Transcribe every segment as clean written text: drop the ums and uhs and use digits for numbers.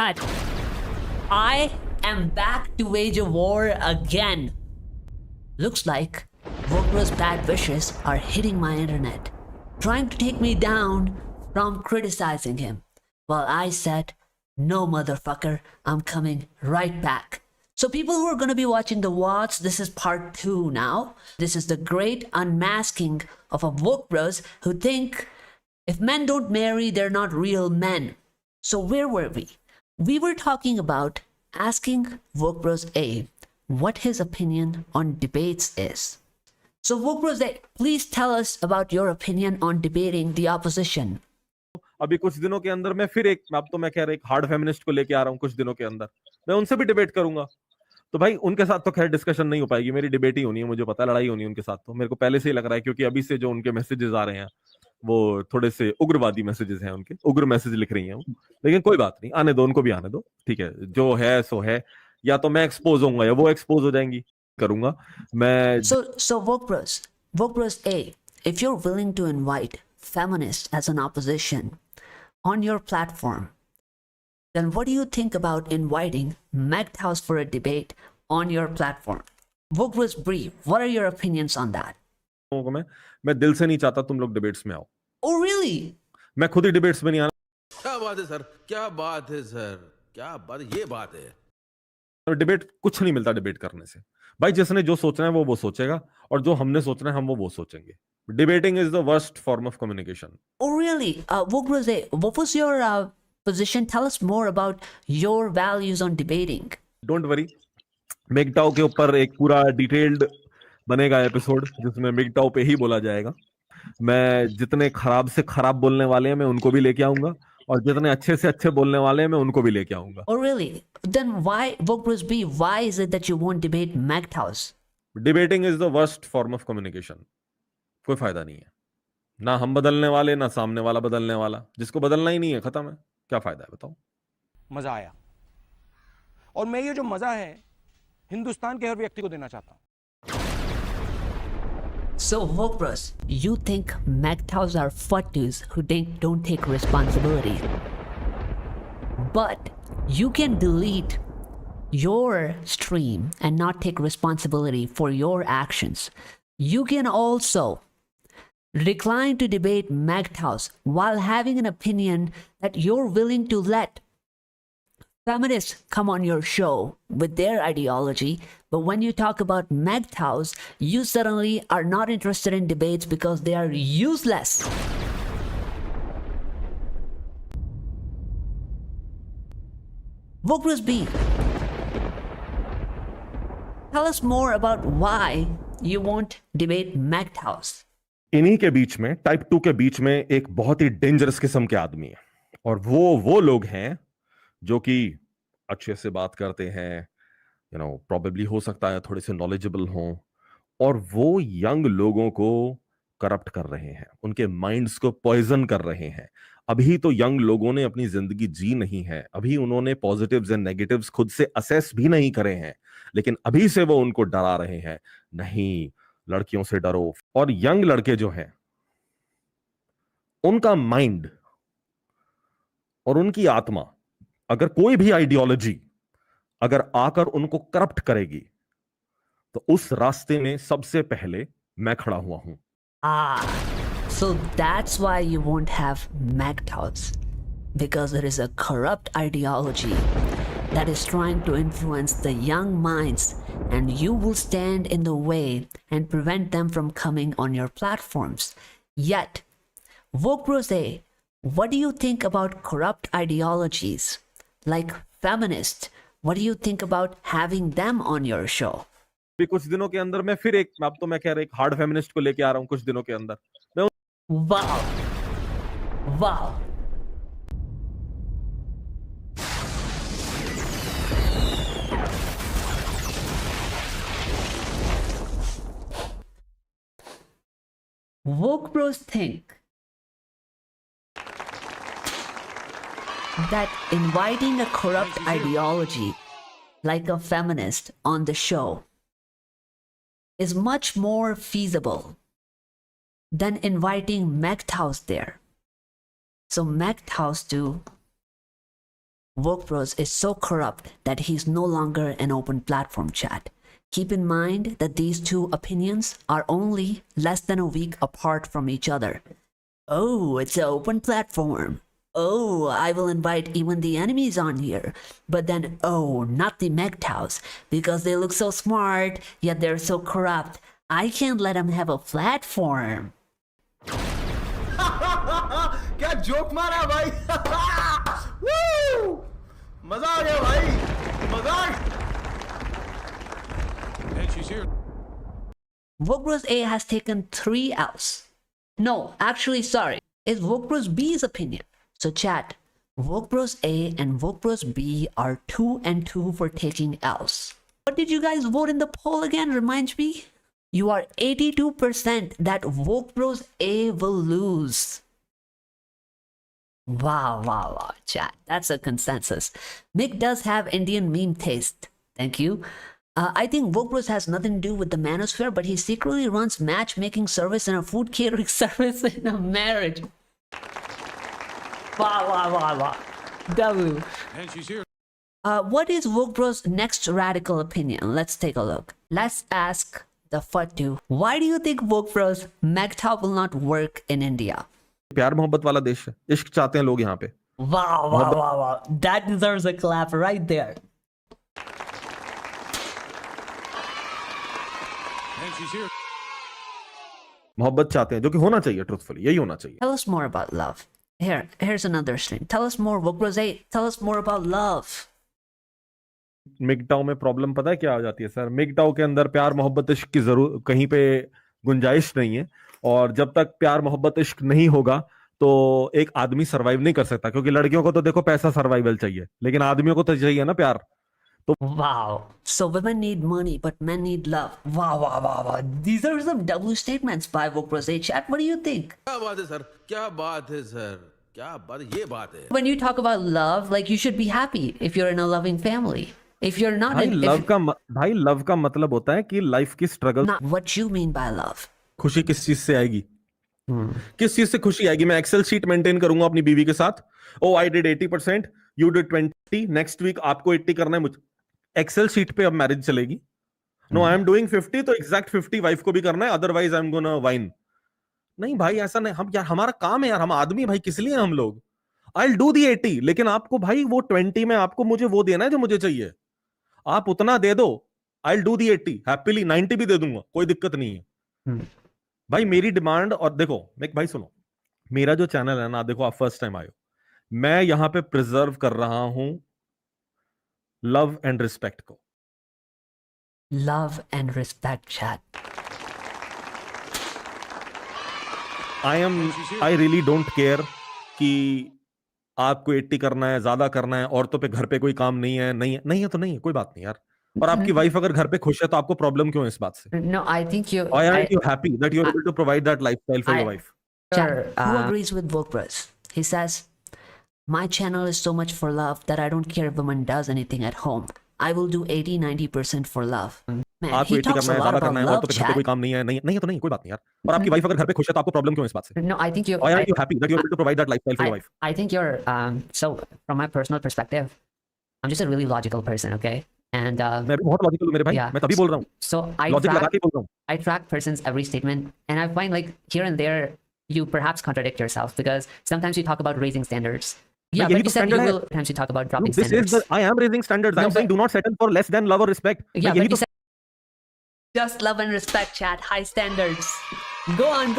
God. I am back to wage a war again. Looks like Wokebros' bad wishes are hitting my internet, trying to take me down from criticizing him. Well, I said, no motherfucker, I'm coming right back. So people who are going to be watching the VODs, this is part 2 now. This is the great unmasking of a Wokebros who think if men don't marry, they're not real men. So where were we? We were talking about asking Wokebros A what his opinion on debates is. So Wokebros A, please tell us about your opinion on debating the opposition. अभी कुछ दिनों के अंदर मैं फिर अब तो मैं कह रहा एक हार्ड फेमिनिस्ट को लेके आ रहा हूं कुछ दिनों के अंदर मैं उनसे भी डिबेट करूंगा तो भाई उनके साथ तो खैर डिस्कशन नहीं हो पाएगी मेरी डिबेट ही होनी है मुझे पता है लड़ाई होनी है उनके साथ तो मेरे को पहले से ही लग रहा है क्योंकि अभी से जो उनके मैसेजेस आ रहे हैं वो थोड़े से उग्रवादी मैसेजेस हैं उनके उग्र मैसेज लिख रही हैं वो लेकिन कोई बात नहीं आने दो उनको भी आने दो ठीक है जो है सो है या तो मैं एक्सपोज होऊंगा या वो एक्सपोज हो जाएंगी करूंगा मैं So Wokebros A, if you're willing to invite feminists as an opposition on your platform, then what do you think about inviting MGTOWs for a debate on your platform? Wokebros B, what are your opinions on that? मैं दिल से नहीं चाहता तुम लोग debates में आओ Oh really? मैं खुद ही डिबेट्स में नहीं आना क्या बात है सर क्या बात है सर क्या बात ये बात है डिबेट कुछ नहीं मिलता डिबेट करने से भाई जिसने जो सोचना है वो सोचेगा और जो हमने सोचना है हम वो सोचेंगे debating is the worst form of communication Oh really? Wokebros A, what was your position? Tell us more about your values on debating. Don't worry MGTOW के ऊपर एक पूरा डिटेल्ड बनेगा एपिसोड जिसमें MGTOW पे ही बोला जाएगा मैं जितने खराब से खराब बोलने वाले हैं मैं उनको भी लेके आऊंगा और जितने अच्छे से अच्छे बोलने वाले हैं मैं उनको भी लेके आऊंगा Oh really? Then why, Wokebros B, why is it that you won't debate MGTOWs? Debating is the worst form of communication कोई फायदा नहीं है ना हम बदलने वाले ना सामने वाला बदलने वाला जिसको बदलना ही नहीं है खत्म है क्या फायदा है बताओ मजा आया और मैं ये जो मजा है हिंदुस्तान के हर व्यक्ति को देना चाहता हूं So Wokebros, you think MGTOWs are Fattus who don't take responsibility. But you can delete your stream and not take responsibility for your actions. You can also decline to debate MGTOWs while having an opinion that you're willing to let feminists come on your show with their ideology, but when you talk about MGTOWs, you suddenly are not interested in debates because they are useless. Wokebros B, tell us more about why you won't debate MGTOWs. इन्हीं के बीच में type 2 के बीच में एक बहुत ही dangerous किस्म के आदमी है और वो लोग हैं जो कि अच्छे से बात करते हैं प्रॉबेबली हो सकता है थोड़े से नॉलेजेबल हों और वो यंग लोगों को करप्ट कर रहे हैं उनके माइंड्स को पॉइजन कर रहे हैं अभी तो यंग लोगों ने अपनी जिंदगी जी नहीं है अभी उन्होंने पॉजिटिव्स एंड नेगेटिव्स खुद से असेस भी नहीं करे हैं लेकिन अभी से वो उनको डरा रहे हैं नहीं लड़कियों से डरो और यंग लड़के जो हैं उनका माइंड और उनकी आत्मा अगर कोई भी आइडियोलॉजी अगर आकर उनको करप्ट करेगी तो उस रास्ते में सबसे पहले मैं खड़ा हुआ हूं So that's why you won't have MGTOWs, because there is a corrupt ideology that is trying to influence the young minds, and you will stand in the way and prevent them from coming on your platforms. Yet, Wokebros A, what do you think about corrupt ideologies like feminists? What do you think about having them on your show? कुछ दिनों के अंदर मैं फिर अब तो मैं कह रहा एक हार्ड फेमिनिस्ट को लेके आ रहा हूं कुछ दिनों के अंदर मैं Wow. Wokebros think that inviting a corrupt ideology like a feminist on the show is much more feasible than inviting MGTOWs there. So MGTOWs do Wokebros is so corrupt that he's no longer an open platform, chat. Keep in mind that these two opinions are only less than a week apart from each other. Oh, it's an open platform. Oh, I will invite even the enemies on here. But then, oh, not the MGTOWs, because they look so smart, yet they're so corrupt. I can't let them have a platform. क्या joke मारा भाई Woo! मजा आ गया भाई मजाक And she's here. Wokebros A has taken 3 L's. No, actually, sorry. It's Wokebros B's opinion. So chat, Wokebros A and Wokebros B are 2 and 2 for taking L's. What did you guys vote in the poll again? Reminds me? You are 82% that Wokebros A will lose. Wow, chat. That's a consensus. Mick does have Indian meme taste. Thank you. I think Wokebros has nothing to do with the manosphere, but he secretly runs matchmaking service and a food catering service in a marriage. Wow. W. And she's here. What is Wokebros' next radical opinion? Let's take a look. Let's ask the Fattu. Why do you think Wokebros MGTOW will not work in India? प्यार मोहब्बत वाला देश है, इश्क चाहते हैं लोग यहाँ पे. Wow. That deserves a clap right there. And she's here. मोहब्बत चाहते हैं, जो कि होना चाहिए, ट्रुथफुली यही होना चाहिए. Tell us more about love. Here's another stream. Tell us more, Wokebros 8. Tell us more about love. MGTOW में प्रॉब्लम पता है क्या आ जाती है सर? MGTOW के अंदर प्यार मोहब्बत इश्क की जरूर कहीं पे गुंजाइश नहीं है, और जब तक प्यार मोहब्बत इश्क नहीं होगा तो एक आदमी सरवाइव नहीं कर सकता, क्योंकि लड़कियों को तो देखो पैसा सर्वाइवल चाहिए, लेकिन आदमियों को तो चाहिए ना प्यार. तो Wow. So women need money, but men need love. Wow. These are some double statements by Wokebros 8 chat. What do you think? क्या बात है सर क्या बात है सर क्या बात ये बात है When you talk about love, like you should be happy if you're in a loving family. If you're not भाई in, लव का मतलब होता है कि लाइफ की struggle. not what you mean by love. खुशी किस चीज से आएगी? किस चीज से खुशी आएगी? मैं एक्सेल शीट मेंटेन करूंगा अपनी बीवी के साथ. Oh I did 80%, you did 20, next week आपको 80 करना है. मुझे एक्सेल शीट पे अब मैरिज चलेगी? नो, आई एम डूइंग 50 तो एग्जैक्ट 50 वाइफ को भी करना है, otherwise I am gonna wine. नहीं भाई ऐसा नहीं. हम यार हमारा काम है यार, हम आदमी भाई, किस लिए हम लोग. आई विल डू दी 80, लेकिन आपको भाई वो 20 में आपको मुझे वो देना है जो मुझे चाहिए. आप उतना दे दो, I will do the 80 happily. 90 भी दे दूंगा, कोई दिक्कत नहीं है भाई. मेरी डिमांड. और देखो भाई सुनो, मेरा जो चैनल है ना, देखो आप फर्स्ट टाइम आए हो, मैं यहां पे प्रिजर्व कर रहा हूं लव एंड रिस्पेक्ट को. Love and respect, chat. I really don't care कि आपको 80 करना है, ज्यादा करना है, औरतों पे घर पे कोई काम नहीं है तो नहीं है, कोई बात नहीं यार. और आपकी वाइफ अगर घर पे खुश है तो आपको प्रॉब्लम क्यों है इस बात से? No, I think you. Why aren't you happy that you're able to provide that lifestyle for your wife? Chat, who agrees with Wokebros? He says, my channel is so much for love that I don't care if a woman does anything at home. I will do 80-90% for love. Man, आपको he 80 talks करना a है, lot ज्यादा about करना है, love, औरतों पे घर पे कोई chat. काम नहीं है, नहीं है तो नहीं, कोई बात नहीं यार. और आपकी वाइफ अगर घर पे खुश है तो आपको प्रॉब्लम क्यों है इस बात से? No, I think you. Why aren't you happy that you're able to provide that lifestyle for your wife? I think you're. So, from my personal perspective, I'm just a really logical person, okay? And मैं भी बहुत logical हूं मेरे भाई. yeah. मैं तभी बोल रहा हूं, So लॉजिक लगा के बोल रहा हूं. I track person's every statement, and I find like here and there you perhaps contradict yourself, because sometimes you talk about raising standards. Yeah, यही but you तो said you standard है. will. Sometimes you talk about dropping This is standards. I am raising standards. No, I'm saying do not settle for less than love or respect. Yeah, यही but you तो said just love and respect, chat. High standards. Go on.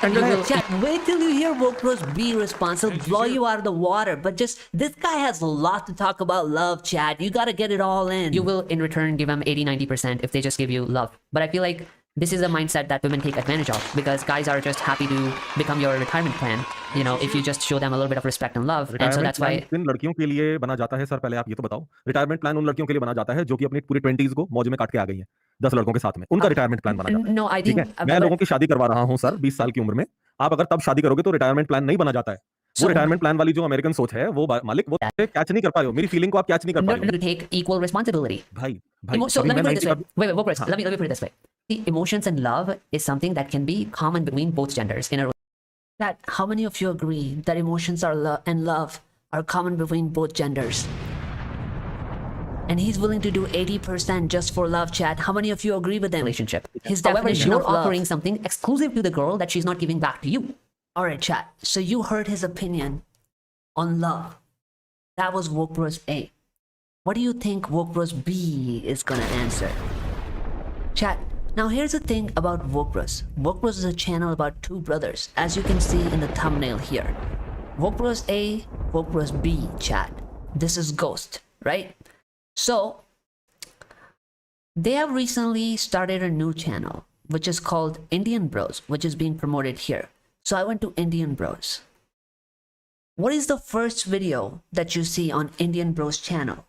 And you will, chat, wait till you hear Wokebros be responsible, blow you out of the water. But just, this guy has a lot to talk about love, chat. You gotta get it all in. You will, in return, give them 80-90% if they just give you love. But I feel like this is a mindset that women take advantage of, because guys are just happy to become your retirement plan, you know, if you just show them a little bit of respect and love. And so that's why. किन लड़कियों के लिए बना जाता है sir, पहले आप ये तो बताओ. रिटायरमेंट प्लान उन लड़कियों के लिए बना जाता है जो कि अपनी पूरी 20s को मौज में काट के आ गई हैं 10 लड़कों के साथ में. उनका रिटायरमेंट प्लान बना जाता है. No, I ठीक think. है, मैं लोगों की शादी करवा रहा हूं सर 20 साल की उम्र में. आप अगर तब शादी करोगे तो रिटायरमेंट प्लान नहीं बना जाता है. वो रिटायरमेंट प्लान वाली जो अमेरिकन सोच है, वो मालिक वो कैच नहीं कर पा रहे हो. मेरी फीलिंग को आप कैच नहीं कर पा रहे हो. No, take equal responsibility. भाई So let me put it this way. Wait, Wokebros, let me put it this way. See, emotions and love is something that can be common between both genders in a. That how many of you agree that emotions and love are common between both genders. And he's willing to do 80% just for love, chat. How many of you agree with that relationship? His definition of love. Offering something exclusive to the girl that she's not giving back to you. Alright, chat. So you heard his opinion on love. That was Wokebros A. What do you think Wokebros B is gonna answer? Chat. Now here's the thing about Wokebros. Wokebros is a channel about two brothers, as you can see in the thumbnail here. Wokebros A, Wokebros B, chat. This is Ghost, right? So, they have recently started a new channel, which is called Indian Bros, which is being promoted here. So I went to Indian Bros. What is the first video that you see on Indian Bros channel?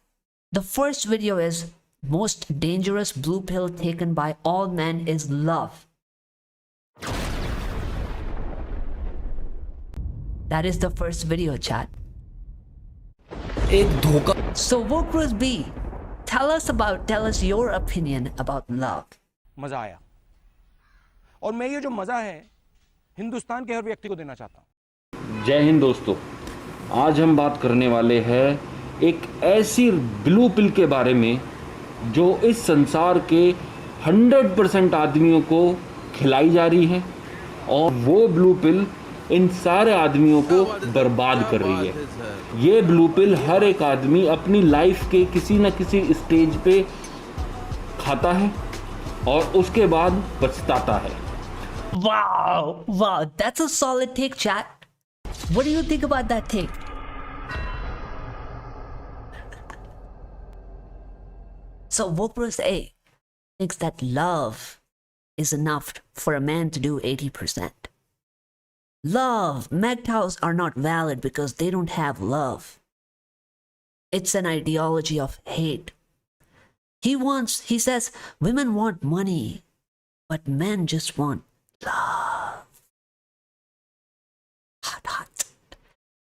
The first video is most dangerous blue pill taken by all men is love. That is the first video, chat. So Wokebros B, tell us your opinion about love. मजा आया और मैं ये जो मजा है हिंदुस्तान के हर व्यक्ति को देना चाहता हूं। जय हिंद दोस्तों, आज हम बात करने वाले हैं एक ऐसी ब्लू पिल के बारे में जो इस संसार के 100% आदमियों को खिलाई जा रही है और वो ब्लू पिल इन सारे आदमियों को बर्बाद कर रही है। ये ब्लू पिल हर एक आदमी अपनी लाइफ के किसी न किसी स्टेज पे खाता है और उसके बाद पछताता है। Wow, that's a solid take, chat. What do you think about that take? So Wokebros A thinks that love is enough for a man to do 80%. Love, MGTOWs are not valid because they don't have love. It's an ideology of hate. He says women want money, but men just want love. Hot.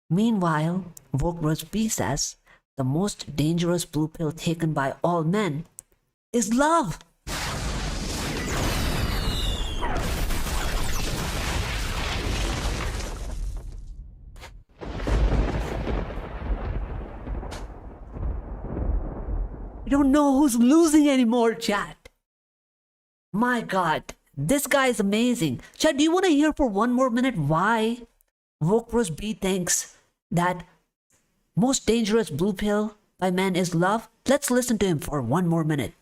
Meanwhile, Wokebros B says the most dangerous blue pill taken by all men is love. I don't know who's losing anymore, chat. My God, this guy is amazing. Chat, do you want to hear for one more minute why Wokebros B thinks that most dangerous blue pill by men is love? Let's listen to him for one more minute.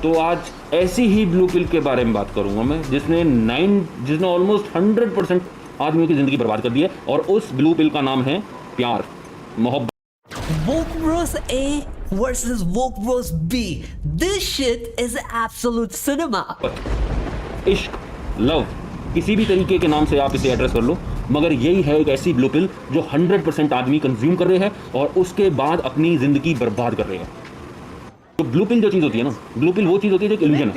तो आज ऐसी ही blue pill के बारे में बात करूंगा मैं जिसने ऑलमोस्ट 100% आदमियों की जिंदगी बर्बाद कर दी है और उस ब्लू पिल का नाम है प्यार, मोहब्बत। Wokebros A versus Wokebros B. This shit is absolute cinema. इश्क, लव, किसी भी तरीके के नाम से आप इसे एड्रेस कर लो, मगर यही है एक ऐसी ब्लू पिल जो 100% आदमी कंज्यूम कर रहे हैं और उसके बाद अपनी जिंदगी बर्बाद कर रहे हैं। तो ब्लू पिल जो चीज़ होती है ना, ब्लू पिल वो चीज़ होती है जो एक इल्यूजन है,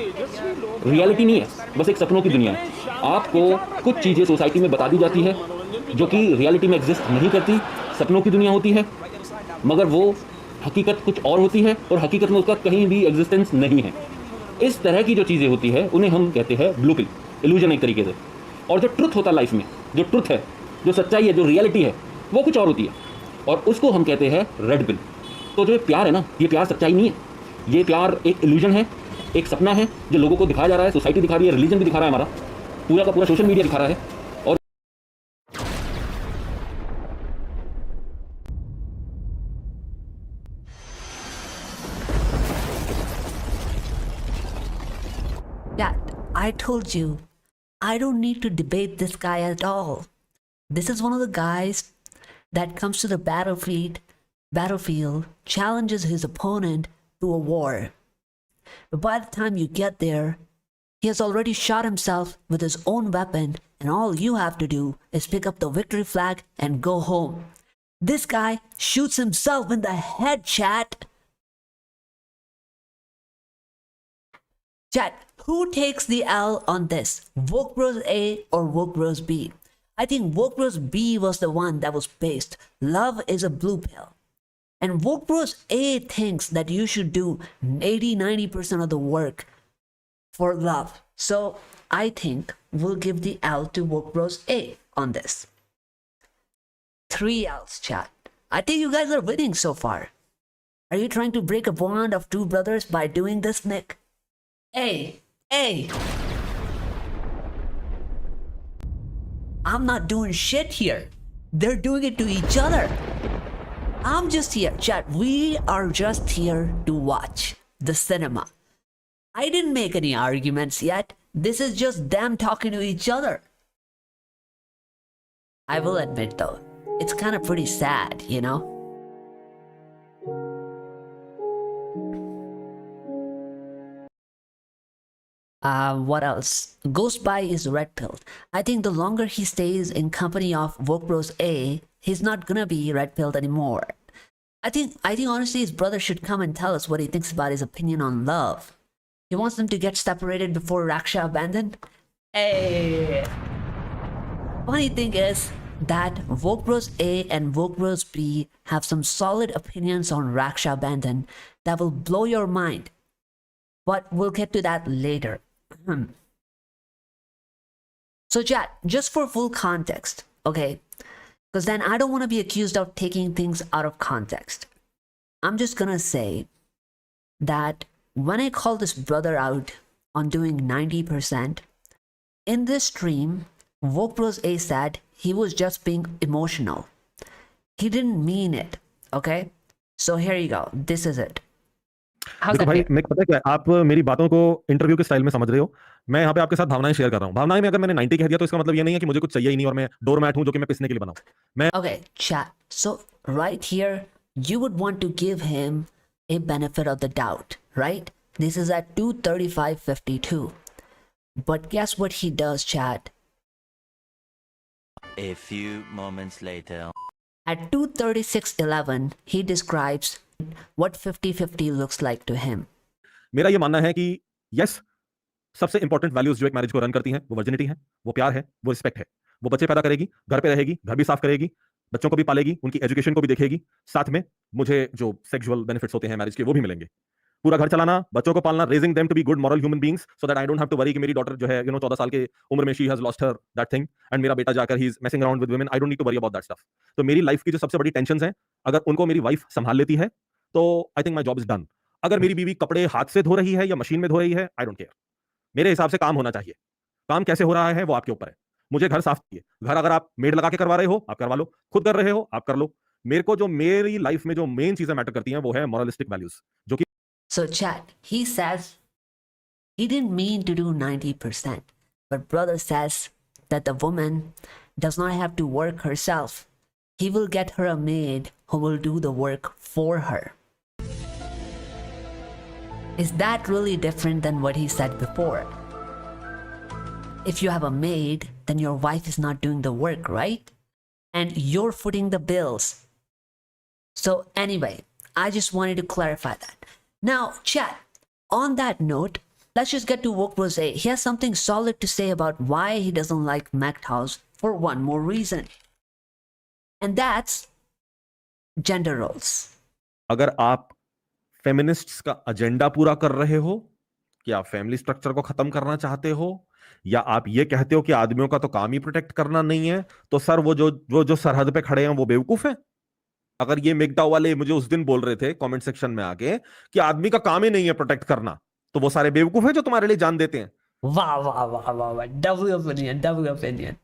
रियलिटी नहीं है, बस एक सपनों की दुनिया है। आपको कुछ चीज़ें सोसाइटी में बता दी जाती है जो कि रियलिटी में एग्जिस्ट नहीं करती, सपनों की दुनिया होती है, मगर वो हकीकत कुछ और होती है और हकीकत में उसका कहीं भी एग्जिस्टेंस नहीं है। इस तरह की जो चीज़ें होती है उन्हें हम कहते हैं ब्लू पिल, इल्यूजन एक तरीके से। और जो ट्रुथ होता है लाइफ में, जो ट्रुथ है, जो सच्चाई है, जो रियलिटी है, वो कुछ और होती है और उसको हम कहते हैं रेड पिल। तो जो प्यार है ना, ये प्यार सच्चाई नहीं है, ये प्यार एक इल्यूजन है, एक सपना है जो लोगों को दिखाया जा रहा है, सोसाइटी दिखा रही है, रिलीजन भी दिखा रहा है, हमारा पूरा का पूरा सोशल मीडिया दिखा रहा है। और Yeah, I told you, I don't need to debate this guy at all. This is one of the guys that comes to the battlefield, challenges his opponent to a war. But by the time you get there, he has already shot himself with his own weapon, and all you have to do is pick up the victory flag and go home. This guy shoots himself in the head, chat. Chat, who takes the L on this? Wokebros A or Wokebros B? I think Wokebros B was the one that was based. Love is a blue pill. And Wokebros A thinks that you should do 80-90% of the work for love. So I think we'll give the L to Wokebros A on this. 3 L's, chat. I think you guys are winning so far. Are you trying to break a bond of two brothers by doing this, Nick? Hey, hey! I'm not doing shit here. They're doing it to each other. I'm just here, chat. We are just here to watch the cinema. I didn't make any arguments yet. This is just them talking to each other. I will admit though, it's kind of pretty sad, you know? What else? Ghostby is red pilled. I think the longer he stays in company of Wokebros A, he's not gonna be red pilled anymore. I think honestly his brother should come and tell us what he thinks about his opinion on love. He wants them to get separated before Raksha abandoned? Hey! Funny thing is that Wokebros A and Wokebros B have some solid opinions on Raksha abandon that will blow your mind. But we'll get to that later. So chat, just for full context, okay? Because then I don't want to be accused of taking things out of context. I'm just gonna say that when I call this brother out on doing 90%, in this stream, Wokebros A said he was just being emotional. He didn't mean it, okay? So here you go. This is it. देखो भाई, मैं पता है क्या, आप मेरी बातों को इंटरव्यू के स्टाइल में समझ रहे हो। मैं यहाँ पे आपके साथ भावनाएं शेयर कर रहा हूँ। भावनाएं में अगर मैंने 90 कह दिया तो इसका मतलब ये नहीं है कि मुझे कुछ चाहिए ही नहीं और मैं डोरमैट हूँ जो कि मैं पिसने के लिए बनाऊं। मैं Okay, chat. So right here, you would want to give him a benefit of the doubt, right? This is at 2:35:52. But guess what he does, chat? A few moments later. At 2:36:11, he describes what 50-50 looks like to him. मेरा ये मानना है कि yes, सबसे important values जो एक marriage को run करती हैं वो वर्जिनिटी है, वो प्यार है, वो रिस्पेक्ट है। वो बच्चे पैदा करेगी, घर पे रहेगी, घर भी साफ करेगी, बच्चों को भी पालेगी, उनकी एजुकेशन को भी देखेगी, साथ में मुझे जो सेक्सुअल बेनिफिट्स होते हैं मैरिज के वो भी मिलेंगे। पूरा घर चलाना, बच्चों को पालना, raising them to be good moral human beings so that I don't have to worry कि मेरी डॉटर जो है 14 साल के उम्र में she has lost her that thing and मेरा बेटा जाकर he is messing around with women. I don't need to worry about that stuff. तो मेरी लाइफ की जो सबसे बड़ी टेंशंस हैं, अगर उनको मेरी वाइफ संभाल लेती है तो I think my job is done. अगर मेरी बीवी कपड़े हाथ से धो रही है या मशीन में धो रही है, आई डोंट केयर। मेरे हिसाब से काम होना चाहिए। काम कैसे हो रहा है वो आपके ऊपर है। मुझे घर साफ चाहिए, घर अगर आप मेड लगा के करवा रहे हो आप करवा लो, खुद कर रहे हो आप कर लो। मेरे को जो मेरी लाइफ में जो मेन चीजें मैटर करती हैं वो है मॉरलिस्टिक वैल्यूज, जो कि So chat, he says he didn't mean to do 90%, but brother says that the woman does not have to work herself. He will get her a maid who will do the work for her. Is that really different than what he said before? If you have a maid, then your wife is not doing the work, right? And you're footing the bills. So anyway, I just wanted to clarify that. Now, chat, on that note, let's just get to Wokebros A. He has something solid to say about why he doesn't like MGTOWs for one more reason. And that's gender roles. अगर आप feminists का agenda पूरा कर रहे हो, कि आप family structure को खत्म करना चाहते हो, या आप ये कहते हो कि आदमियों का तो काम ही प्रोटेक्ट करना नहीं है, तो सर वो जो सरहद पे खड़े हैं वो बेवकूफ है। अगर ये MGTOW वाले मुझे उस दिन बोल रहे थे कमेंट सेक्शन में आके कि आदमी का काम ही नहीं है प्रोटेक्ट करना, तो वो सारे बेवकूफ है जो तुम्हारे लिए जान देते हैं। वाह वाह वाह वाह वाह, double opinion, double opinion.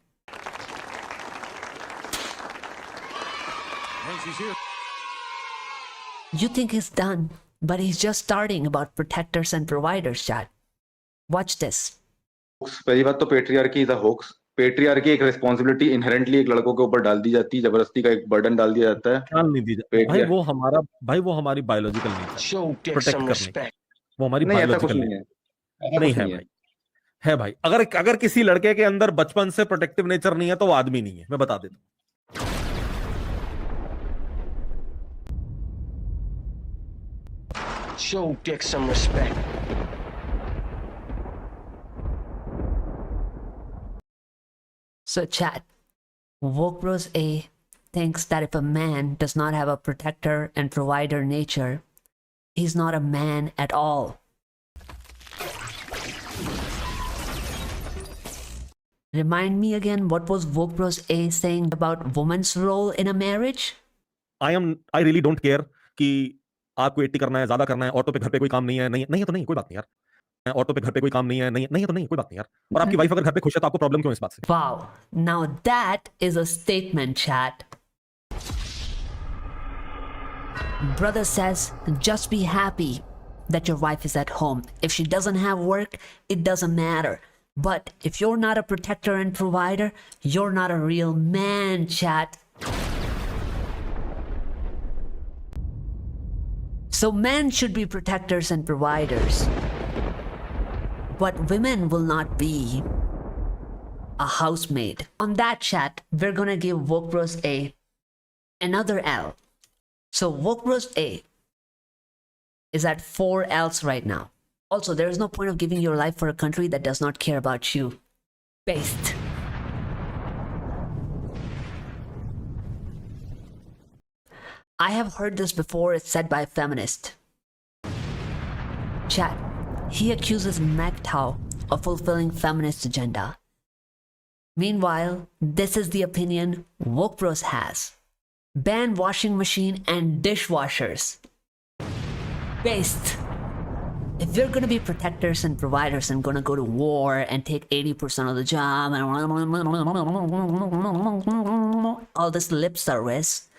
You think he's done, but he's just starting about protectors and providers, chat. Watch this. पहली बात तो patriarchy is a hoax. Patriarchy एक रिस्पॉन्सिबिलिटी इनहेरेंटली एक लड़कों के ऊपर डाल दी जाती है, जबरदस्ती का एक बर्डन डाल दिया जाता है। ख्याल नहीं दी जाती भाई, वो हमारी बायोलॉजिकल नेचर प्रोटेक्ट करने, वो हमारी बायोलॉजिकल नहीं है भाई। है भाई, अगर किसी लड़के के अंदर बचपन से प्रोटेक्टिव नेचर नहीं है तो वो आदमी नहीं है, मैं बता देता हूं। Show Dick some respect. So chat, Wokebros A thinks that if a man does not have a protector and provider nature, he's not a man at all. Remind me again, what was Wokebros A saying about woman's role in a marriage? I really don't care कि आपको 80 करना है, ज्यादा करना है, औरतों पे घर पे कोई काम नहीं है, नहीं नहीं है तो नहीं, कोई बात नहीं यार, औरतों पे घर पे कोई काम नहीं है, नहीं नहीं है तो नहीं, कोई बात नहीं यार, और आपकी वाइफ अगर घर पे खुश है तो आपको प्रॉब्लम क्यों है इस बात से? Wow, now that is a statement, chat. Brother says, just be happy that your wife is at home. If she doesn't have work, it doesn't matter. But if you're not a protector and provider, you're not a real man, chat. So men should be protectors and providers. But women will not be a housemaid. On that, chat, we're gonna give Wokebros another L. So Wokebros A is at 4 L's right now. Also, there is no point of giving your life for a country that does not care about you. Based. I have heard this before, it's said by a feminist. Chat, he accuses MGTOW of fulfilling feminist agenda. Meanwhile, this is the opinion Wokebros has. Ban washing machine and dishwashers. Based. If you're gonna be protectors and providers and gonna go to war and take 80% of the job and all this lip service,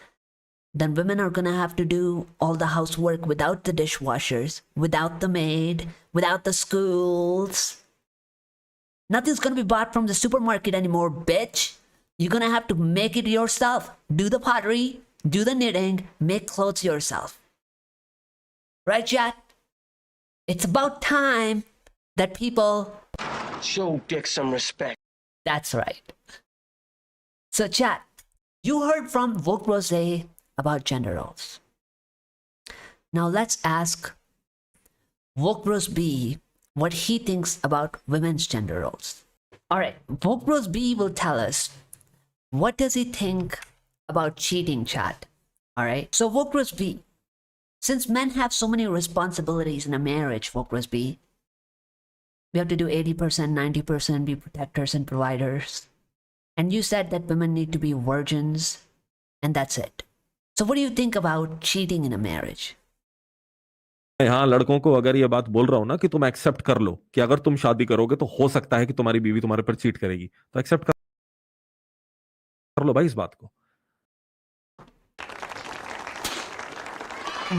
then women are gonna have to do all the housework without the dishwashers, without the maid, without the schools. Nothing's gonna be bought from the supermarket anymore, bitch. You're gonna have to make it yourself. Do the pottery, do the knitting, make clothes yourself. Right, chat? It's about time that people Show Dick some respect. That's right. So, chat, you heard from Wokebros about gender roles. Now let's ask Wokebros B what he thinks about women's gender roles. All right, Wokebros B will tell us what does he think about cheating, chat. All right, so Wokebros B, since men have so many responsibilities in a marriage, Wokebros B, we have to do 80%, 90%, be protectors and providers. And you said that women need to be virgins, and that's it. So what do you think about cheating in a marriage? हाँ, लड़कों को अगर ये बात बोल रहा हूं ना कि तुम एक्सेप्ट कर लो कि अगर तुम शादी करोगे तो हो सकता है कि तुम्हारी बीवी तुम्हारे पर चीट करेगी, तो एक्सेप्ट कर लो भाई इस बात को.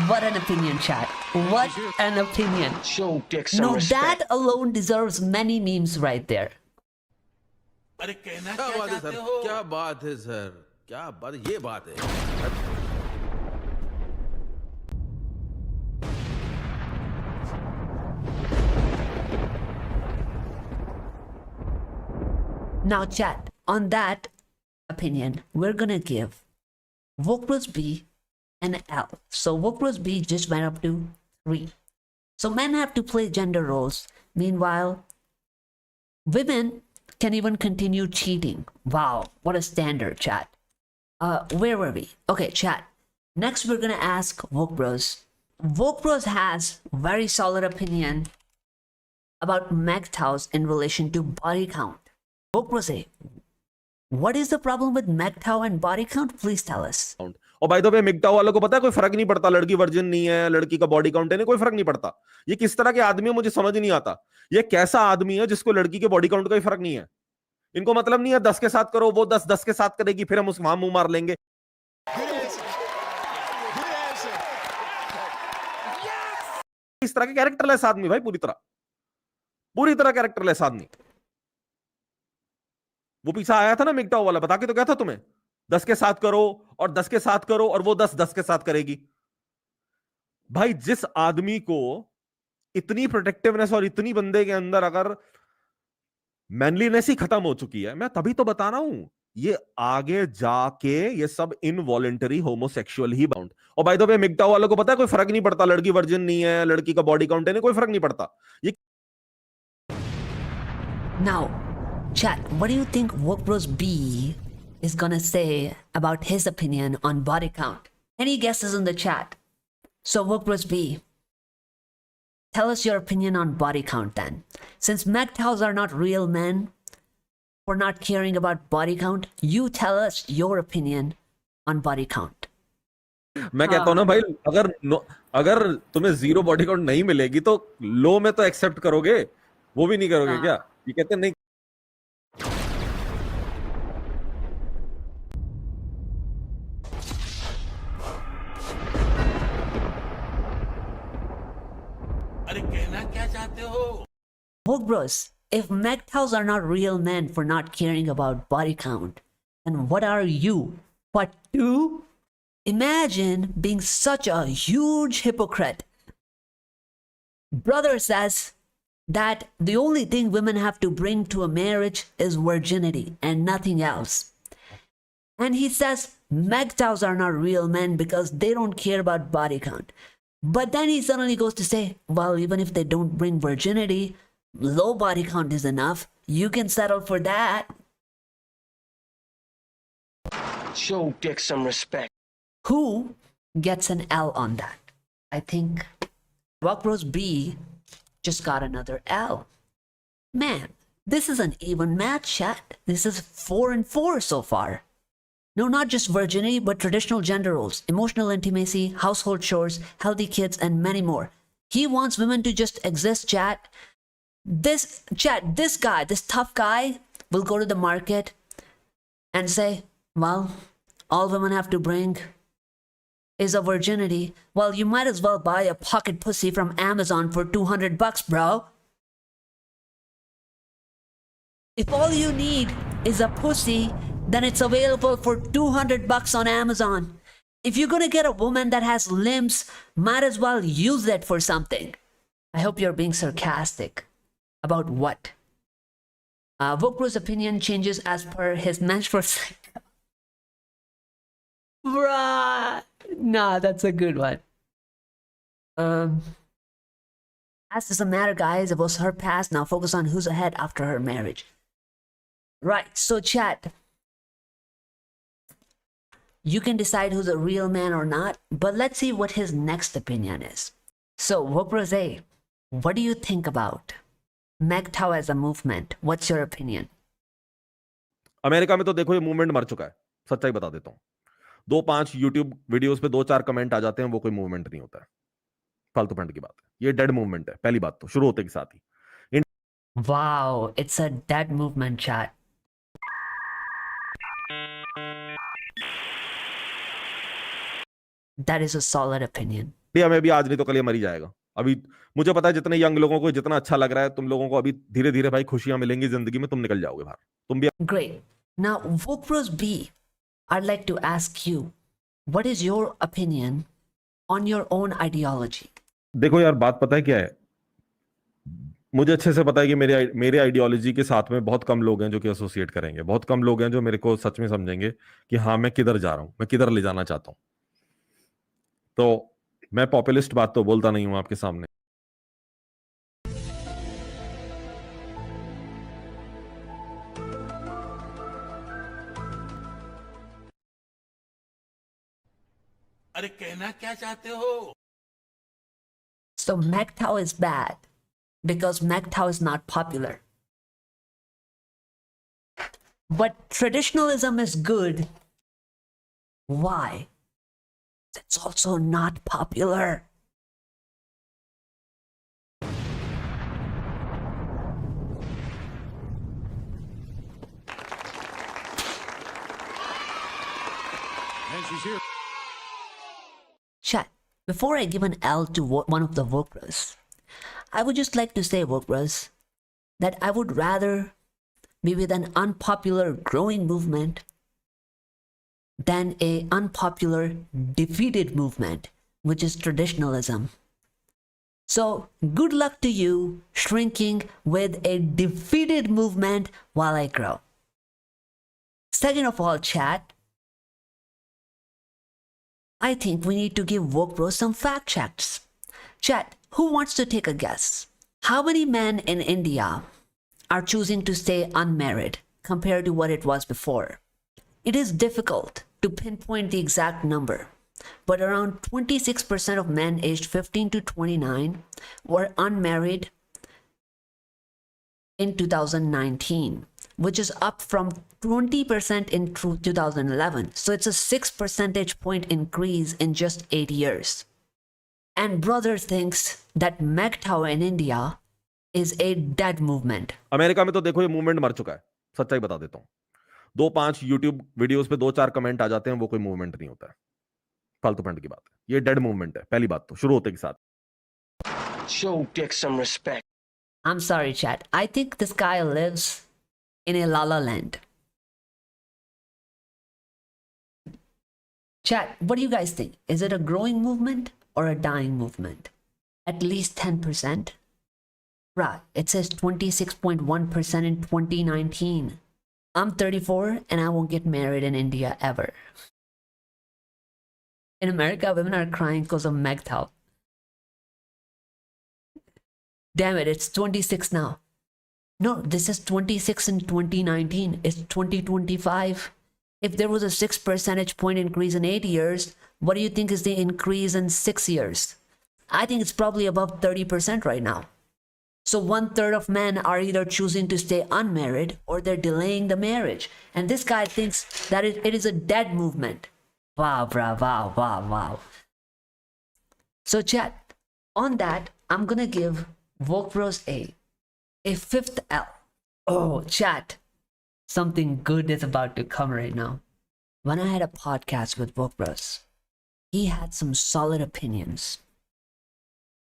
What an opinion, chat. What an opinion. Show Dick some No, respect. that alone deserves many memes right there. क्या बात है सर, क्या बात है सर, क्या बात है, ये बात है. Now, chat, on that opinion, we're gonna give Wokebros B an L. So Wokebros B just went up to 3. So men have to play gender roles. Meanwhile, women can even continue cheating. Wow, what a standard, chat. Where were we? Okay, chat. Next, we're gonna ask Wokebros. Wokebros has very solid opinion about MGTOWs in relation to body count. Wokebros A, what is the problem with MGTOW and body count? Please tell us. और by the way MGTOW वालों को पता है कोई फर्क नहीं पड़ता, लड़की वर्जिन नहीं है, लड़की का बॉडी काउंट है, कोई फर्क नहीं पड़ता. ये किस तरह के आदमी है मुझे समझ नहीं आता. ये कैसा आदमी है जिसको लड़की के बॉडी काउंट का ही फर्क नहीं है. इनको मतलब नहीं है 10 के साथ करो, वो 10 के साथ करेगी, फिर हम उस वहां मुंह मार लेंगे. इस तरह के कैरेक्टरलेस आदमी भाई, पूरी तरह कैरेक्टरलेस आदमी. वो पीछा आया था ना MGTOW वाला, बता के तो क्या था तुम्हें, 10 के साथ करो और 10 के साथ करो और वो 10 के साथ करेगी. भाई जिस आदमी को इतनी प्रोटेक्टिवनेस और इतनी बंदे के अंदर अगर मैनलीनेस ही खत्म हो चुकी है, मैं तभी तो बता रहा हूं ये आगे जाके ये सब इनवॉलेंटरी होमोसेक्सुअल ही बाउंड. और बाय द वे MGTOW वालों को पता है कोई फर्क नहीं पड़ता, लड़की वर्जिन नहीं है, लड़की का बॉडी काउंट है, कोई फर्क नहीं पड़ता. ये Now, chat, what do you think Wokebros B is gonna say about his opinion on body count? Any guesses in the chat? So Wokebros B, tell us your opinion on body count then. Since MGTOWs are not real men for not caring about body count, you tell us your opinion on body count. मैं कहता हूँ ना भाई, अगर तुम्हें zero body count नहीं मिलेगी तो लो में तो एक्सेप्ट करोगे, वो भी नहीं करोगे क्या? ये कहते नहीं। अरे कहना क्या चाहते हो? Wokebros, if MGTOWs are not real men for not caring about body count, then what are you? Fattu? Imagine being such a huge hypocrite. Brother says that the only thing women have to bring to a marriage is virginity and nothing else. And he says MGTOWs are not real men because they don't care about body count. But then he suddenly goes to say, well, even if they don't bring virginity, low body count is enough. You can settle for that. Show Dick some respect. Who gets an L on that? I think Wokebros B just got another L. Man, this is an even match, chat. This is 4-4 so far. No, not just virginity, but traditional gender roles, emotional intimacy, household chores, healthy kids, and many more. He wants women to just exist, chat. This guy, this tough guy, will go to the market and say, well, all women have to bring is a virginity. Well, you might as well buy a pocket pussy from Amazon for $200, bro. If all you need is a pussy, then it's available for $200 on Amazon. If you're gonna get a woman that has limbs, might as well use that for something. I hope you're being sarcastic. About what? Wokebros' opinion changes as per his menstrual cycle. Bruh. Nah, that's a good one. As doesn't matter, guys. It was her past. Now focus on who's ahead after her marriage. Right, so chat. You can decide who's a real man or not, but let's see what his next opinion is. So, Wokebros A, what do you think about MGTOW as a movement? What's your opinion? America में तो देखो ये movement मर चुका है, सच्चाई बता देता हूँ। 2-5 यूट्यूब वीडियोस पे 2-4 कमेंट आ जाते हैं, वो कोई मूवमेंट नहीं होता है, फालतू फंड की बात है। ये डेड मूवमेंट है, पहली बात तो शुरू होते के साथ ही। Wow, it's a dead movement, chat. That is a solid opinion. India में भी आज नहीं तो कल ये मर ही जाएगा। अभी मुझे पता है जितने यंग लोगों को जितना अच्छा लग रहा है, तुम लोगों को अभी धीरे धीरे भाई खुशियां मिलेंगी जिंदगी में, तुम निकल जाओगे बाहर, तुम भी। Great. Now, Wokebros B, I'd like to ask you, what is your opinion on your own ideology? देखो यार, बात पता है क्या है, मुझे अच्छे से पता है कि मेरे आइडियोलॉजी के साथ में बहुत कम लोग हैं जो कि एसोसिएट करेंगे, बहुत कम लोग हैं जो मेरे को सच में समझेंगे कि हाँ मैं किधर जा रहा हूं, मैं किधर ले जाना चाहता हूं। तो मैं पॉपुलिस्ट बात तो बोलता नहीं हूं आपके सामने। अरे कहना क्या चाहते हो? So MGTOW is bad because MGTOW is not popular. But traditionalism is good. Why? It's also not popular. And she's here. Chat, before I give an L to one of the Wokebros, I would just like to say, Wokebros, that I would rather be with an unpopular growing movement than a unpopular defeated movement, which is traditionalism. So good luck to you shrinking with a defeated movement while I grow. Second of all, chat, I think we need to give Wokebros some fact checks. Chat, who wants to take a guess? How many men in India are choosing to stay unmarried compared to what it was before? It is difficult to pinpoint the exact number, but around 26% of men aged 15 to 29 were unmarried in 2019, which is up from 20% in 2011. So it's a 6 percentage point increase in just 8 years. And brother thinks that MGTOW in India is a dead movement. America में तो देखो ये movement मर चुका है, सच्चाई बता देता हूं। 2-5 यूट्यूब वीडियोस पे 2-4 कमेंट आ जाते हैं, वो कोई मूवमेंट नहीं होता है, फालतू फंड की बात है, ये डेड मूवमेंट है। पहली बात तो शुरू होते के साथ। Show Dick some respect. I'm sorry, chat. I think this guy lives in a la la land. Chat, what do you guys think? Is it a growing movement or a dying movement? At least 10%? Right, it says 26.1% in 2019. I'm 34 and I won't get married in India ever. In America, women are crying because of MGTOW. Damn it, it's 26 now. No, this is 26 in 2019. It's 2025. If there was a 6 percentage point increase in 8 years, what do you think is the increase in 6 years? I think it's probably above 30% right now. So 1/3 of men are either choosing to stay unmarried or they're delaying the marriage. And this guy thinks that it is a dead movement. Wow, bruh, wow. So chat, on that, I'm gonna give Wokebros a 5th L. Oh, chat, something good is about to come right now. When I had a podcast with Wokebros, he had some solid opinions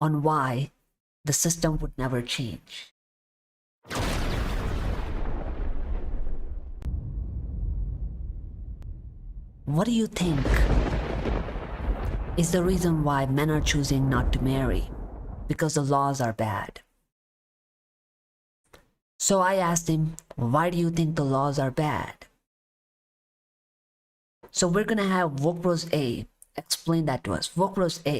on why the system would never change. What do you think is the reason why men are choosing not to marry? Because the laws are bad. So I asked him, why do you think the laws are bad? So we're gonna have Wokebros A explain that to us. Wokebros A.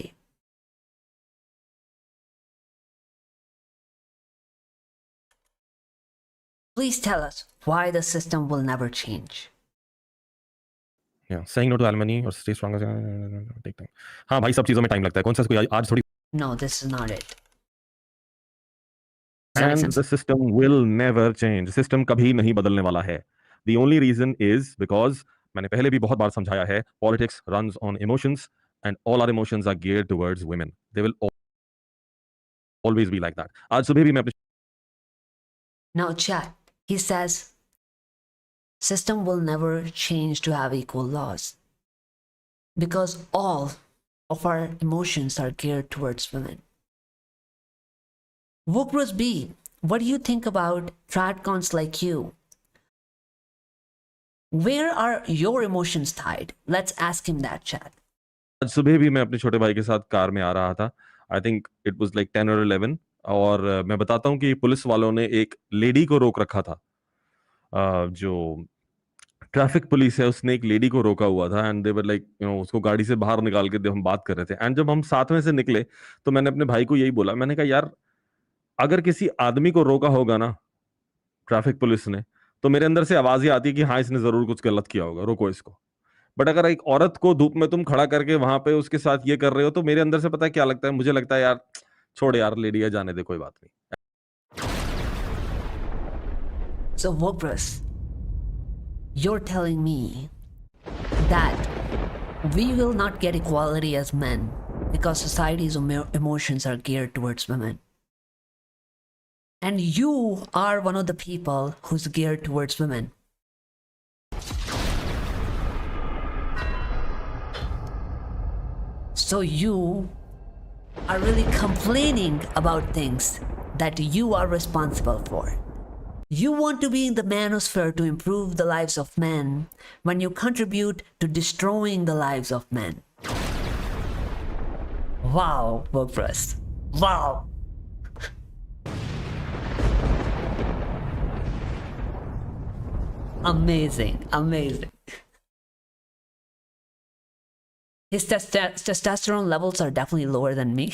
Please tell us why the system will never change. Yeah, saying no to alimony or stay strong. Take time. हाँ भाई, सब चीजों में time लगता है। कौन सा कोई आज थोड़ी। No, this is not it. And the system will never change. System कभी नहीं बदलने वाला है. The only reason is because मैंने पहले भी बहुत बार समझाया है, politics runs on emotions and all our emotions are geared towards women. They will always be like that. आज सुबह भी मैं अपने Now chat, he says, system will never change to have equal laws because all of our emotions are geared towards women. Wokebros B, what do you think about Tradcons like you? Where are your emotions tied? Let's ask him that, chat. आज सुबह भी मैं अपने छोटे भाई के साथ car में आ रहा था. I think it was like 10 or 11 और मैं बताता हूँ कि पुलिस वालों ने एक लेडी को रोक रखा था. जो ट्रैफिक पुलिस है उसने एक लेडी को रोका हुआ था एंड दे वर लाइक उसको गाड़ी से बाहर निकाल के हम बात कर रहे थे. एंड जब हम साथ में से निकले तो मैंने अपने भाई को यही बोला, मैंने कहा यार अगर किसी आदमी को रोका होगा ना ट्रैफिक पुलिस ने तो मेरे अंदर से आवाज ही आती है कि हाँ इसने जरूर कुछ गलत किया होगा, रोको इसको. बट अगर एक औरत को धूप में तुम खड़ा करके वहां पे उसके साथ ये कर रहे हो तो मेरे अंदर से पता है क्या लगता है, मुझे लगता है यार छोड़ यार लेडी है, जाने दे, कोई बात नहीं. So Wokebros, you're telling me that we will not get equality as men because society's emotions are geared towards women. And you are one of the people who's geared towards women. So you are really complaining about things that you are responsible for. You want to be in the manosphere to improve the lives of men when you contribute to destroying the lives of men. Wow, Wokebros. Wow. Amazing, amazing. His testosterone levels are definitely lower than me.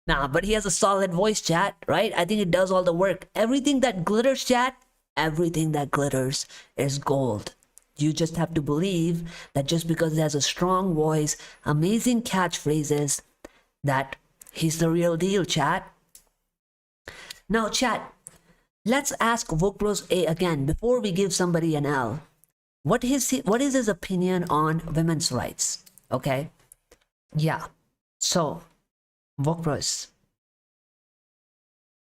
Nah, but he has a solid voice, chat, right? I think it does all the work. Everything that glitters, chat, everything that glitters is gold. You just have to believe that just because he has a strong voice, amazing catchphrases, that he's the real deal, chat. Now, chat, Let's ask Wokebros A again before we give somebody an L. What is his opinion on women's rights? Okay. Yeah. So, Wokebros,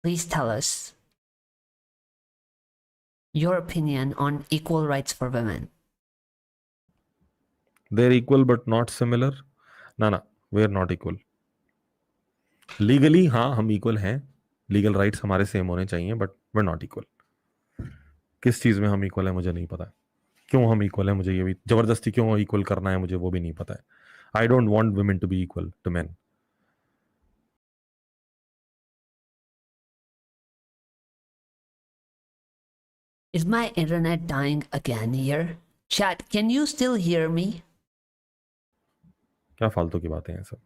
please tell us your opinion on equal rights for women. They're equal but not similar. No, we're not equal. Legally, हाँ हम equal हैं. Legal rights हमारे same होने चाहिए, but we're not equal. किस चीज में हम equal है मुझे नहीं पता. क्यों हम equal है मुझे ये भी जबरदस्ती क्यों equal करना है मुझे वो भी नहीं पता है. I don't want women to be equal to men. Is my internet dying again here? Chat, can you still hear me? क्या फालतू की बातें हैं सब.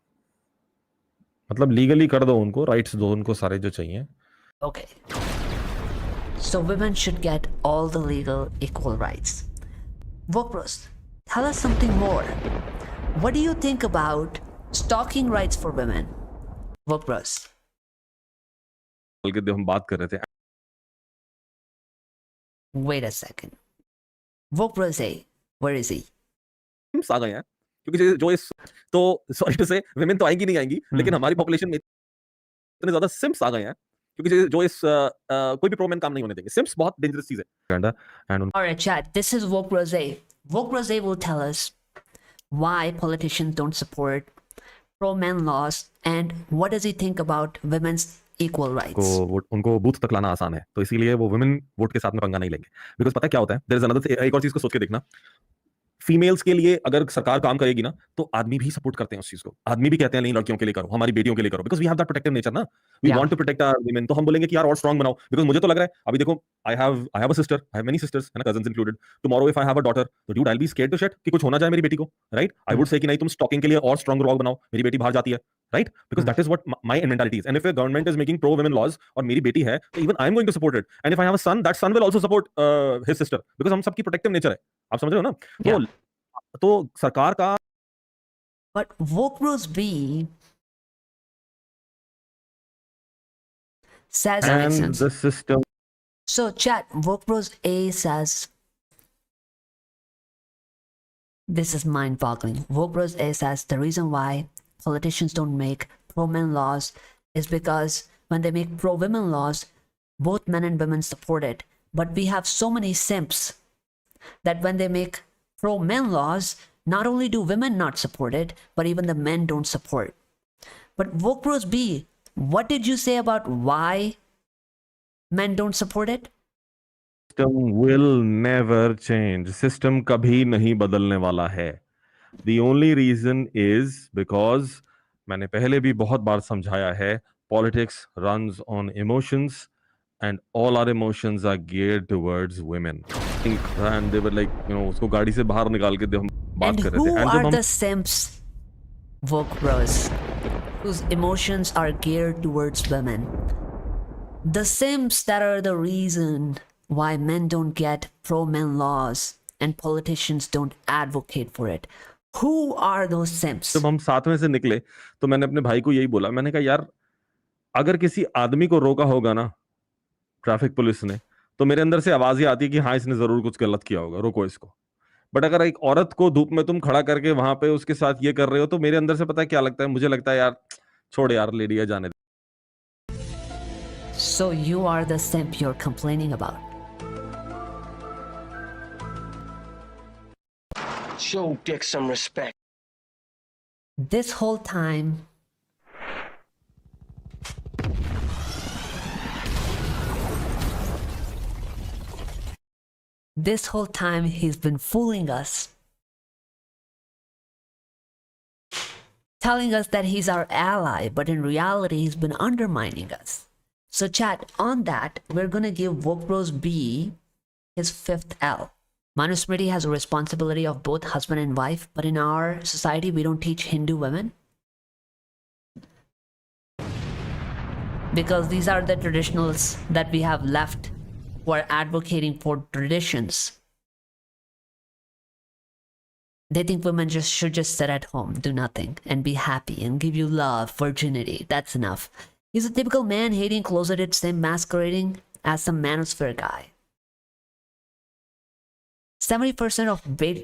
मतलब लीगली कर दो उनको, राइट्स दो उनको सारे जो चाहिए. Okay. So women should get all the legal equal rights. Wokebros, tell us something more. What do you think about stalking rights for women? Wokebros. बल्कि हम बात कर रहे थे. Wait a second. Wokebros A, where is he? आ गए हैं क्योंकि जो इस तो सॉरी टू से women तो आएंगी नहीं आएंगी लेकिन हमारी पॉपुलेशन में इतने ज्यादा सिम्स आ गए हैं क्योंकि जो इस कोई भी प्रो मैन काम नहीं होने देंगे. सिम्स बहुत डेंजरस चीज है. Alright, chat, this is Wokebros A. Wokebros A will tell us why politicians don't support pro-men laws and what does he think about women's equal rights. को उनको बूथ तक लाना आसान है तो इसीलिए वो वुमेन वोट के साथ में पंगा नहीं लेंगे. बिकॉज पता है क्या होता है, देयर इज अनदर एक और चीज को सोच के देखना. फीमेल्स के लिए अगर सरकार काम करेगी ना तो आदमी भी सपोर्ट करते हैं उस चीज को. आदमी भी कहते हैं नहीं लड़कियों के लिए करो, हमारी बेटियों के लिए करो, because we have that protective nature ना. We want to protect our women. तो हम बोलेंगे कि यार और स्ट्रांग बनाओ. बिकॉज मुझे तो लग रहा है अभी देखो I have a sister, I have many sisters and cousins included. Tomorrow if I have a daughter तो dude I will be scared to shit कि कुछ होना जाए मेरी बेटी को, राइट. आई वुड से कि नहीं तुम स्टॉकिंग के लिए और स्ट्रांग रॉक बनाओ, मेरी बेटी बाहर जाती है, right? Because that is what my mentality is. And if a government is making pro women laws और मेरी बेटी है तो even I am going to support it. And if I have a son, that son will also support his sister because हम सबकी protective nature है. आप समझ रहे हो ना? तो सरकार का. But Wokebros B says and the system. So chat, Wokebros A says this is mind-boggling. Wokebros A says the reason why politicians don't make pro-men laws is because when they make pro-women laws, both men and women support it. But we have so many simps that when they make pro-men laws, not only do women not support it, but even the men don't support. But Wokebros B, what did you say about why men don't support it? System will never change. System कभी नहीं बदलने वाला है. The only reason is because मैंने पहले भी बहुत बार समझाया है, politics runs on emotions and all our emotions are geared towards women. And they were like, you know, उसको गाड़ी से बाहर निकाल के हम बात कर रहे थे. And who are the simps, Wokebros, whose emotions are geared towards women? The simps that are the reason why men don't get pro-men laws and politicians don't advocate for it. Who are those simps? जब हम साथ में से निकले तो मैंने अपने भाई को यही बोला. मैंने कहा यार अगर किसी आदमी को रोका होगा ना ट्रैफिक पुलिस ने तो मेरे अंदर से आवाज ही आती है कि हाँ इसने जरूर कुछ गलत किया होगा, रोको इसको. बट अगर एक औरत को धूप में तुम खड़ा करके वहां पे उसके साथ ये कर रहे हो तो मेरे अंदर से पता है क्या लगता है, मुझे लगता है यार छोड़ यार लेडी है जाने दे. So you are the simp you're complaining about. Show Dick some respect. This whole time, he's been fooling us, telling us that he's our ally, but in reality he's been undermining us. So chat, on that we're gonna give Wokebros B his 5th L. Manusmriti has a responsibility of both husband and wife, but in our society we don't teach Hindu women because these are the traditionals that we have left who are advocating for traditions. They think women should just sit at home, do nothing, and be happy and give you love, virginity. That's enough. He's a typical man hating, closeted, simp masquerading as some manosphere guy. 70% of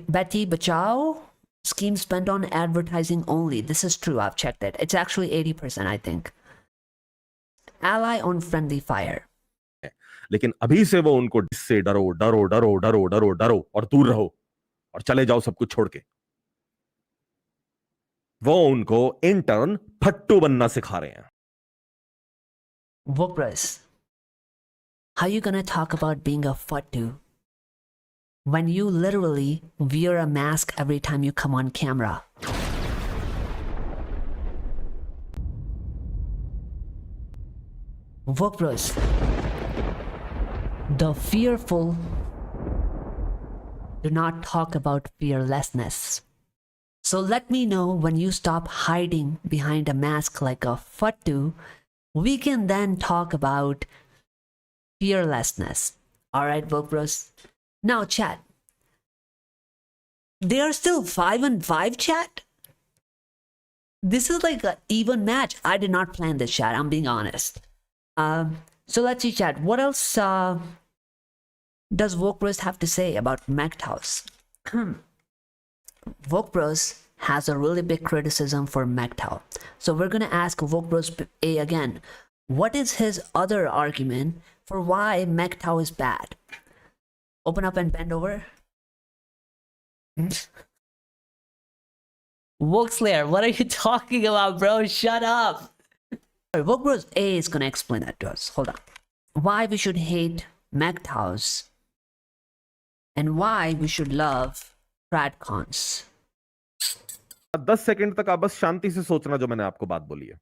Betty Bachao scheme spent on advertising only. This is true, I've checked it. It's actually 80%, I think. Ally on friendly fire. लेकिन अभी से वो उनको इससे डरो डरो डरो डरो डरो डरो और दूर रहो और चले जाओ सब कुछ छोड़ के। वो उनको इंटर्न फट्टू बनना सिखा रहे हैं। Wokebros, how you gonna talk about being a fattu when you literally wear a mask every time you come on camera? Wokebros, the fearful do not talk about fearlessness. So let me know when you stop hiding behind a mask like a fattu. We can then talk about fearlessness. Alright, Wokebros. Now, chat. They are still 5-5, chat? This is like an even match. I did not plan this, chat. I'm being honest. So let's see, chat. What else does Wokebros have to say about MGTOWs? Wokebros has a really big criticism for MGTOW. So we're going to ask Wokebros A again. What is his other argument for why MGTOW is bad? Open up and bend over. Wokslayer, what are you talking about, bro? Shut up. Wokebros A is going to explain that to us. Hold on. Why we should hate MGTOWs and why we should love Tradcons. 10 second तक आप बस शांति से सोचना जो मैंने आपको बात बोली है।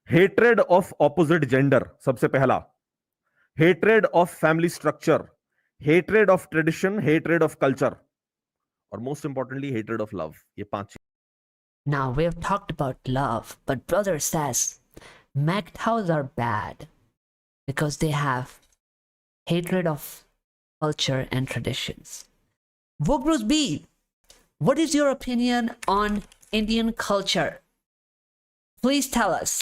हेट्रेड ऑफ ऑपोजिट जेंडर सबसे पहला, hatred of family structure, hatred of tradition, hatred of culture और most importantly hatred of love. ये 5 Now we have talked about love, but brother says MGTOWs are bad because they have hatred of culture and traditions. Wokebros B, what is your opinion on Indian culture? Please tell us.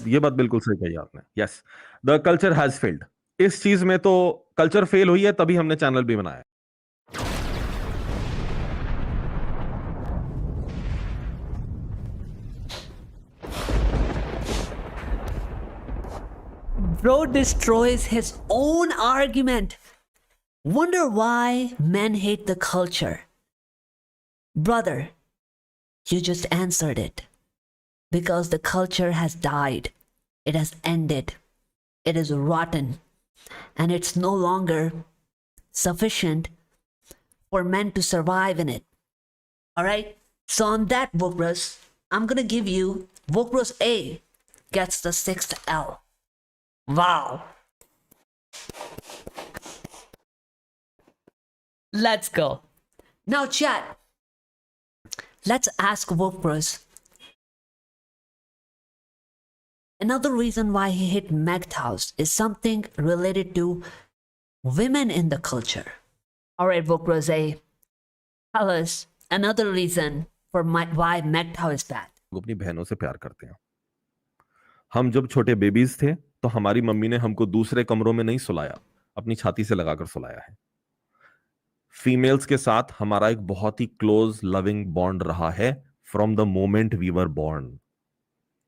ये बात बिल्कुल सही कही आपने। Yes, the culture has failed. इस चीज में तो कल्चर फेल हुई है, तभी हमने चैनल भी बनाया। Bro destroys his own argument. Wonder why men hate the culture. Brother, you just answered it. Because the culture has died. It has ended. It is rotten. And it's no longer sufficient for men to survive in it. Alright? So on that, Wokebros, I'm gonna give you Wokebros A gets the 6th L. Wow. Let's go. Now, chat. Let's ask Wokebros another reason why he hit MGTOWs is something related to women in the culture. Alright, Wokebros A, tell us another reason for why MGTOW is bad. अपनी बहनों से प्यार करते हैं। हम जब छोटे babies थे तो हमारी मम्मी ने हमको दूसरे कमरों में नहीं सुलाया, अपनी छाती से लगाकर सुलाया है। फीमेल्स के साथ हमारा एक बहुत ही क्लोज लविंग बॉन्ड रहा है from the moment we were born.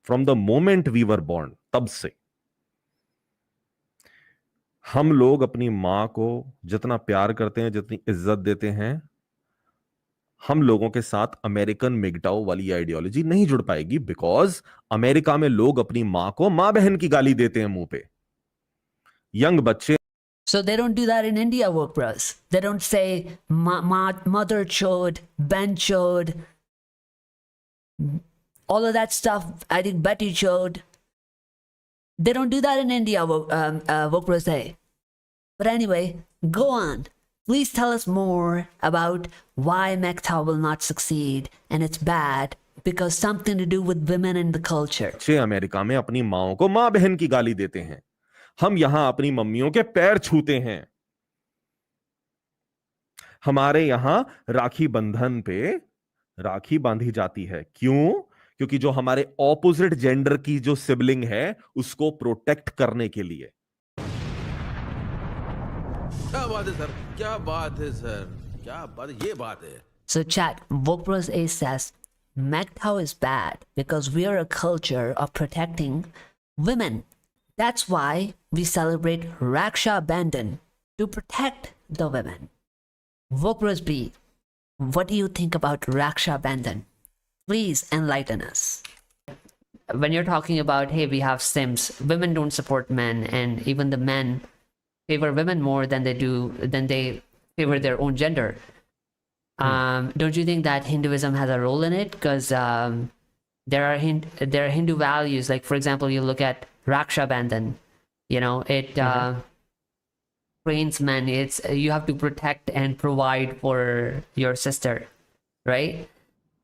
From the moment we were born, तब से हम लोग अपनी मां को जितना प्यार करते हैं, जितनी इज्जत देते हैं, हम लोगों के साथ अमेरिकन मिगटाओ वाली आइडियोलॉजी नहीं जुड़ पाएगी, बिकॉज अमेरिका में लोग अपनी मां को मां बहन की गाली देते हैं मुंह पे। यंग बच्चे So they don't do that in India, Wokebros. They don't say mother chode, Ben chode, all of that stuff. I think Betty chode. They don't do that in India, Wokebros say. But anyway, go on. Please tell us more about why MGTOW will not succeed and it's bad because something to do with women in the culture. बच्चे America में अपनी माओं को मां बहन की गाली देते हैं, हम यहां अपनी मम्मियों के पैर छूते हैं। हमारे यहां राखी बंधन पे राखी बांधी जाती है। क्यों? क्योंकि जो हमारे ऑपोजिट जेंडर की जो सिबलिंग है उसको प्रोटेक्ट करने के लिए। क्या बात है सर, क्या बात है सर, क्या बात है, ये बात है। So chat, Wokebros A says, MGTOW is bad because we are a culture of protecting women. That's why we celebrate Raksha Bandhan to protect the women. Wokebros B, what do you think about Raksha Bandhan? Please enlighten us. When you're talking about, hey, we have Sims, women don't support men, and even the men favor women more than they favor their own gender. Don't you think that Hinduism has a role in it? Because there are Hindu values, like for example, you look at Raksha Bandhan. You know, it trains men. It's you have to protect and provide for your sister, right?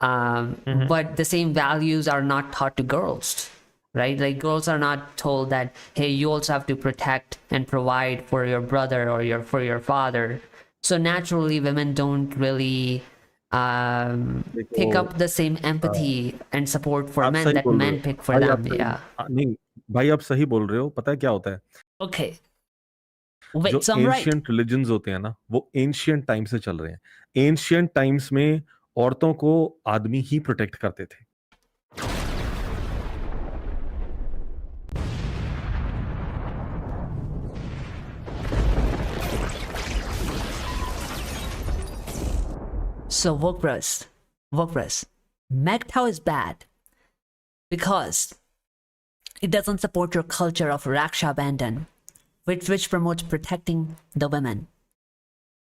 But the same values are not taught to girls, right? Like girls are not told that, hey, you also have to protect and provide for your brother or for your father. So naturally, women don't really pick up the same empathy and support for आप men सही that बोल रहे men हो pick for भाई, them. Yeah. नहीं भाई, आप सही बोल रहे हो। पता है क्या होता है, Okay. जो Wait, so I'm right. Ancient religions होते हैं ना, वो एंशियंट टाइम से चल रहे हैं। एंशियंट टाइम्स में औरतों को आदमी ही प्रोटेक्ट करते थे। So Wokebros, MGTOW is bad because it doesn't support your culture of Raksha Bandhan, which promotes protecting the women.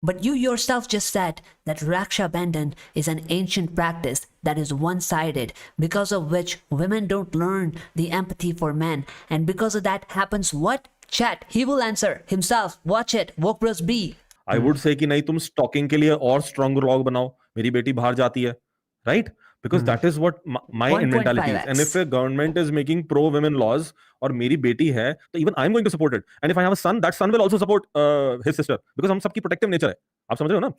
But you yourself just said that Raksha Bandhan is an ancient practice that is one-sided, because of which women don't learn the empathy for men, and because of that happens what? Chat, he will answer himself. Watch it, Wokebros B. I would say कि नहीं, तुम stocking के लिए और strong log बनाओ, मेरी बेटी बाहर जाती है, right? Because that is what my 1.5x. Mentality is. And if a government is making pro women laws और मेरी बेटी है, तो even I am going to support it. And if I have a son, that son will also support his sister, because हम सबकी protective nature है। आप समझ रहे हो ना?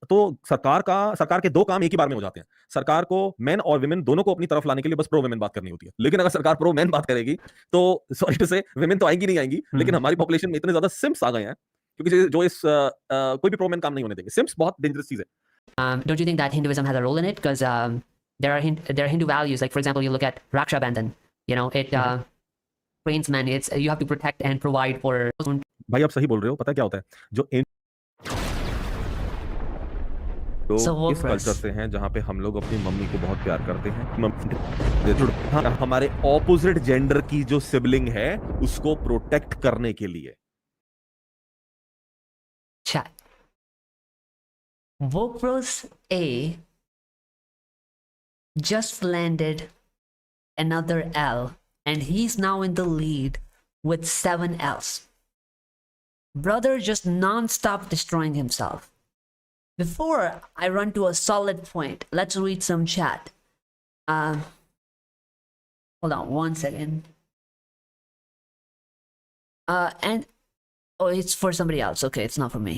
तो सरकार के दो काम एक ही बार में हो जाते हैं। सरकार को मेन और विमेन दोनों को अपनी तरफ लाने के लिए बस प्रो विमेन बात करनी होती है। लेकिन अगर सरकार प्रो मेन बात करेगी तो सॉरी टू से विमेन तो आएंगी नहीं आएंगी, लेकिन हमारी पॉपुलेशन में इतने ज्यादा सिम्स आ गए हैं क्योंकि जो इस कोई भी प्रो मेन काम नहीं होने देंगे। सिम्स बहुत डेंजरस चीज है। Don't you think that Hinduism has a role in it? Because there are Hindu values, like for example, you look at Raksha Bandhan. You know, it trains men. It's you have to protect and provide for. भाई आप सही बोल रहे हो। पता है क्या होता है, जो लोग इस कल्चर से हैं जहां पे हम लोग अपनी मम्मी को बहुत प्यार करते हैं, हमारे ऑपोजिट जेंडर की जो सिबलिंग है उसको प्रोटेक्ट करने के लिए। Chat. Wokebros A just landed another L, and he's now in the lead with 7 L's. Brother just non-stop destroying himself. Before I run to a solid point, let's read some chat. Hold on 1 second. And oh, it's for somebody else. Okay, it's not for me.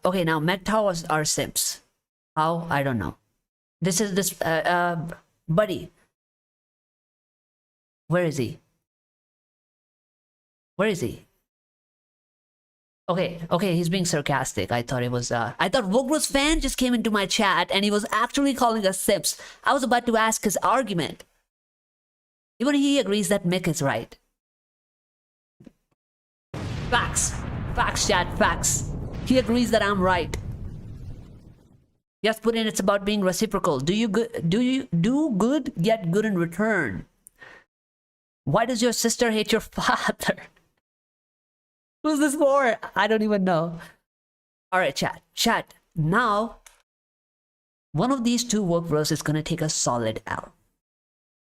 Okay, now MGTOW are simps. How? I don't know. This is this buddy. Where is he? Where is he? Okay, he's being sarcastic. I thought it was I thought Wokebros fan just came into my chat and he was actually calling us simps. I was about to ask his argument. Even he agrees that Mick is right. Facts, chat, facts. He agrees that I'm right. Yes, Putin, it's about being reciprocal. Do you do good, get good in return? Why does your sister hate your father? Who's this for? I don't even know. All right, chat. Now, one of these two Wokebros is going to take a solid L.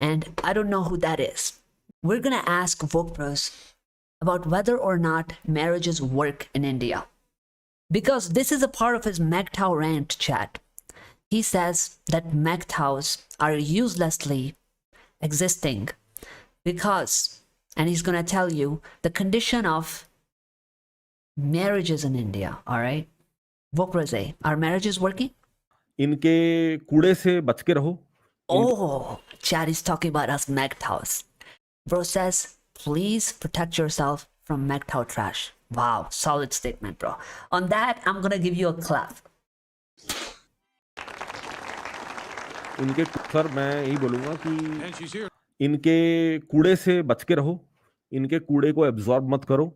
And I don't know who that is. We're going to ask Wokebros about whether or not marriages work in India. Because this is a part of his MGTOW Rant chat. He says that MGTOWs are uselessly existing because, and he's going to tell you the condition of marriages in India. All right, Wokebros A, are marriages working? इनके कूड़े से बच के रहो। Oh, Chad is talking about us MGTOWs. Bro says, please protect yourself from MGTOW trash. Wow, solid statement, bro. On that, I'm gonna give you a clap. इनके sir मैं यही बोलूंगा कि इनके कूड़े से बच के रहो, इनके कूड़े को एब्जॉर्ब मत करो।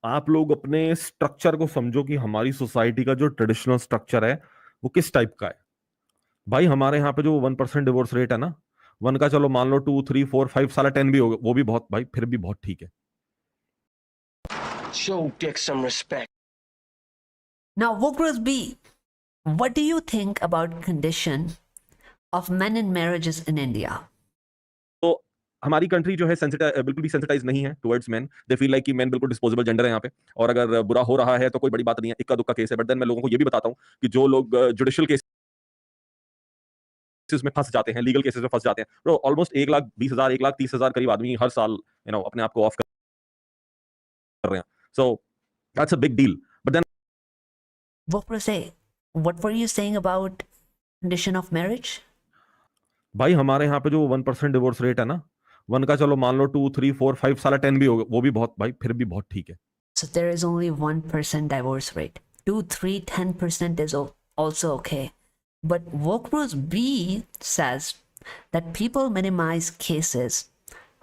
आप लोग अपने स्ट्रक्चर को समझो कि हमारी सोसाइटी का जो ट्रेडिशनल स्ट्रक्चर है वो किस टाइप का है। भाई हमारे यहाँ पे जो 1% डिवोर्स रेट है ना, 1 का चलो मान लो 2, 3, 4, 5 साला 10 भी होगा, वो भी बहुत भाई फिर भी बहुत ठीक है। Show Dick some respect. Now, Wokebros B, what do you think about condition of men in marriages in India? तो हमारी कंट्री जो है बिल्कुल भी सेंसिटाइज नहीं है towards main. They feel like कि मेन बिल्कुल डिस्पोजेबल जेंडर है यहाँ पे, और अगर बुरा हो रहा है तो कोई बड़ी बात नहीं है, इक्का दुक्का केस है। बट देन मैं लोगों को ये भी बताता हूँ कि जो लोग जुडिशियल केसेस में फंस जाते हैं, लीगल केसेस में फंस जाते हैं, तो ऑलमोस्ट 1,20,000 1,30,000 करीब आदमी हर साल अपने आप को ऑफ कर रहे हैं। So that's a big deal. But then Wokebros A, what were you saying about condition of marriage? भाई हमारे यहाँ पे जो 1% डिवोर्स रेट है ना, 1 का चलो मान लो 2, 3, 4, 5 साला 10 भी होगा, वो भी बहुत भाई फिर भी बहुत ठीक है। So there is only 1% divorce rate. 2, 3, 10% is also okay. But Wokebros B says that people minimize cases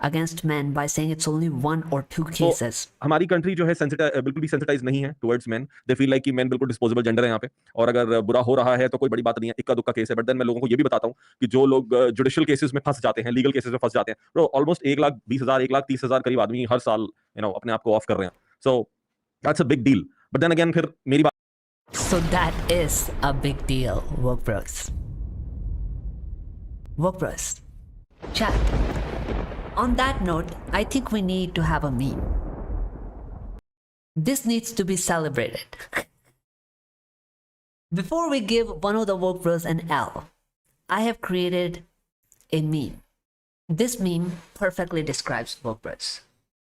against men by saying it's only 1 or 2 cases. तो हमारी कंट्री जो है बिल्कुल भी सेंसिटाइज नहीं है towards main. They feel like कि main बिल्कुल डिस्पोजेबल जेंडर है यहाँ पे, और अगर बुरा हो रहा है तो कोई बड़ी बात नहीं है, इक्का दुक्का केस है। बट देन मैं लोगों को ये भी बताता हूँ कि जो लोग जुडिशियल केसेस में फंस जाते हैं, लीगल केसेस में फंस जाते हैं, तो ऑलमोस्ट 1,20,000 1,30,000 करीब आदमी हर साल अपने आप को ऑफ कर रहे हैं। So that's a big deal. But then again फिर मेरी बात, So that is a big deal, Wokebros. Wokebros. Chat. On that note, I think we need to have a meme. This needs to be celebrated. Before we give one of the Wokebros an L, I have created a meme. This meme perfectly describes Wokebros.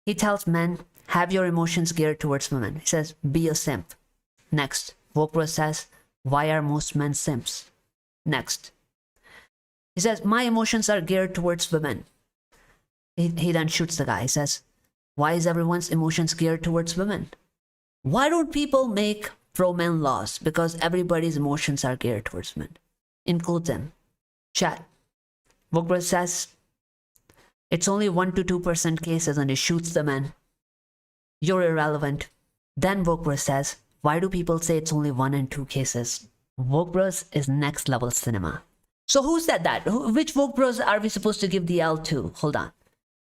He tells men, have your emotions geared towards women. He says, be a simp. Next, Wokebros says, why are most men simps? Next, he says, my emotions are geared towards women. He then shoots the guy. He says, why is everyone's emotions geared towards women? Why don't people make pro-men laws? Because everybody's emotions are geared towards men. Include them. Chat. Wokebros says, it's only 1 to 2% cases, and he shoots the men. You're irrelevant. Then Wokebros says, why do people say it's only 1 and 2 cases? Wokebros is next level cinema. So who said that? Which Wokebros are we supposed to give the L to? Hold on.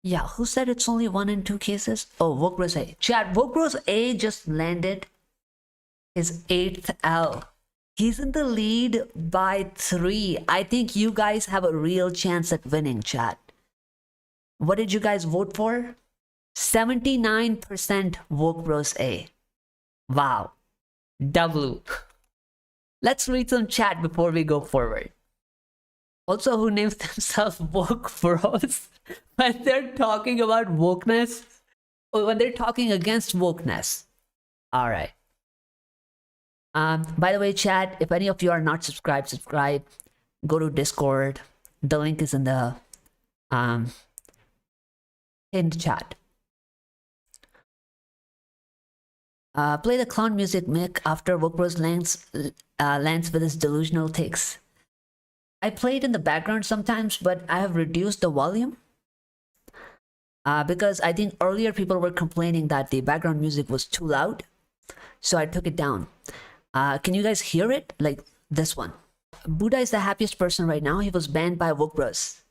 Yeah, who said it's only 1 and 2 cases? Oh, Wokebros A. Chat, Wokebros A just landed his 8th L. He's in the lead by 3. I think you guys have a real chance at winning, chat. What did you guys vote for? 79% Wokebros A. Wow. W. Let's read some chat before we go forward. Also, who names themselves Wokebros when they're talking about wokeness, or when they're talking against wokeness. All right. By the way, chat, if any of you are not subscribed, subscribe. Go to Discord. The link is in the chat. Play the clown music, Mick, after Wokebros lands with his delusional takes. I play it in the background sometimes, but I have reduced the volume. Because I think earlier people were complaining that the background music was too loud. So I took it down. Can you guys hear it? Like this one. Buddha is the happiest person right now. He was banned by Wokebros.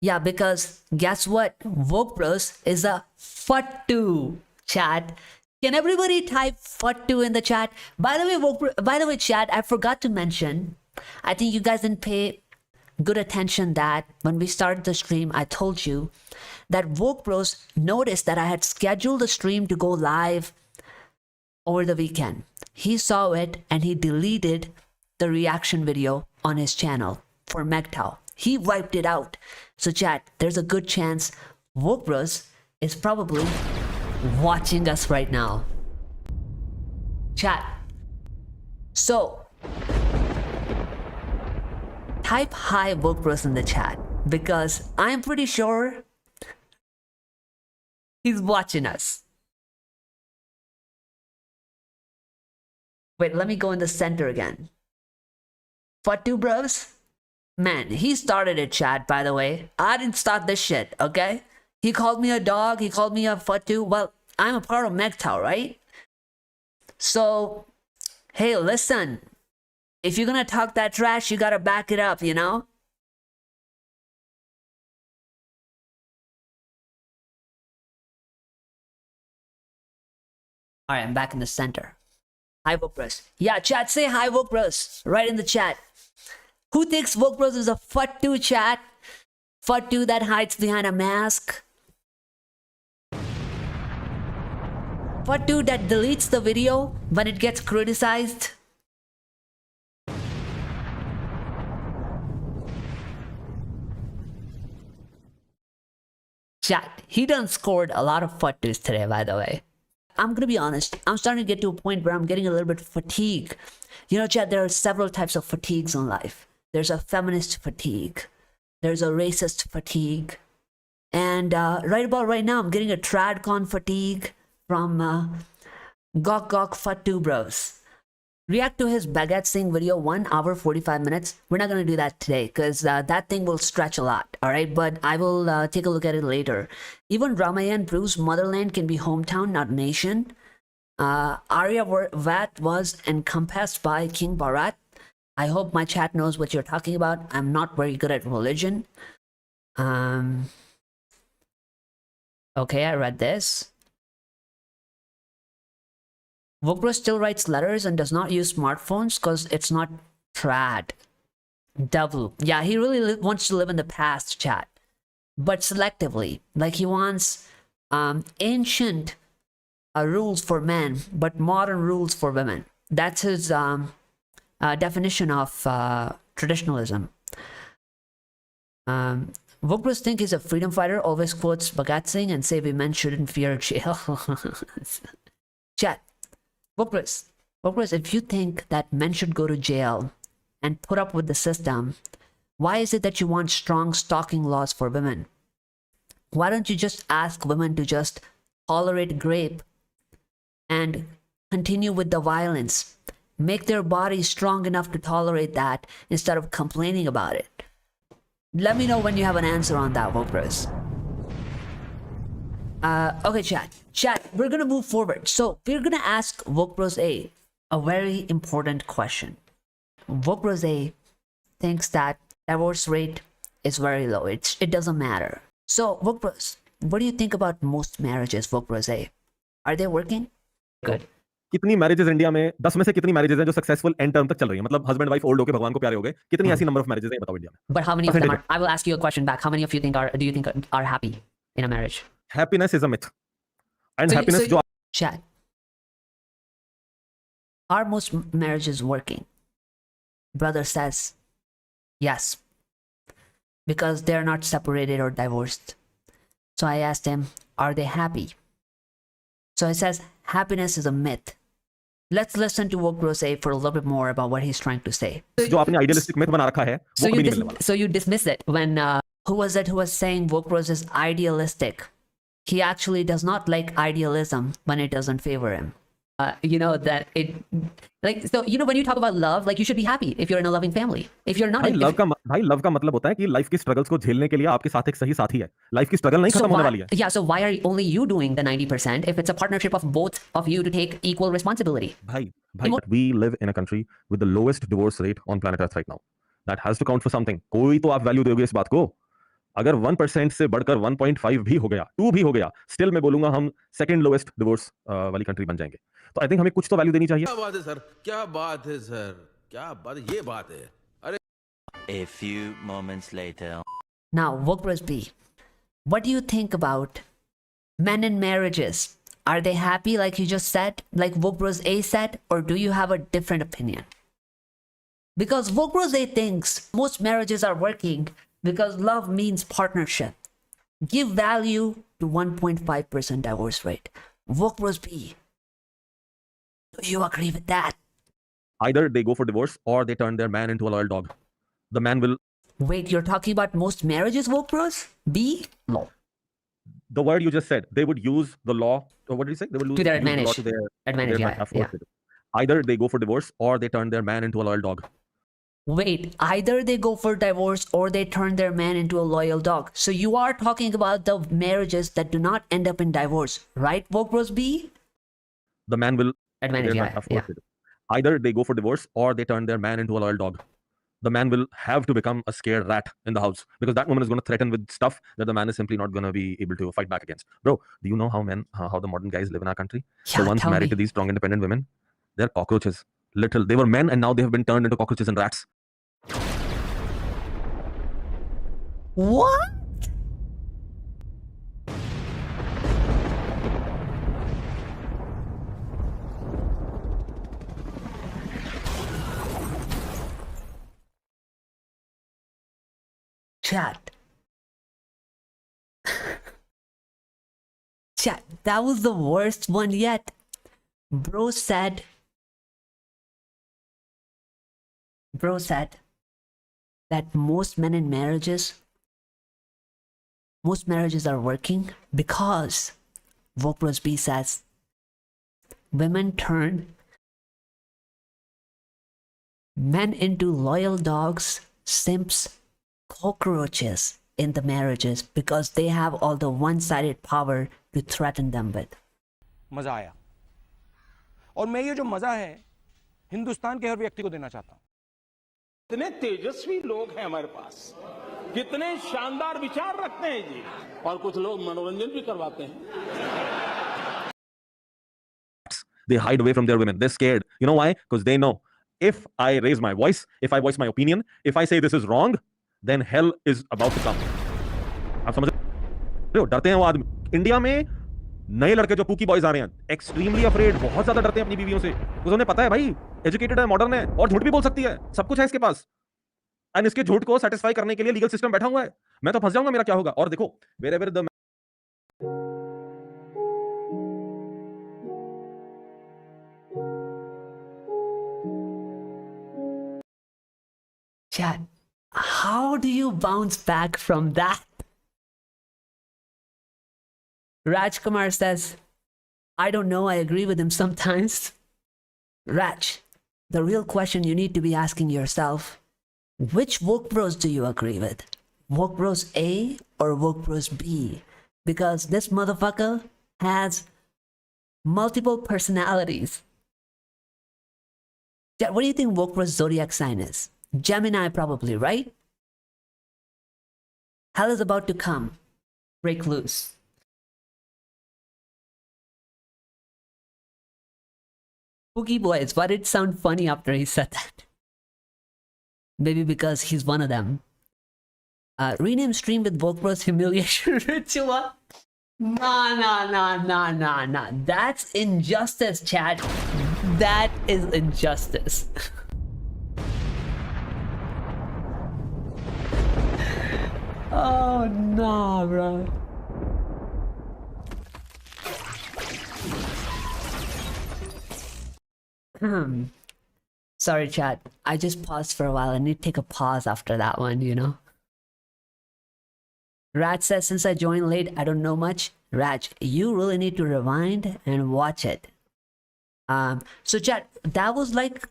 Yeah, because guess what? Wokebros is a Fattu, chat. Can everybody type Fattu in the chat? By the way, chat, I forgot to mention, I think you guys didn't pay good attention that when we started the stream, I told you that Wokebros noticed that I had scheduled the stream to go live over the weekend. He saw it and he deleted the reaction video on his channel for MGTOW. He wiped it out. So chat, there's a good chance Wokebros is probably watching us right now. Chat. So, type hi Wokebros in the chat because I'm pretty sure he's watching us. Wait, let me go in the center again. Fattu bros? Man, he started it, chat, by the way. I didn't start this shit, okay? He called me a dog, he called me a Fattu. Well, I'm a part of MGTOW, right? So, hey, listen. If you're gonna talk that trash, you gotta back it up, you know? Alright, I'm back in the center. Hi, Wokebros. Yeah, chat, say hi, Wokebros. Right in the chat. Who thinks Wokebros is a Fattu, chat? Fattu that hides behind a mask? Fattu that deletes the video when it gets criticized? Chat, he done scored a lot of Fattus today, by the way. I'm gonna be honest, I'm starting to get to a point where I'm getting a little bit fatigued. You know, chat, there are several types of fatigues in life. There's a feminist fatigue. There's a racist fatigue. And right about right now, I'm getting a Tradcon fatigue from Gok Fattu bros. React to his Baguette Singh video, 1 hour 45 minutes. We're not going to do that today because that thing will stretch a lot, all right? But I will take a look at it later. Even Ramayan proves motherland can be hometown, not nation. Aryavat was encompassed by King Bharat. I hope my chat knows what you're talking about. I'm not very good at religion. Okay, I read this. Wokebros still writes letters and does not use smartphones because it's not trad. W. Yeah, he really wants to live in the past, chat. But selectively. Like he wants ancient rules for men, but modern rules for women. That's his definition of traditionalism. Wokebros think he's a freedom fighter, always quotes Bhagat Singh and say we men shouldn't fear jail. Chat. Wokebros, if you think that men should go to jail and put up with the system, why is it that you want strong stalking laws for women? Why don't you just ask women to just tolerate rape and continue with the violence? Make their bodies strong enough to tolerate that instead of complaining about it. Let me know when you have an answer on that, Wokebros. Okay, chat, we're gonna move forward. So we're gonna ask Wokebros a very important question. Wokebros thinks that divorce rate is very low. It doesn't matter. So Wokebros, what do you think about most marriages, Wokebros? Are they working? Good. कितनी marriages India में 10 में से कितनी marriages हैं जो successful and term तक चल रही हैं, मतलब हस्बैंड वाइफ ओल्ड होके भगवान को प्यारे हो गए, कितनी ऐसी नंबर ऑफ मैरिजेस हैं बताओ इंडिया में? But how many of them are? I will ask you a question back. How many of you do you think are happy in a marriage? Happiness is a myth. And So happiness जो chat. Are most marriages working? Brother says yes, because they're not separated or divorced. So I asked him, are they happy? So he says happiness is a myth. Let's listen to Wokebros for a little bit more about what he's trying to say. जो आपने idealistic myth बना रखा है वो कभी नहीं मिलने वाला. So you dismiss it when who was it who was saying Wokebros is idealistic? He actually does not like idealism when it doesn't favor him. You know that it like so you know when you talk about love, like you should be happy if you're in a loving family. If you're not, भाई love का मतलब होता है कि life की struggles को झेलने के लिए आपके साथ एक सही साथी है. लाइफ की स्ट्रगल नहीं खत्म होने वाली है. Yeah, so why are only you doing the 90% if it's a partnership of both of you to take equal responsibility? भाई we live in a country with the lowest divorce rate on planet Earth right now. That has to count for something. कोई तो आप value दोगे इस बात को. अगर 1% से बढ़कर 1.5 भी हो गया, 2 भी हो गया, स्टिल मैं बोलूंगा हम सेकंड लोएस्ट डिवोर्स वाली कंट्री बन जाएंगे. तो आई थिंक हमें कुछ तो वैल्यू देनी चाहिए. क्या बात है सर, क्या बात है सर, क्या बात, ये बात है. अरे A few moments later. Now, Wokebros B, what do you think about men in marriages? Are they happy like you just said, like Wokebros A said, or do you have a different opinion? Because Wokebros A thinks most marriages are working because love means partnership. Give value to 1.5% divorce rate. Wokebros B, do you agree with that? Either they go for divorce or they turn their man into a loyal dog. the man will. Wait, you're talking about most marriages, Wokebros? B? No. The word you just said, they would use the law, or what did you say? They would To their use the law advantage. to their Advantage, yeah, advantage. Either they go for divorce or they turn their man into a loyal dog. Wait, either they go for divorce or they turn their man into a loyal dog. So you are talking about the marriages that do not end up in divorce, right, Wokebros B? The man will. Advantage, yeah. Either they go for divorce or they turn their man into a loyal dog. The man will have to become a scared rat in the house because that woman is going to threaten with stuff that the man is simply not going to be able to fight back against. Bro, do you know how the modern guys live in our country? Yeah, the ones tell married me. to these strong, independent women, they're cockroaches. Little. They were men and now they have been turned into cockroaches and rats. What? Chat. Chat, that was the worst one yet. Bro said that most marriages are working because Wokebros B says women turn men into loyal dogs, simps, cockroaches in the marriages because they have all the one-sided power to threaten them with. मजा आया और मैं ये जो मजा है हिंदुस्तान के हर व्यक्ति को देना चाहता हूं। कितने तेजस्वी लोग हैं हमारे पास, कितने शानदार विचार रखते हैं जी, और कुछ लोग मनोरंजन भी करवाते हैं। They hide away from their women. They're scared. You know why? Because they know if I raise my voice, if I voice my opinion, if I say this is wrong, then hell is about to come. आप समझ रहे हो? डरते हैं वो आदमी। India में नए लड़के जो पूकी बॉयज आ रहे हैं, एक्सट्रीमली अफ्रेड, बहुत ज्यादा डरते हैं अपनी बीवियों से, क्योंकि उन्हें पता है भाई एजुकेटेड है, मॉडर्न है और झूठ भी बोल सकती है, सब कुछ है इसके पास। एंड इसके झूठ को सेटिस्फाई करने के लिए लीगल सिस्टम बैठा हुआ है। मैं तो फंस जाऊंगा, मेरा क्या होगा? और देखो wherever the Chat, how do you bounce back from that? Raj Kumar says, I don't know, I agree with him sometimes. Raj, the real question you need to be asking yourself, which Wokebros do you agree with? Wokebros A or Wokebros B? Because this motherfucker has multiple personalities. Chat, what do you think Wokebros zodiac sign is? Gemini probably, right? Hell is about to come. Break loose. Spooky boys, why did it sound funny after he said that? Maybe because he's one of them. Rename stream with Wokebros humiliation ritual. Nah. That's injustice, chat. That is injustice. Oh no, bro. Sorry, chat. I just paused for a while. I need to take a pause after that one, you know? Raj says, since I joined late, I don't know much. Raj, you really need to rewind and watch it. So chat, that was like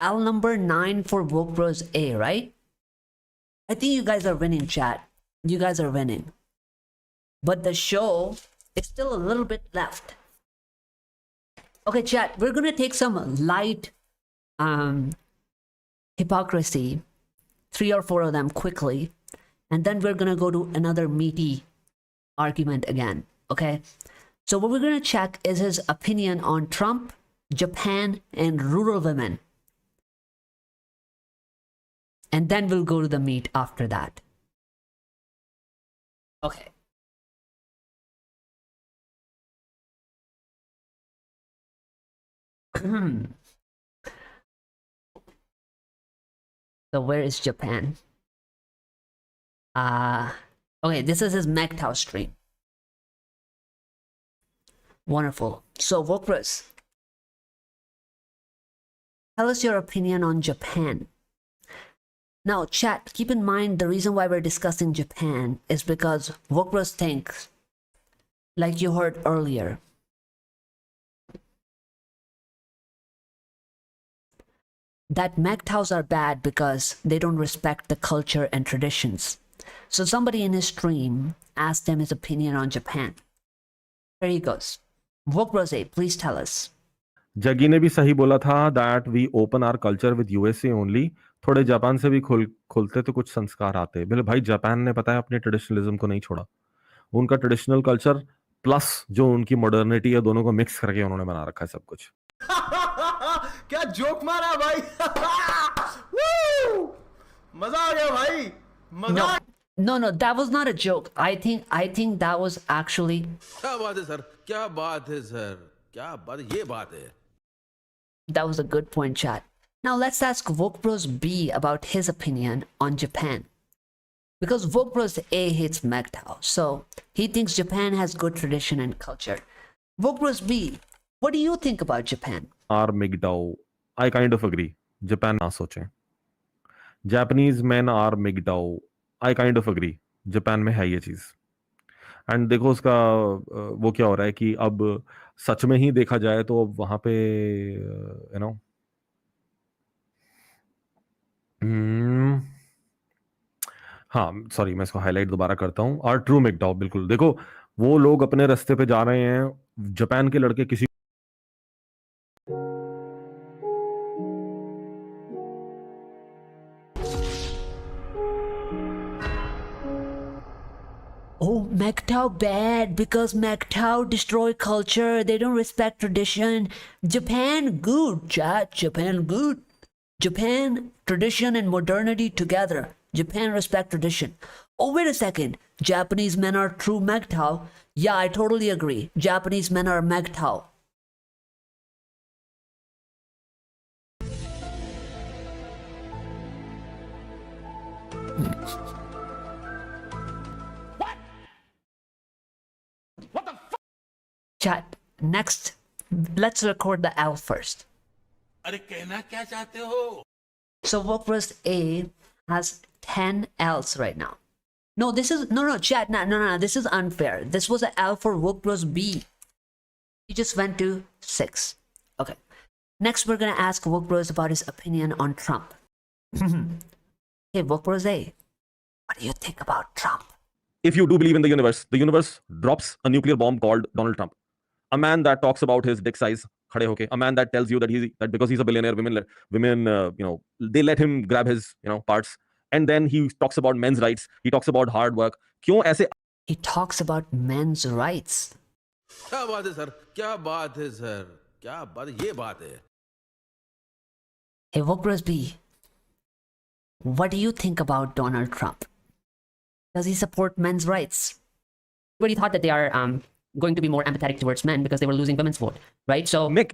L number 9 for Wokebros A, right? I think you guys are winning, chat. You guys are winning. But the show is still a little bit left. Okay, chat, we're gonna take some light hypocrisy, 3 or 4 of them quickly, and then we're gonna go to another meaty argument again, okay? So what we're gonna check is his opinion on Trump, Japan, and rural women. And then we'll go to the meat after that. Okay. So where is Japan? Okay, this is his MGTOW stream. Wonderful. So Wokebros, tell us your opinion on Japan. Now, chat, keep in mind the reason why we're discussing Japan is because Wokebros thinks, like you heard earlier, that MGTOWs are bad because they don't respect the culture and traditions. So somebody in his stream asked him his opinion on Japan. Here he goes. Wokebros A, please tell us. जगी ने भी सही बोला था that we open our culture with USA only. थोड़े Japan से भी खुलते तो कुछ संस्कार आते। बोले भाई जापान ने पता है अपने ट्रेडिशनलिज्म को नहीं छोड़ा। उनका ट्रेडिशनल कल्चर प्लस जो उनकी मॉडर्निटी है दोनों को मिक्स करके उन्होंने बना रखा है सब कुछ। क्या जोक मारा भाई मजा आ गया भाई मजा No, that was not a joke. I think that was actually. क्या बात है सर क्या बात है सर क्या बात ये बात है That was a good point, chat. Now let's ask Wokebros B about his opinion on Japan. Because Wokebros A hates MGTOW, so he thinks Japan has good tradition and culture. Wokebros B, what do you think about Japan? Are MGTOW. I kind of agree. Japan ना सोचें. Japanese men are MGTOW. I kind of agree. Japan में है ये चीज. And देखो उसका वो क्या हो रहा है कि अब सच में ही देखा जाए तो अब वहां पे यू नो हाँ सॉरी मैं इसको हाईलाइट दोबारा करता हूँ और ट्रू MGTOW बिल्कुल देखो वो लोग अपने रास्ते पे जा रहे हैं जापान के लड़के किसी Oh, MGTOW bad because MGTOW destroy culture. They don't respect tradition. Japan good, chat. Japan good. Japan, tradition and modernity together. Japan respect tradition. Oh, wait a second. Japanese men are true MGTOW. Yeah, I totally agree. Japanese men are MGTOW. Chat, next, let's record the L first. अरे कहना क्या चाहते हो So Wokebros A has 10 L's right now. No, this is, no, chat, no, this is unfair. This was an L for Wokebros B. He just went to 6. Okay. Next, we're gonna ask Wokebros about his opinion on Trump. Hey, Wokebros A, what do you think about Trump? If you do believe in the universe drops a nuclear bomb called Donald Trump. A man that talks about his dick size, khade hoke. A man that tells you that because he's a billionaire, women, they let him grab his, parts. And then he talks about men's rights. He talks about hard work. Kyun aise? He talks about men's rights. क्या बात है sir क्या बात है sir क्या बात ये बात है Hey, Wokebros B, what do you think about Donald Trump? Does he support men's rights? Everybody thought that they are going to be more empathetic towards men because they were losing women's vote, right? So Mick,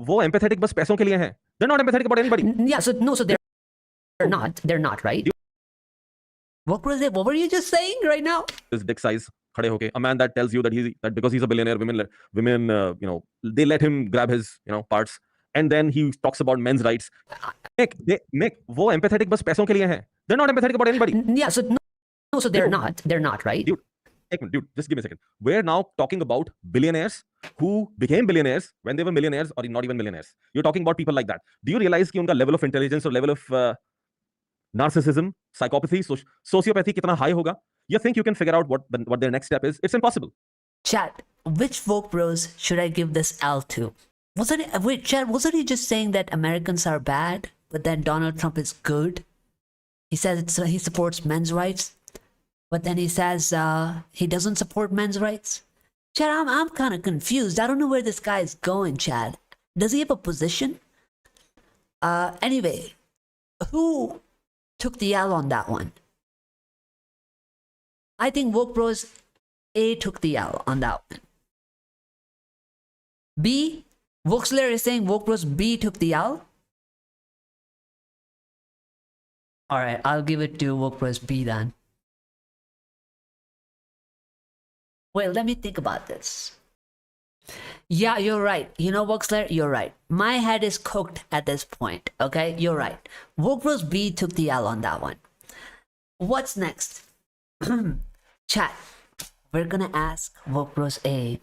वो empathetic बस पैसों के लिए हैं. They're not empathetic about anybody. yeah, so they're not, right? Wokebros A, what were you just saying right now? His dick size, khade hoke. A man that tells you that because he's a billionaire, women, they let him grab his, parts. And then he talks about men's rights. Mick, वो empathetic बस पैसों के लिए हैं. They're not empathetic about anybody. Yeah, so they're not, right? Dude, just give me a second. We're now talking about billionaires who became billionaires when they were millionaires or not even millionaires. You're talking about people like that. Do you realize कि उनका level of intelligence or level of narcissism, psychopathy, sociopathy कितना high होगा? You think you can figure out what their next step is? It's impossible. Chat, which Wokebros should I give this L to? Wasn't he just saying that Americans are bad, but then Donald Trump is good? He says he supports men's rights, but then he says he doesn't support men's rights. Chad, I'm kind of confused. I don't know where this guy is going, Chad. Does he have a position? Anyway, who took the L on that one? I think Wokebros A took the L on that one. B? Wokesler is saying Wokebros B took the L? Alright, I'll give it to Wokebros B then. Wait, let me think about this. Yeah, you're right. You know, Voxler, you're right. My head is cooked at this point. Okay, you're right. Wokebros B took the L on that one. What's next? Chat. We're gonna ask Wokebros A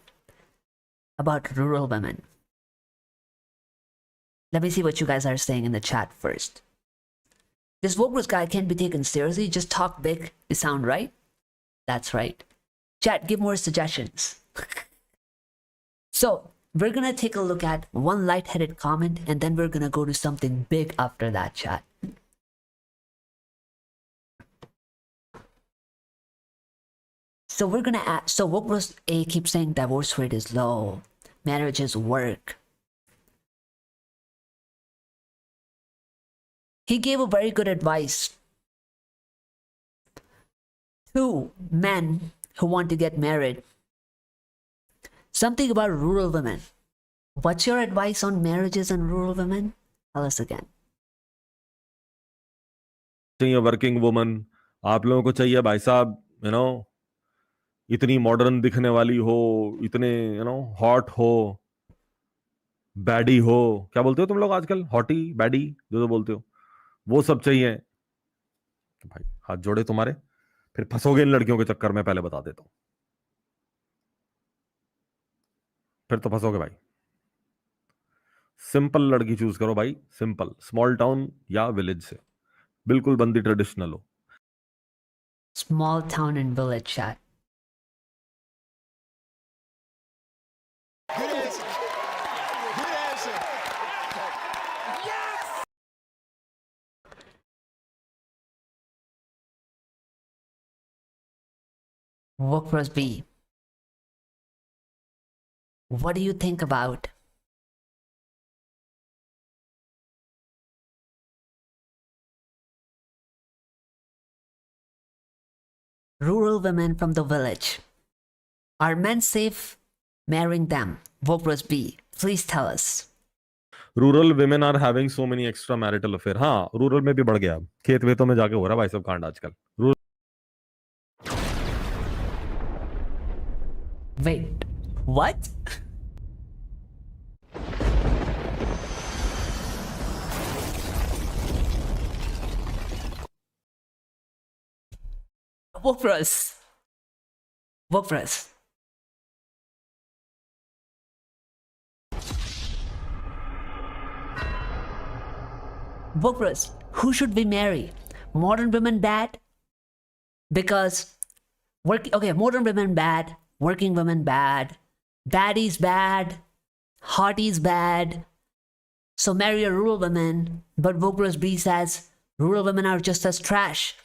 about rural women. Let me see what you guys are saying in the chat first. This Wokebros guy can't be taken seriously. Just talk big. You sound right. That's right. Chat, give more suggestions. So, we're gonna take a look at one lightheaded comment and then we're gonna go to something big after that, chat. So we're gonna add, so Wokebros A keeps saying divorce rate is low, marriages work. He gave a very good advice to men who want to get married. Something about rural women. What's your advice on marriages and rural women? Tell us again. Working woman आप लोगों को चाहिए भाई साहब, you know, इतनी modern दिखने वाली हो, इतने यू नो हॉट हो, बैडी हो, क्या बोलते हो तुम लोग आजकल, हॉटी बैडी जो बोलते हो, वो सब चाहिए। भाई हाथ जोड़े तुम्हारे, फिर फंसोगे इन लड़कियों के चक्कर में, पहले बता देता हूं, फिर तो फंसोगे भाई। सिंपल लड़की चूज करो भाई, सिंपल, स्मॉल टाउन या विलेज से, बिल्कुल बंदी ट्रेडिशनल हो। Small town and village, chat. Good answer. Good answer. Yes! Wokebros B. What do you think about rural women from the village? Are men safe marrying them? Wokebros B, please tell us. Rural women are having so many extra marital affair. हाँ, rural में भी बढ़ गया, खेत वेतों में जाके हो रहा है भाई सब कांड आजकल। Wait, what? Wokebros. Wokebros. Wokebros, who should we marry? Modern women bad? Because modern women bad, working women bad, baddies bad, hotties bad. So marry a rural woman. But Wokebros B says rural women are just as trash.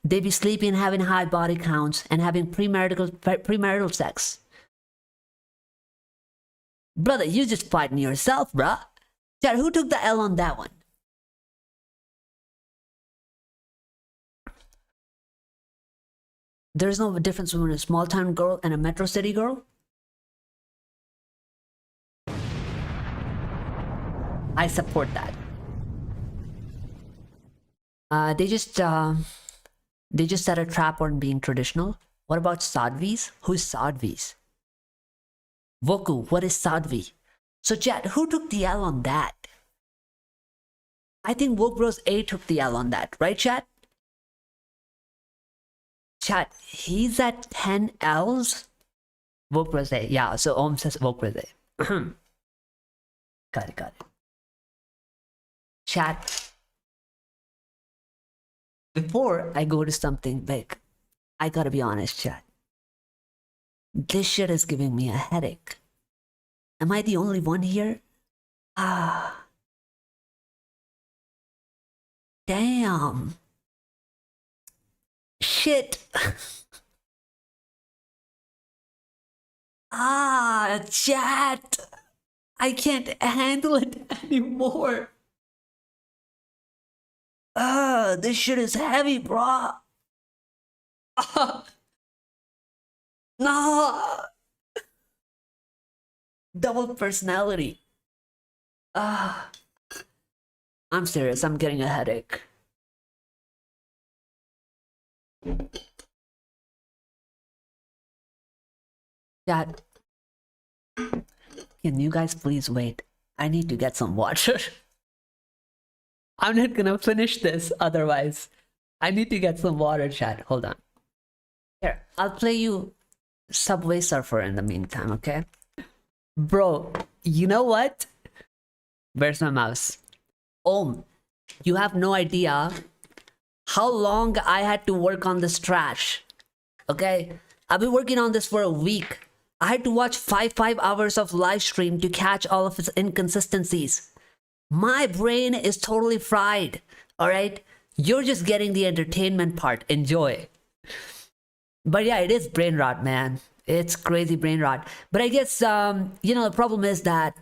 They be sleeping, having high body counts, and having premarital sex. Brother, you just fighting yourself, bruh. Chad, who took the L on that one? There's no difference between a small town girl and a metro city girl? I support that. They just set a trap on being traditional. What about Sadhvis? Who's Sadhvis? Voku, what is Sadhvi? So chat, who took the L on that? I think Wokebros A took the L on that, right chat? Chat, he's at 10 L's? Wokebros A, yeah, so Om says Wokebros A. Got it. Chat, before I go to something big, I gotta be honest, chat. This shit is giving me a headache. Am I the only one here? Damn. Shit. Chat. I can't handle it anymore. This shit is heavy, bro. No. Double personality. I'm serious, I'm getting a headache. Dad, Can you guys please wait? I need to get some water. I'm not gonna finish this otherwise. I need to get some water, chat. Hold on. Here, I'll play you Subway Surfer in the meantime, okay? Bro, you know what? Where's my mouse? You have no idea how long I had to work on this trash. Okay? I've been working on this for a week. I had to watch 5 hours of live stream to catch all of its inconsistencies. My brain is totally fried. Alright? You're just getting the entertainment part. Enjoy. But yeah, it is brain rot, man. It's crazy brain rot. But I guess, the problem is that...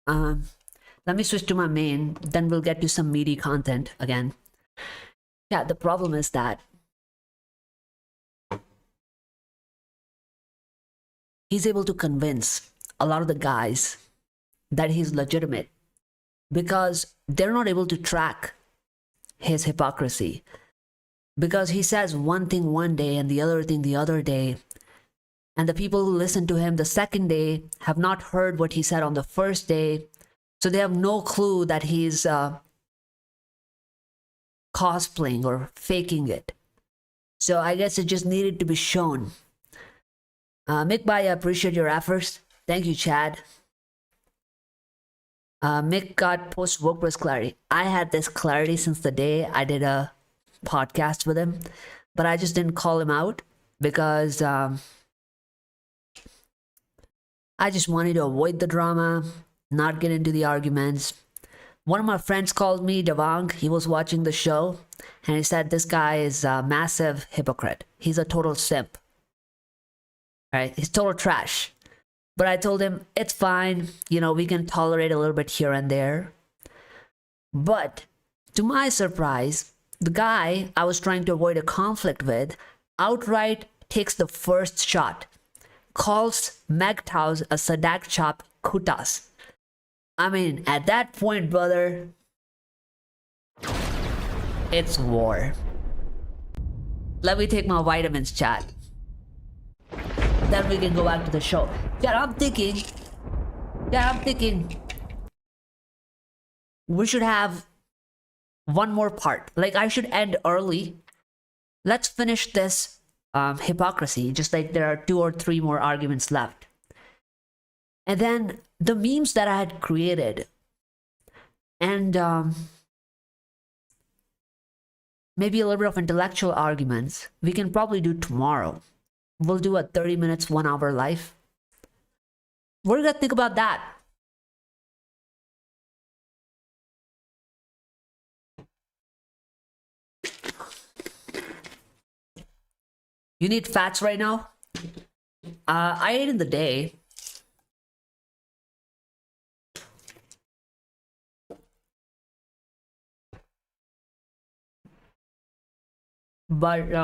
let me switch to my main, then we'll get to some meaty content again. Yeah, the problem is that he's able to convince a lot of the guys that he's legitimate because they're not able to track his hypocrisy. Because he says one thing one day and the other thing the other day. And the people who listen to him the second day have not heard what he said on the first day. So they have no clue that he's cosplaying or faking it. So I guess it just needed to be shown. Mick Bai, I appreciate your efforts. Thank you, Chad. Mick got post Wokebros clarity. I had this clarity since the day I did a podcast with him, but I just didn't call him out because I just wanted to avoid the drama, not get into the arguments. One of my friends called me Devang. He was watching the show and he said this guy is a massive hypocrite. He's a total simp. Right? He's total trash. But I told him it's fine. We can tolerate a little bit here and there. But to my surprise, the guy I was trying to avoid a conflict with outright takes the first shot. Calls MGTOWs a Sadak Chop Kutas. I mean, at that point, brother, it's war. Let me take my vitamins, chat. Then we can go back to the show. Yeah, I'm thinking we should have one more part. Like, I should end early. Let's finish this hypocrisy. Just like there are 2 or 3 more arguments left. And then the memes that I had created and maybe a little bit of intellectual arguments, we can probably do tomorrow. We'll do a 30 minutes, 1 hour live. What do you guys think about that? You need fats right now? I ate in the day. But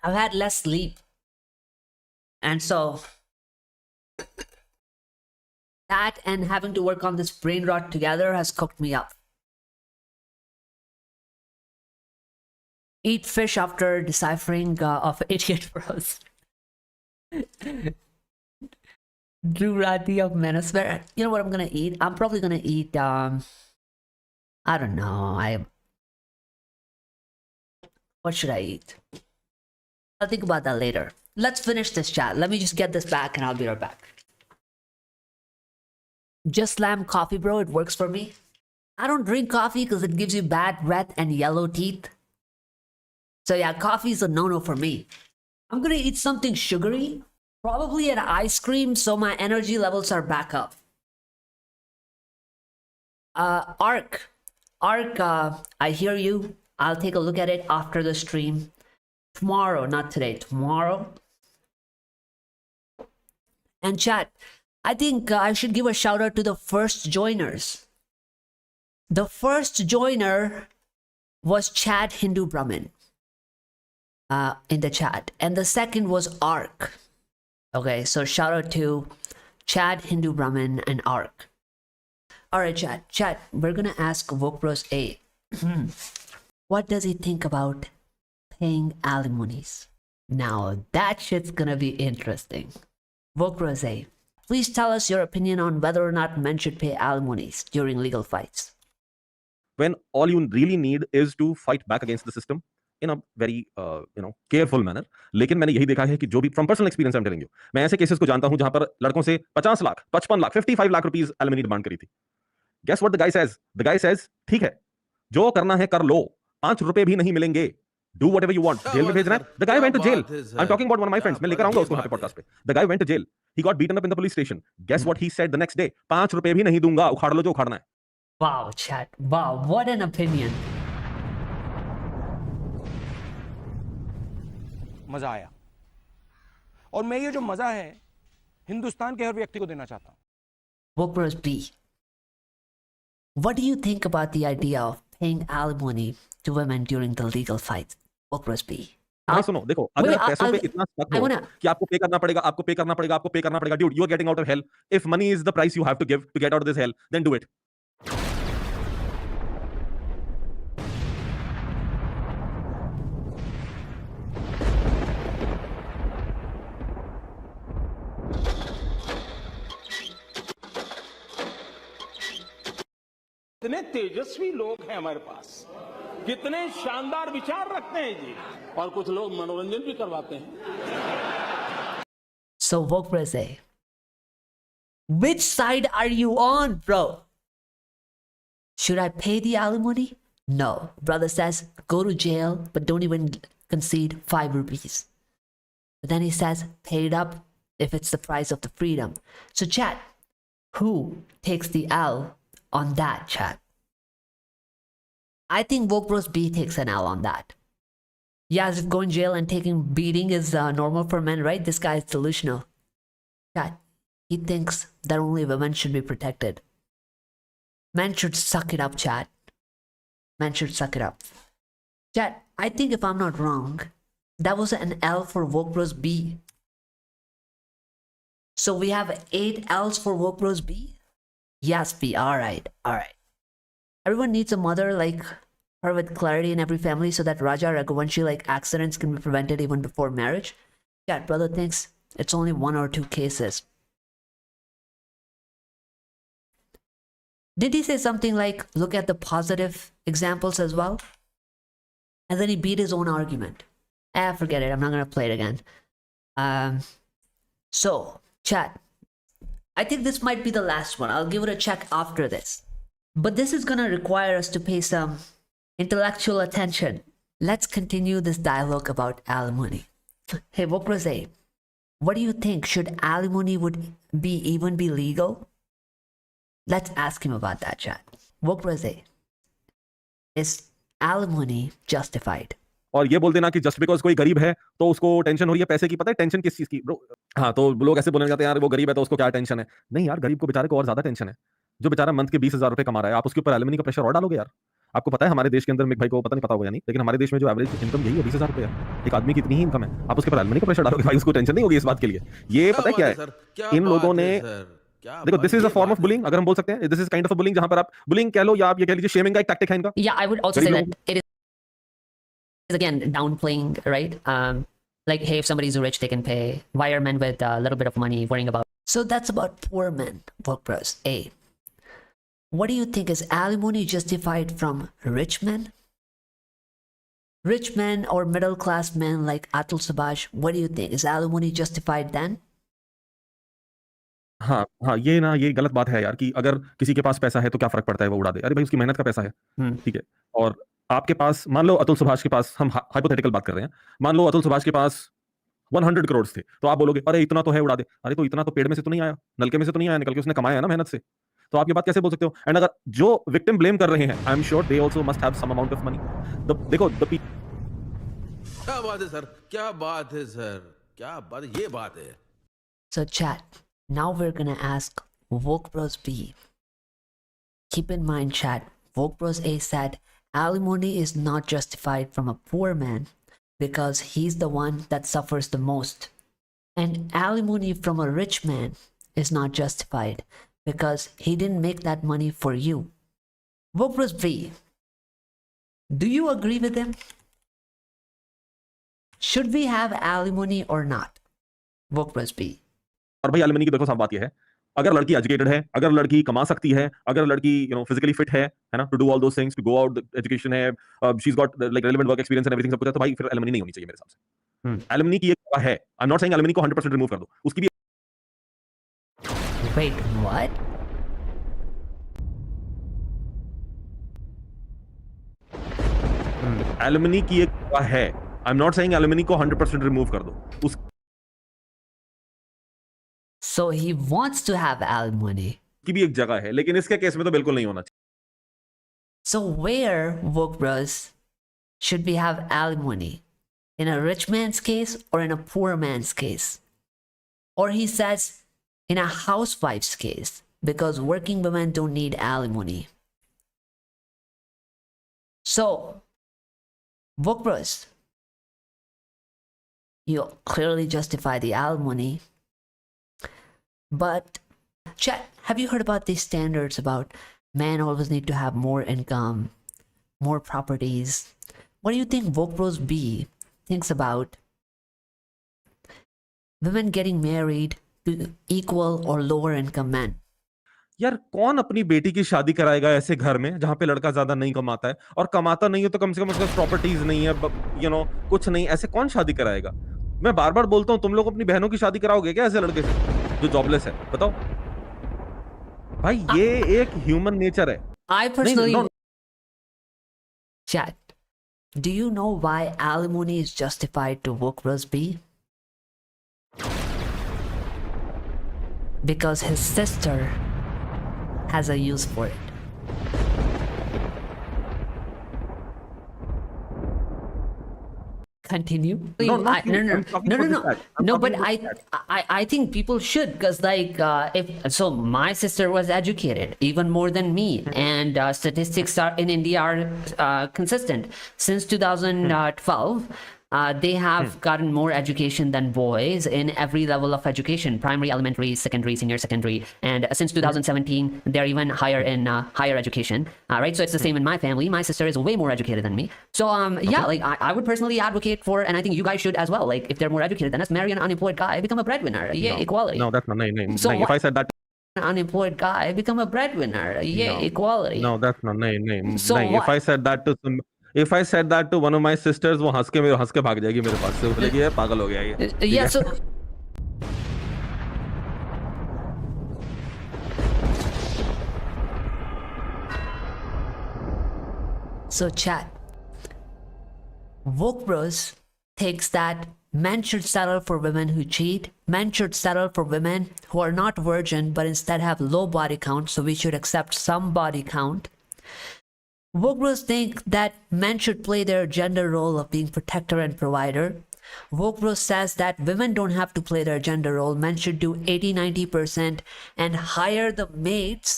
I've had less sleep. And so that and having to work on this brain rot together has cooked me up. Eat fish after deciphering of Idiot Bros. Drew Rati of Manosphere. You know what I'm gonna eat? I'm probably gonna eat I don't know. What should I eat? I'll think about that later. Let's finish this chat. Let me just get this back and I'll be right back. Just slam coffee, bro. It works for me. I don't drink coffee because it gives you bad breath and yellow teeth. So yeah, coffee is a no-no for me. I'm gonna eat something sugary. Probably an ice cream so my energy levels are back up. Arc, I hear you. I'll take a look at it after the stream. Tomorrow, not today, tomorrow. And chat, I think I should give a shout out to the first joiners. The first joiner was Chad Hindu Brahmin in the chat. And the second was Arc. Okay, so shout out to Chad Hindu Brahmin and Arc. Alright, chat, we're gonna ask Wokebros A. What does he think about paying alimonies? Now that shit's gonna be interesting. Wokebros A, please tell us your opinion on whether or not men should pay alimonies during legal fights. When all you really need is to fight back against the system in a very careful manner. लेकिन मैंने यही देखा है कि जो भी from personal experience I'm telling you, मैं ऐसे केसेस को जानता हूं जहां पर लड़कों से 50 lakh 55 lakh 55 lakh rupees alimony demand करी थी. Guess what the guy says? The guy says, ठीक है, जो करना है कर लो, 5 रुपए भी नहीं मिलेंगे. Do whatever you want. जेल में भेजना है. The guy went to jail. I'm talking about one of my friends. मैं लेकर आऊंगा उसको यहाँ पे पॉडकास्ट पे. The guy went to jail. He got beaten up in the police station. Guess what he said the next day? 5 रुपए भी नहीं दूंगा, उखाड़ लो जो उखाड़ना है. Wow, chat. Wow, what an opinion. मजा आया और मैं ये जो मजा है हिंदुस्तान के हर व्यक्ति को देना चाहता हूं. Wokebros B, what do you think about the idea of paying alimony to women during the legal fight? Wokebros B. नहीं सुनो, देखो, अगर आप पैसों पे इतना stuck हो कि आपको पे करना पड़ेगा, आपको पे करना पड़ेगा, आपको पे करना पड़ेगा, dude, you are getting out of hell. If money is the price you have to give to get out of this hell, then do it. कितने तेजस्वी लोग हैं हमारे पास, कितने शानदार विचार रखते हैं जी, और कुछ लोग मनोरंजन भी करवाते हैं. So Wokebros A, which side are you on, bro? Should I pay the alimony? No. Brother says, go to jail, but don't even concede 5 rupees. But then he says, pay it up if it's the price of the freedom. So chat, who takes the L on that, chat? I think Wokebros B takes an L on that. Yeah, as if going jail and taking beating is normal for men, right? This guy is delusional. Chat, he thinks that only women should be protected. Men should suck it up, chat. Men should suck it up. Chat, I think if I'm not wrong, that was an L for Wokebros B. So we have 8 L's for Wokebros B? Yes, B. Alright, alright. Everyone needs a mother like her with clarity in every family so that Raja Raghuvanshi like accidents can be prevented even before marriage. Chat, brother thinks it's only 1 or 2 cases. Did he say something like, look at the positive examples as well? And then he beat his own argument. Forget it. I'm not going to play it again. So, chat. I think this might be the last one. I'll give it a check after this. But this is going to require us to pay some intellectual attention. Let's continue this dialogue about alimony. Hey, Wokebros A, what do you think? Should alimony even be legal? Let's ask him about that, chat. Wokebros A, is alimony justified? और ये बोल देना कि just because कोई गरीब है तो उसको टेंशन हो रही है पैसे की. पता है टेंशन किस चीज की ब्रो? हाँ, तो लोग ऐसे बोलने जाते हैं यार वो गरीब है तो उसको क्या टेंशन है. नहीं यार, गरीब को बेचारे को और ज्यादा टेंशन है. जो बेचारा मंथ के 20,000 रुपए कमा रहा है, आप उसके ऊपर एलिमनी का प्रेशर और डालोगे यार. आपको पता है हमारे देश के अंदर, मेरे भाई को पता नहीं पता होगा या नहीं, लेकिन हमारे देश में जो एवरेज इनकम यही है 20,000 रुपए है. एक आदमी की इतनी ही इनकम है, आप उसके ऊपर एलिमनी का प्रेशर डालोगे, भाई उसको टेंशन नहीं होगी इस बात के लिए. ये पता है क्या है, इन लोगों ने देखो, this is a form of bullying, अगर हम बोल सकते हैं this is kind of a bullying, जहां पर आप बुलिंग कह लो या आप ये कह लीजिए शेमिंग का एक टैक्टिक है इनका. Yeah, I would also say that it is again downplaying, right? Like, hey, if somebody's rich, they can pay. Why are men with a little bit of money worrying about? So that's about poor men, Wokebros A. What do you think? Is alimony justified from rich men? Rich men or middle class men like Atul Subhash, what do you think? Is alimony justified then? हाँ हाँ, ये गलत बात है यार कि अगर किसी के पास पैसा है तो क्या फर्क पड़ता है वो उड़ा दे. अरे भाई, उसकी मेहनत का पैसा है, ठीक है. और आपके पास, मान लो अतुल सुभाष के पास, हम हाइपोथेटिकल बात कर रहे हैं, मान लो अतुल सुभाष के पास 100 करोड़ थे, तो आप बोलोगे अरे इतना तो है, उड़ा दे. अरे तो इतना तो पेड़ में से तो नहीं आया, नलके में से तो नहीं आया, निकल के उसने कमाया है ना मेहनत से. तो आप ये बात कैसे बोल सकते हो? एंड अगर जो विक्टिम ब्लेम कर रहे हैं, I am sure they also must have some amount of money. देखो क्या बात है सर, क्या बात है सर, क्या बात है, ये बात है. So chat, now we're gonna ask Wokebros B. Keep in mind, chat, Wokebros A said alimony is not justified from a poor man because he's the one that suffers the most. And alimony from a rich man is not justified because he didn't make that money for you. Wokebros B, do you agree with him? should we have alimony or not? Wokebros B. और भाई alimony की देखो साफ बात यह है, अगर लड़की एजुकेटेड है, अगर लड़की कमा सकती है, अगर लड़की फिजिकली फिट है ना, to do all those things, to go out, education है, she is got like relevant work experience and everything, सब कुछ है, तो भाई फिर एलिमनी नहीं होनी चाहिए मेरे हिसाब से। एलिमनी की एक जगह है, I am not saying alimony को 100% रिमूव कर दो, उसकी भी Wait, what? एलिमनी की एक जगह है, I am not saying alimony को 100% रिमूव कर दो, उसकी So he wants to have alimony. भी एक जगह है, लेकिन इसके केस में तो बिल्कुल नहीं होना चाहिए। So where, Wokebros, should we have alimony? In a rich man's case or in a poor man's case? Or he says in a housewife's case, because working women don't need alimony. So, Wokebros, you clearly justify the alimony. But, chat, have you heard about these standards about men always need to have more income, more properties? What do you think Wokebros B thinks about women getting married to equal or lower income men? यार कौन अपनी बेटी की शादी कराएगा ऐसे घर में जहां पे लड़का ज्यादा नहीं कमाता है, और कमाता नहीं है तो कम से कम उसके प्रॉपर्टीज नहीं है, कुछ नहीं, ऐसे कौन शादी कराएगा? मैं बार बार बोलता हूं, तुम लोग अपनी बहनों की शादी कराओगे क्या ऐसे लड़के से जो जॉबलेस है? बताओ भाई, ये एक ह्यूमन नेचर है। I personally... Chat, do you know why alimony is justified to Wokebros B? Because his sister has a use for it. Continue. No, But I think people should, because like my sister was educated even more than me, and statistics are in India are consistent since 2012. They have gotten more education than boys in every level of education: primary, elementary, secondary, senior secondary, and since 2017 they're even higher in higher education, right? So it's the same in my family. My sister is way more educated than me, so yeah, like I would personally advocate for, and I think you guys should as well, like if they're more educated than us, marry an unemployed guy, become a breadwinner. Yeah, equality. No, that's not, no. So if I said that, an unemployed guy, become a breadwinner. Yeah, equality. No, that's not, no. So if I said that to some, if I said that to one of my sisters, वो हंस के भाग जाएगी मेरे पास से, बोलेगी ये पागल हो गया ये। Yeah, so so chat, Wokebros thinks that men should settle for women who cheat, men should settle for women who are not virgin but instead have low body count, so we should accept some body count. Wokebros think that men should play their gender role of being protector and provider. Wokebros says that women don't have to play their gender role. Men should do 80-90% and hire the maids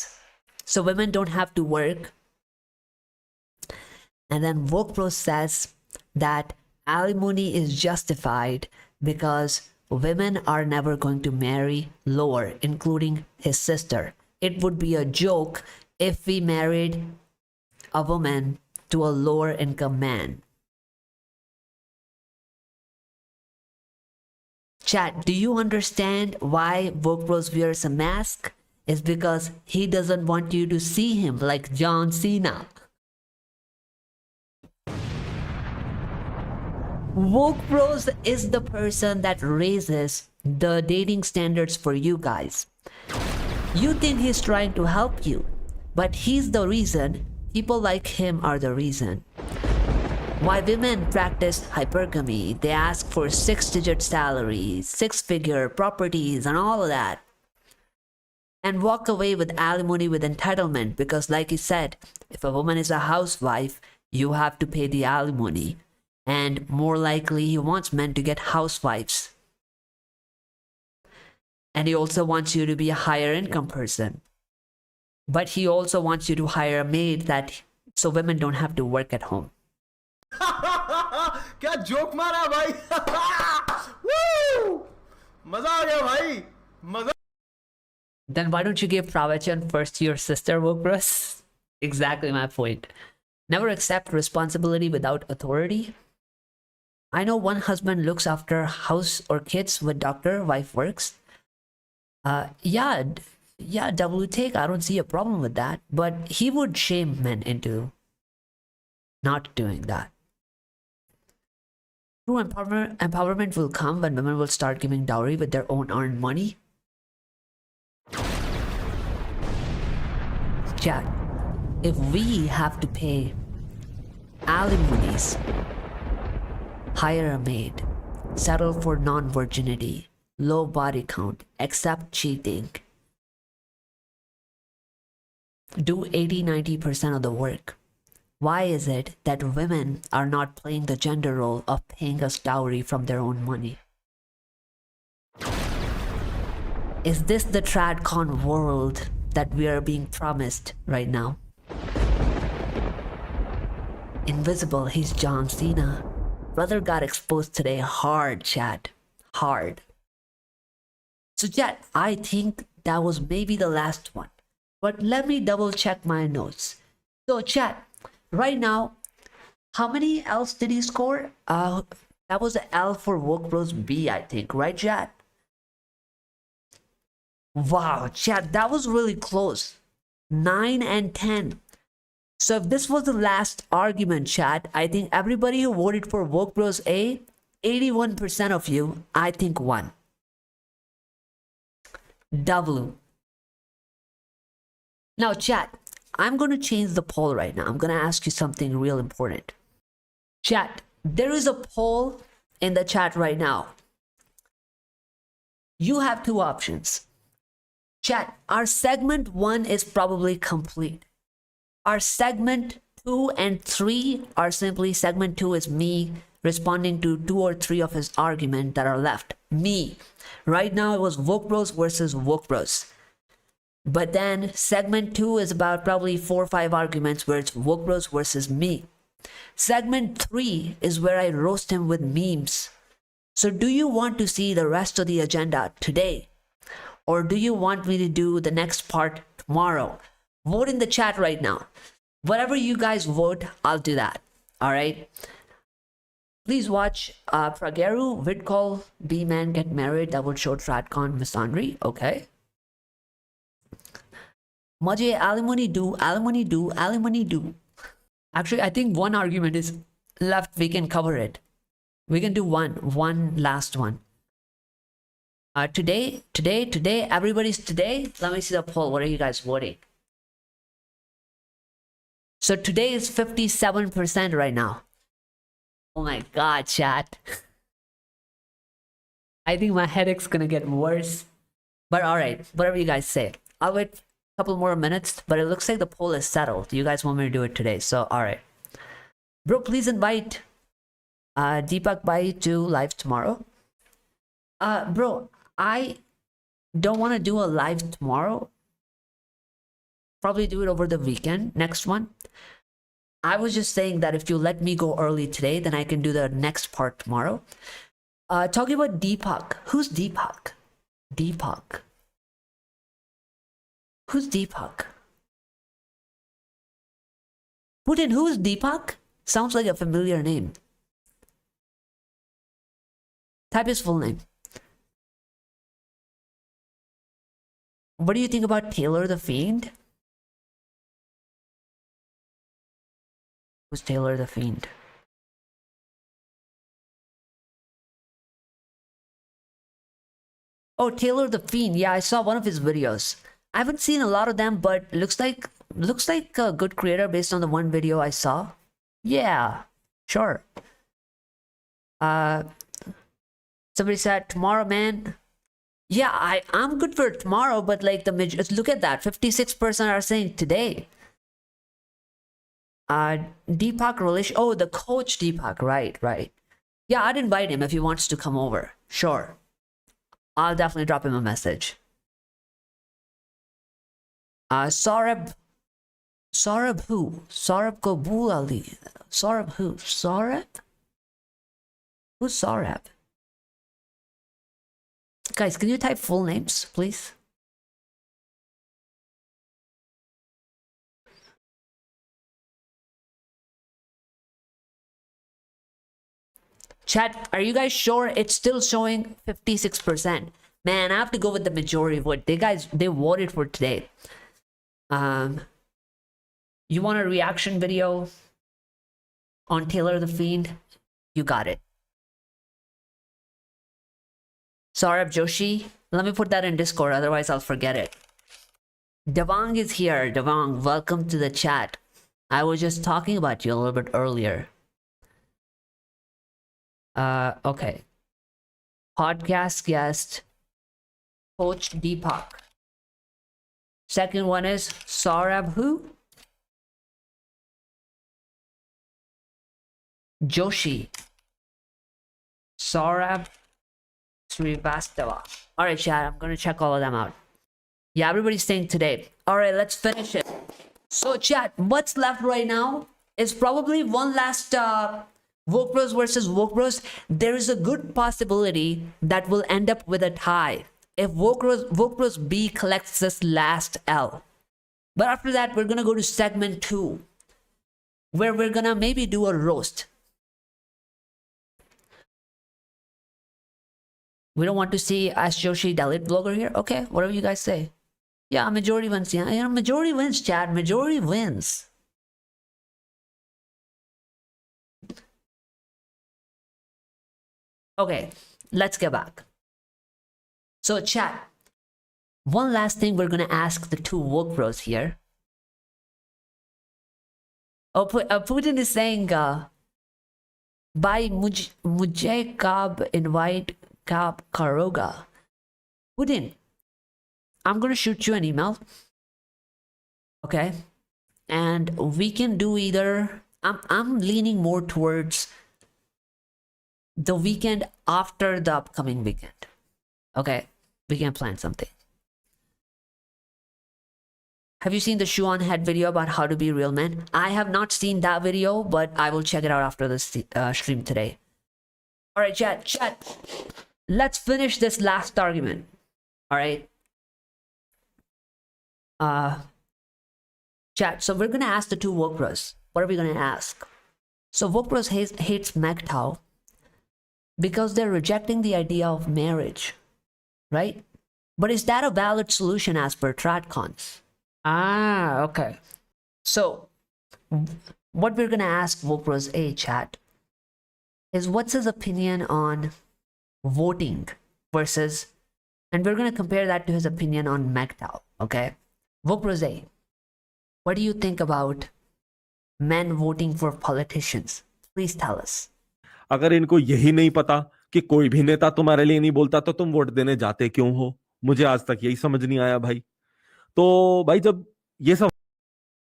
so women don't have to work. And then Wokebros says that alimony is justified because women are never going to marry lower, including his sister. It would be a joke if we married a woman to a lower income man. Chat, do you understand why Wokebros wears a mask? It's because he doesn't want you to see him like John Cena. Wokebros is the person that raises the dating standards for you guys. You think he's trying to help you, but he's the reason. People like him are the reason why women practice hypergamy. They ask for 6-digit salaries, 6-figure properties, and all of that, and walk away with alimony with entitlement, because like he said, if a woman is a housewife, you have to pay the alimony, and more likely he wants men to get housewives, and he also wants you to be a higher income person. But he also wants you to hire a maid that so women don't have to work at home. क्या joke मारा भाई Woo! मजा आ गया भाई मजा. Then why don't you give pravachan first to your sister, Wokebros? Exactly my point. Never accept responsibility without authority. I know one husband looks after house or kids with doctor, wife works. Yeah, double take. I don't see a problem with that. But he would shame men into not doing that. True empowerment will come when women will start giving dowry with their own earned money. Chat, if we have to pay alimonies, hire a maid, settle for non-virginity, low body count, accept cheating, do 80-90% of the work, why is it that women are not playing the gender role of paying us dowry from their own money? Is this the Tradcon world that we are being promised right now? Invisible, he's John Cena. Brother got exposed today hard, chat. Hard. So chat, I think that was maybe the last one. But let me double check my notes. So chat, right now, how many L's did he score? That was an L for Wokebros B, I think, right, chat? Wow, chat, that was really close. 9 and 10. So if this was the last argument, chat, I think everybody who voted for Wokebros A, 81% of you, I think won. W. Now, chat, I'm going to change the poll right now. I'm going to ask you something real important. Chat, there is a poll in the chat right now. You have two options. Chat, our segment 1 is probably complete. Our segment 2 and 3 are simply, segment 2 is me responding to 2 or 3 of his arguments that are left. Me. Right now it was Wokebros versus Wokebros. But then segment 2 is about probably 4 or 5 arguments where it's Wokebros versus me. Segment 3 is where I roast him with memes. So do you want to see the rest of the agenda today? Or do you want me to do the next part tomorrow? Vote in the chat right now. Whatever you guys vote, I'll do that. All right. Please watch Prageru Vidcall B-Man Get Married. That would show Tradcon misandry. Okay. Mujhe alimony do, alimony do, alimony do. Actually, I think one argument is left. We can cover it. We can do one last one. Today, everybody's today. Let me see the poll. What are you guys voting? So today is 57% right now. Oh my God, chat. I think my headache's gonna get worse. But all right, whatever you guys say. I'll wait a couple more minutes, but it looks like the poll is settled. You guys want me to do it today, so all right. Bro, please invite Deepak Bhai to live tomorrow. Bro, I don't want to do a live tomorrow. Probably do it over the weekend, next one. I was just saying that if you let me go early today, then I can do the next part tomorrow. Talking about Deepak. Who's Deepak? Deepak. Who's Deepak? Putin, who's Deepak? Sounds like a familiar name. Type his full name. What do you think about Taylor the Fiend? Who's Taylor the Fiend? Oh, Taylor the Fiend. Yeah, I saw one of his videos. I haven't seen a lot of them, but looks like a good creator based on the one video I saw. Yeah, sure. Somebody said tomorrow, man. Yeah, I'm good for tomorrow, but like look at that. 56% are saying today. Deepak relation. Oh, the coach Deepak. Right. Yeah, I'd invite him if he wants to come over. Sure. I'll definitely drop him a message. Saurabh who? Saurabh Kabul Ali. Saurabh who? Saurabh? Who's Saurabh? Guys, can you type full names, please? Chat, are you guys sure it's still showing 56%? Man, I have to go with the majority vote. They voted for today. You want a reaction video on Taylor the Fiend? You got it. Saurabh Joshi, let me put that in Discord, otherwise I'll forget it. Devang is here. Devang, welcome to the chat. I was just talking about you a little bit earlier. Okay. Podcast guest, Coach Deepak. Second one is Saurabh who? Joshi. Saurabh Srivastava. Alright, chat, I'm gonna check all of them out. Yeah, everybody's saying today. Alright, let's finish it. So, chat, what's left right now is probably one last Wokebros versus Wokebros. There is a good possibility that will end up with a tie if Wokebros B collects this last L. But after that, we're gonna go to segment 2, where we're gonna maybe do a roast. We don't want to see Ash Joshi Dalit blogger here. Okay, whatever you guys say. Yeah, majority wins. Yeah, majority wins, chat. Majority wins. Okay, let's get back. So, chat. One last thing we're gonna ask the two Wokebros here. Oh, Putin is saying, by Mujhe Kab invite Kab Karoga. Putin, I'm gonna shoot you an email. Okay, and we can do either. I'm leaning more towards the weekend after the upcoming weekend. Okay, we can plan something. Have you seen the shoe on head video about how to be real men? I have not seen that video, but I will check it out after the stream today. All right, chat. Let's finish this last argument. All right. Chat. So we're gonna ask the two Wokebros. What are we gonna ask? So Wokebros hates MGTOW because they're rejecting the idea of marriage, right? But is that a valid solution as per Tradcons? Ah, okay. So what we're gonna ask Wokebros A, chat, is what's his opinion on voting versus, and we're gonna compare that to his opinion on MGTOW. Okay, Wokebros A, what do you think about men voting for politicians? Please tell us. अगर इनको यही नहीं पता कि कोई भी नेता तुम्हारे लिए नहीं बोलता तो तुम वोट देने जाते क्यों हो? मुझे आज तक यही समझ नहीं आया भाई. तो भाई जब ये सब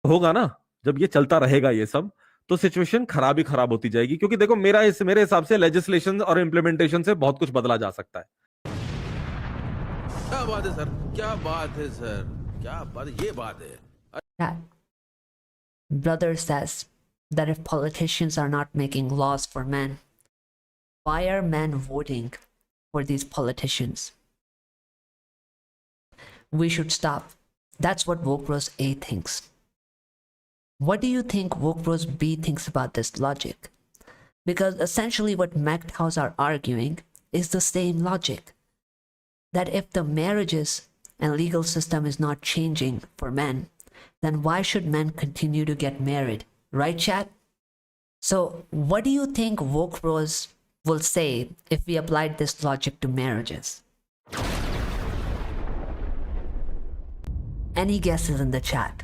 होगा ना, जब ये चलता रहेगा ये सब, तो सिचुएशन खराब ही खराब होती जाएगी. क्योंकि देखो मेरे हिसाब से लेजिस्लेशन और इम्प्लीमेंटेशन से बहुत कुछ बदला जा सकता है. क्या बात है सर, क्या बात है सर, क्या बात, ये बात है. That brother says that if politicians are not making laws for men, why are men voting for these politicians? We should stop. That's what Wokebros A thinks. What do you think Wokebros B thinks about this logic? Because essentially what MGTOWs are arguing is the same logic. That if the marriages and legal system is not changing for men, then why should men continue to get married? Right, chat? So what do you think Wokebros will say if we applied this logic to marriages? Any guesses in the chat?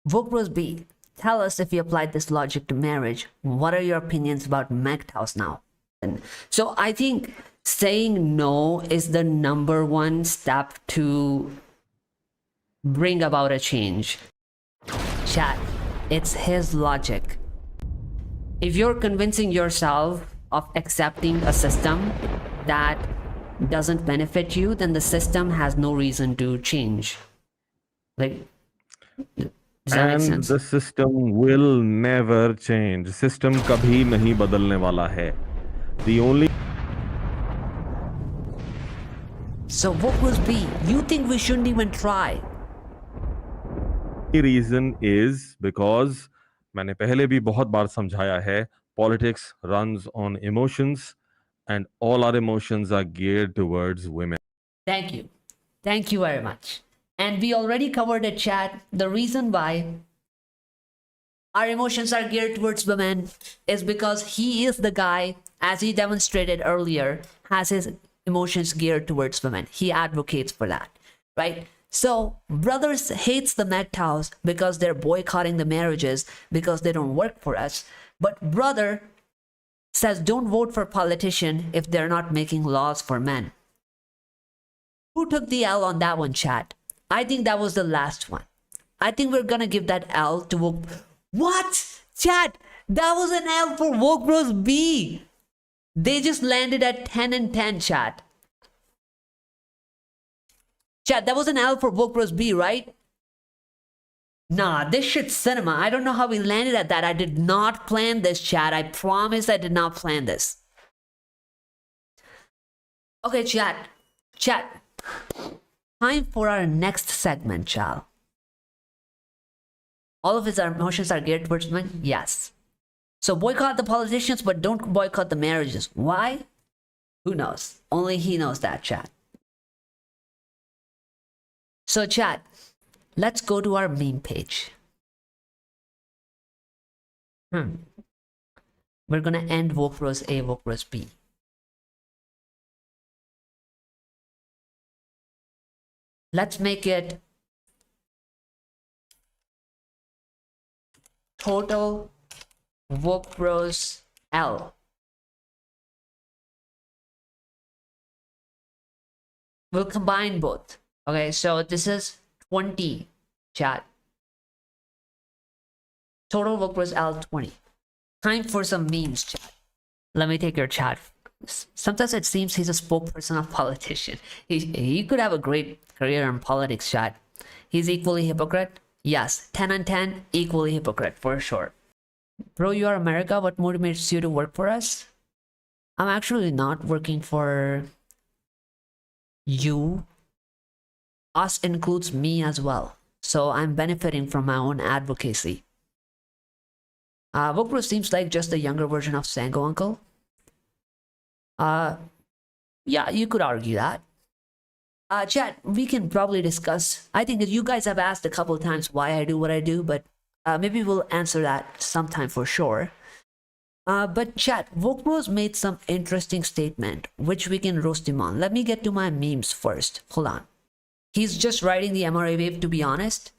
Wokebros B, tell us if you applied this logic to marriage. What are your opinions about MGTOWs now? So I think saying no is the number one step to bring about a change. Chat, it's his logic. If you're convincing yourself of accepting a system that doesn't benefit you, then the system has no reason to change. Like, does that make sense? The system will never change. System कभी नहीं बदलने वाला है. The only. So what was B? You think we shouldn't even try? Reason is because मैंने पहले भी बहुत बार समझाया है, politics runs on emotions and all our emotions are geared towards women. Thank you. Thank you very much. And we already covered it, chat. The reason why our emotions are geared towards women is because he is the guy, as he demonstrated earlier, has his emotions geared towards women. He advocates for that, right? So brothers hates the MGTOWs because they're boycotting the marriages because they don't work for us. But brother says don't vote for politician if they're not making laws for men. Who took the L on that one, chat? I think that was the last one. I think we're gonna give that L to What? Chat, that was an L for Wokebros B. They just landed at 10 and 10, chat. Chat, that was an L for Wokebros B, right? Nah, this shit's cinema. I don't know how we landed at that. I did not plan this, chat. I promise I did not plan this. Okay, chat. Chat. Time for our next segment, child. All of his emotions are geared towards men? Yes. So boycott the politicians, but don't boycott the marriages. Why? Who knows? Only he knows that, chat. So, chat, let's go to our meme page. We're gonna end Wokebros A, Wokebros B. Let's make it total Wokebros L. We'll combine both. Okay, so this is 20, chat. Total Wokebros L 20. Time for some memes, chat. Let me take your chat. Sometimes it seems he's a spokesperson of politician. He could have a great career in politics, chat. He's equally hypocrite. Yes, 10 and 10, equally hypocrite, for sure. Bro, you are America. What motivates you to work for us? I'm actually not working for you. Us includes me as well. So I'm benefiting from my own advocacy. Wokebros seems like just a younger version of Sango Uncle. Yeah, you could argue that. Chat, we can probably discuss. I think you guys have asked a couple of times why I do what I do, but maybe we'll answer that sometime for sure. But chat, Wokebros made some interesting statement, which we can roast him on. Let me get to my memes first. Hold on. He's just riding the MRA wave, to be honest.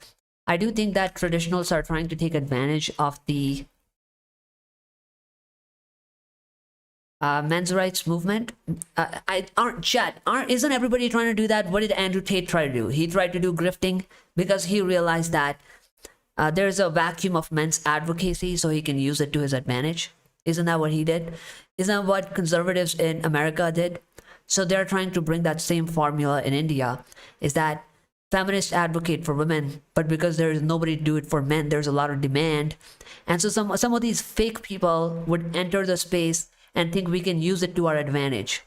I do think that traditionals are trying to take advantage of the men's rights movement. Isn't everybody trying to do that? What did Andrew Tate try to do? He tried to do grifting because he realized that there's a vacuum of men's advocacy, so he can use it to his advantage. Isn't that what he did? Isn't that what conservatives in America did? So they're trying to bring that same formula in India, is that feminists advocate for women, but because there is nobody to do it for men, there's a lot of demand. And so some of these fake people would enter the space and think we can use it to our advantage.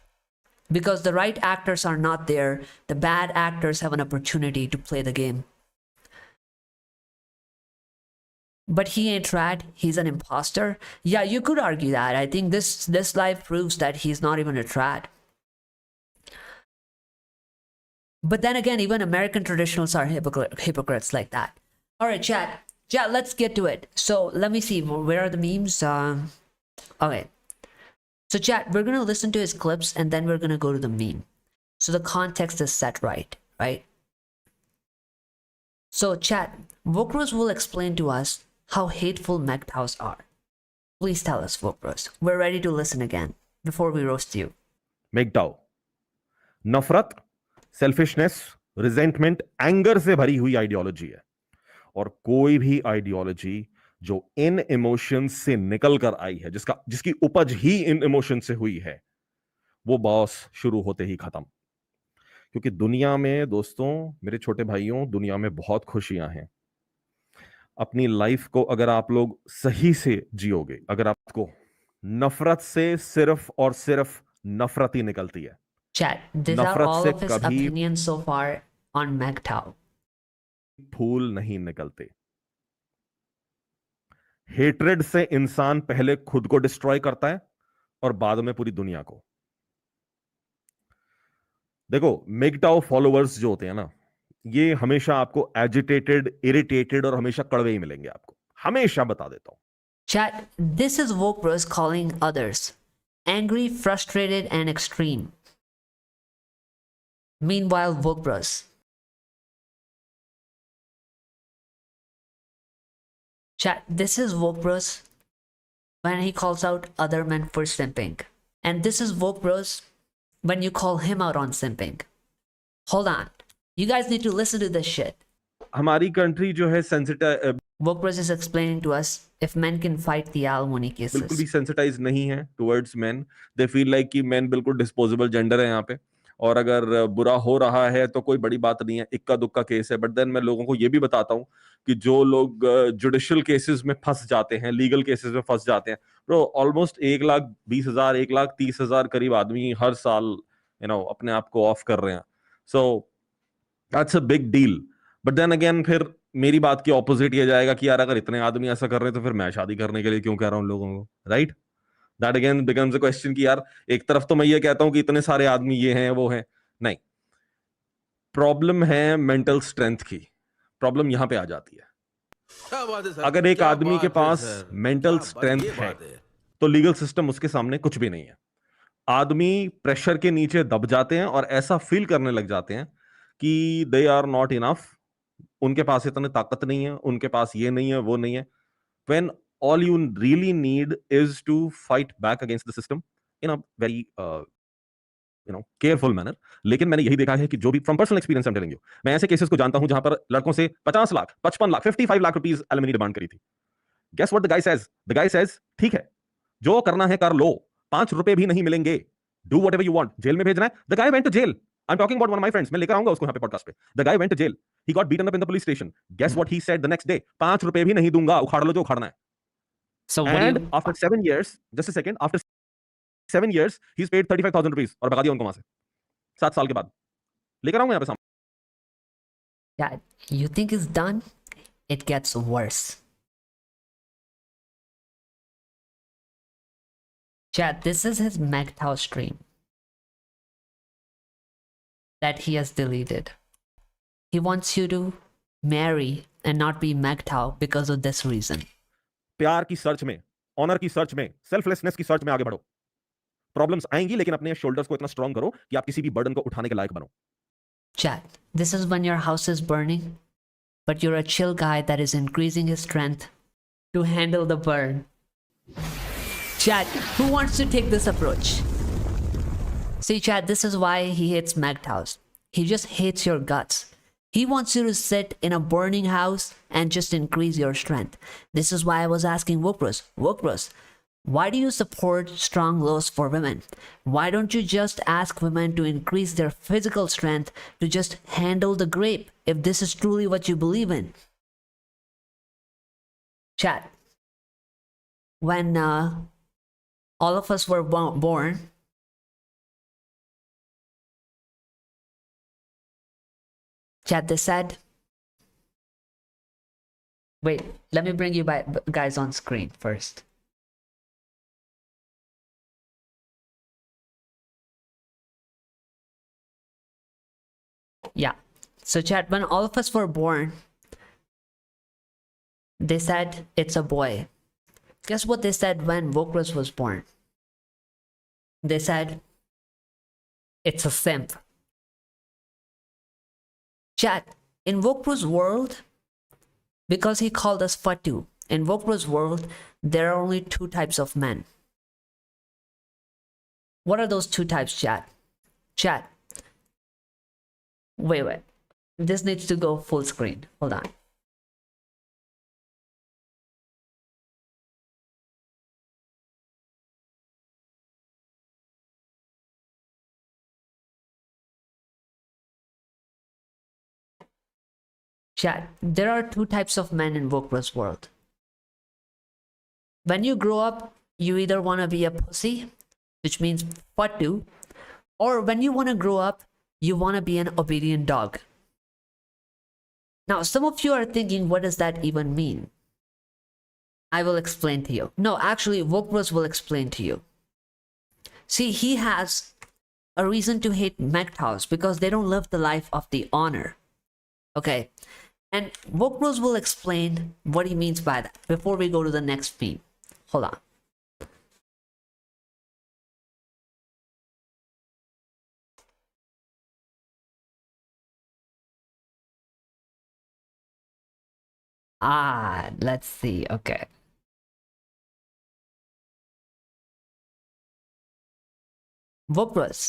Because the right actors are not there, the bad actors have an opportunity to play the game. But he ain't trad, he's an imposter. Yeah, you could argue that. I think this live proves that he's not even a trad. But then again, even American traditionals are hypocrites like that. All right, chat, let's get to it. So let me see, where are the memes? Okay. So chat, we're going to listen to his clips and then we're going to go to the meme. So the context is set right? So chat, Wokebros will explain to us how hateful MGTOWs are. Please tell us, Wokebros. We're ready to listen again before we roast you. MGTOW, नफरत, selfishness, resentment, anger से भरी हुई ideology है. और कोई भी ideology जो इन emotions से निकल कर आई है, जिसकी उपज ही इन इमोशन से हुई है, वो बॉस शुरू होते ही खत्म. क्योंकि दुनिया में दोस्तों, मेरे छोटे भाइयों, दुनिया में बहुत खुशियां हैं. अपनी लाइफ को अगर आप लोग सही से जियोगे, अगर आपको नफरत से सिर्फ और सिर्फ नफरत ही निकलती है. Chat, these are all of his opinions so far on MGTOW. फूल नहीं निकलते। हेट्रेड से इंसान पहले खुद को डिस्ट्रॉय करता है और बाद में पूरी दुनिया को। देखो, MGTOW फॉलोअर्स जो होते हैं ना, ये हमेशा आपको एजिटेटेड, इरिटेटेड और हमेशा कड़वे ही मिलेंगे आपको, हमेशा बता देता हूं। Chat, this is Wokebros calling others angry, frustrated, and extreme. Meanwhile, Wokebros. Chat, this is Wokebros when he calls out other men for simping. And this is Wokebros when you call him out on simping. Hold on. You guys need to listen to this shit. हमारी country जो है sensitize, Wokebros is explaining to us if men can fight the alimony cases. बिल्कुल भी sensitize नहीं है towards main. They feel like कि main बिल्कुल disposable gender है यहाँ पे, और अगर बुरा हो रहा है तो कोई बड़ी बात नहीं है, इक्का दुक्का केस है। बट देन मैं लोगों को ये भी बताता हूँ कि जो लोग जुडिशियल केसेस में फंस जाते हैं, लीगल केसेस में फंस जाते हैं, ब्रो, ऑलमोस्ट 1,20,000 1,30,000 करीब आदमी हर साल अपने आप को ऑफ कर रहे हैं। So that's a big deal. But then again फिर मेरी बात की ऑपोजिट ये जाएगा कि यार अगर इतने आदमी ऐसा कर रहे हैं तो फिर मैं शादी करने के लिए क्यों कह रहा हूं लोगों को, right? That again becomes a question कि यार एक तरफ तो मैं ये कहता हूं कि इतने सारे आदमी ये हैं वो हैं, नहीं, प्रॉब्लम है मेंटल स्ट्रेंथ की, प्रॉब्लम यहां पे आ जाती है। क्या बात है सर? अगर एक क्या आदमी के बात है पास सर? मेंटल क्या स्ट्रेंथ ये है बात है? तो लीगल सिस्टम उसके सामने कुछ भी नहीं है। आदमी प्रेशर के नीचे दब जाते हैं और ऐसा फील करने लग जाते हैं कि दे आर नॉट इनफ, उनके पास इतनी ताकत नहीं है, उनके पास ये नहीं है, वो नहीं है। When all you really need is to fight back against the system in a very careful manner. लेकिन मैंने यही देखा है कि जो भी from personal experience I'm telling you, मैं ऐसे केसेस को जानता हूं जहां पर लड़कों से 50 lakh, 55 lakh, 55 lakh rupees alimony demand करी थी। Guess what the guy says? The guy says, ठीक है, जो करना है कर लो, 5 रुपए भी नहीं मिलेंगे, do whatever you want, जेल में भेजना है। The guy went to jail. I'm talking about one of my friends. मैं लेकर आऊंगा उसको यहाँ पे पॉडकास्ट पे। The guy went to jail. He got beaten up in the police station. Guess what he said the next day? 5 रुपए भी नहीं दूंगा, उखाड़ लो जो उखाड़ना है। So what And do you... after 7 years, just a second, after 7 years, he's paid 35,000 rupees और भगा दिया उनको वहां से 7 साल के बाद। लेकर आऊंगा यहाँ पे सामने। Yeah, you think it's done? It gets worse. Chat, this is his MGTOW stream that he has deleted. He wants you to marry and not be MGTOW because of this reason. प्यार की search में, honour की search में, selflessness की search में आगे बढ़ो। Problems आएंगी लेकिन अपने शोल्डर्स को इतना स्ट्रांग करो कि आप किसी भी बर्डन को उठाने के लायक बनो। Chat, this is when your house is burning, but you're a chill guy that is increasing his strength to handle the burn. Chat, who wants to take this approach? See, chat, this is why he hates MGTOWs. He just hates your guts. He wants you to sit in a burning house and just increase your strength. This is why I was asking Wokebros, why do you support strong laws for women? Why don't you just ask women to increase their physical strength to just handle the grape if this is truly what you believe in? Chat, when all of us were born, chat, they said, wait, let me bring you guys on screen first. Yeah, so chat, when all of us were born, they said it's a boy. Guess what they said when Wokebros was born? They said it's a simp. Chat, in Wokebros' world, because he called us Fattu, in Wokebros' world, there are only 2 types of men. What are those 2 types, chat? Chat. Wait. This needs to go full screen. Hold on. Chat, there are 2 types of men in Wokebros' world. When you grow up, you either want to be a pussy, which means Fattu, or when you want to grow up, you want to be an obedient dog. Now, some of you are thinking, what does that even mean? I will explain to you. No, actually, Wokebros will explain to you. See, he has a reason to hate MGTOWs because they don't live the life of the honor. Okay, and Wokebros will explain what he means by that before we go to the next meme. Hold on. Let's see. Okay. Wokebros,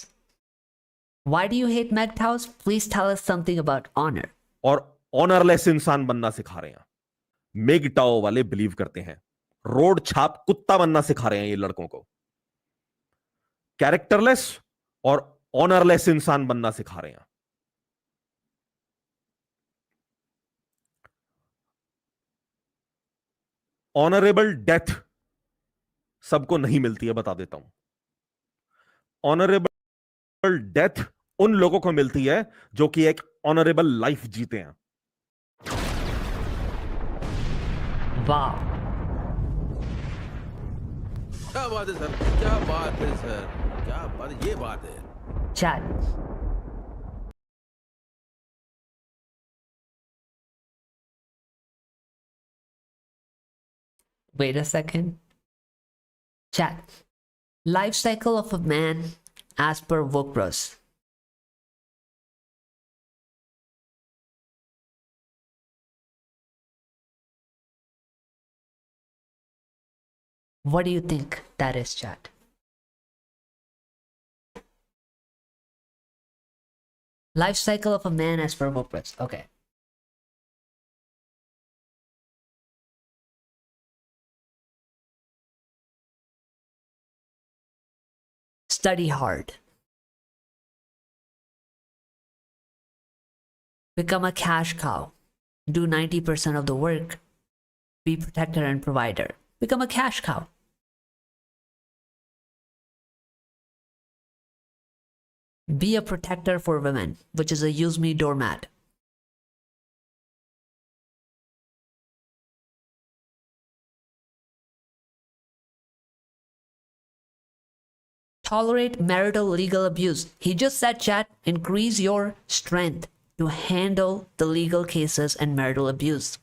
why do you hate MGTOWs? Please tell us something about honor. और ऑनरलेस इंसान बनना सिखा रहे हैं। मेगटाओ वाले believe करते हैं road छाप कुत्ता बनना सिखा रहे हैं ये लड़कों को। कैरेक्टरलेस और ऑनरलेस इंसान बनना सिखा रहे हैं। ऑनरेबल डेथ सबको नहीं मिलती है, बता देता हूं। ऑनरेबल डेथ उन लोगों को मिलती है जो कि एक ऑनरेबल लाइफ जीते हैं। वाह, क्या बात है सर, क्या बात है सर, क्या बात है, ये बात है। chat. Wait a second. Chat. Life cycle of a man as per Wokebros. What do you think that is, chat? Life cycle of a man as per Wokebros. Okay. Study hard. Become a cash cow. Do 90% of the work. Be protector and provider. Become a cash cow. Be a protector for women, which is a use me doormat. Tolerate marital legal abuse. He just said, chat, increase your strength to handle the legal cases and marital abuse.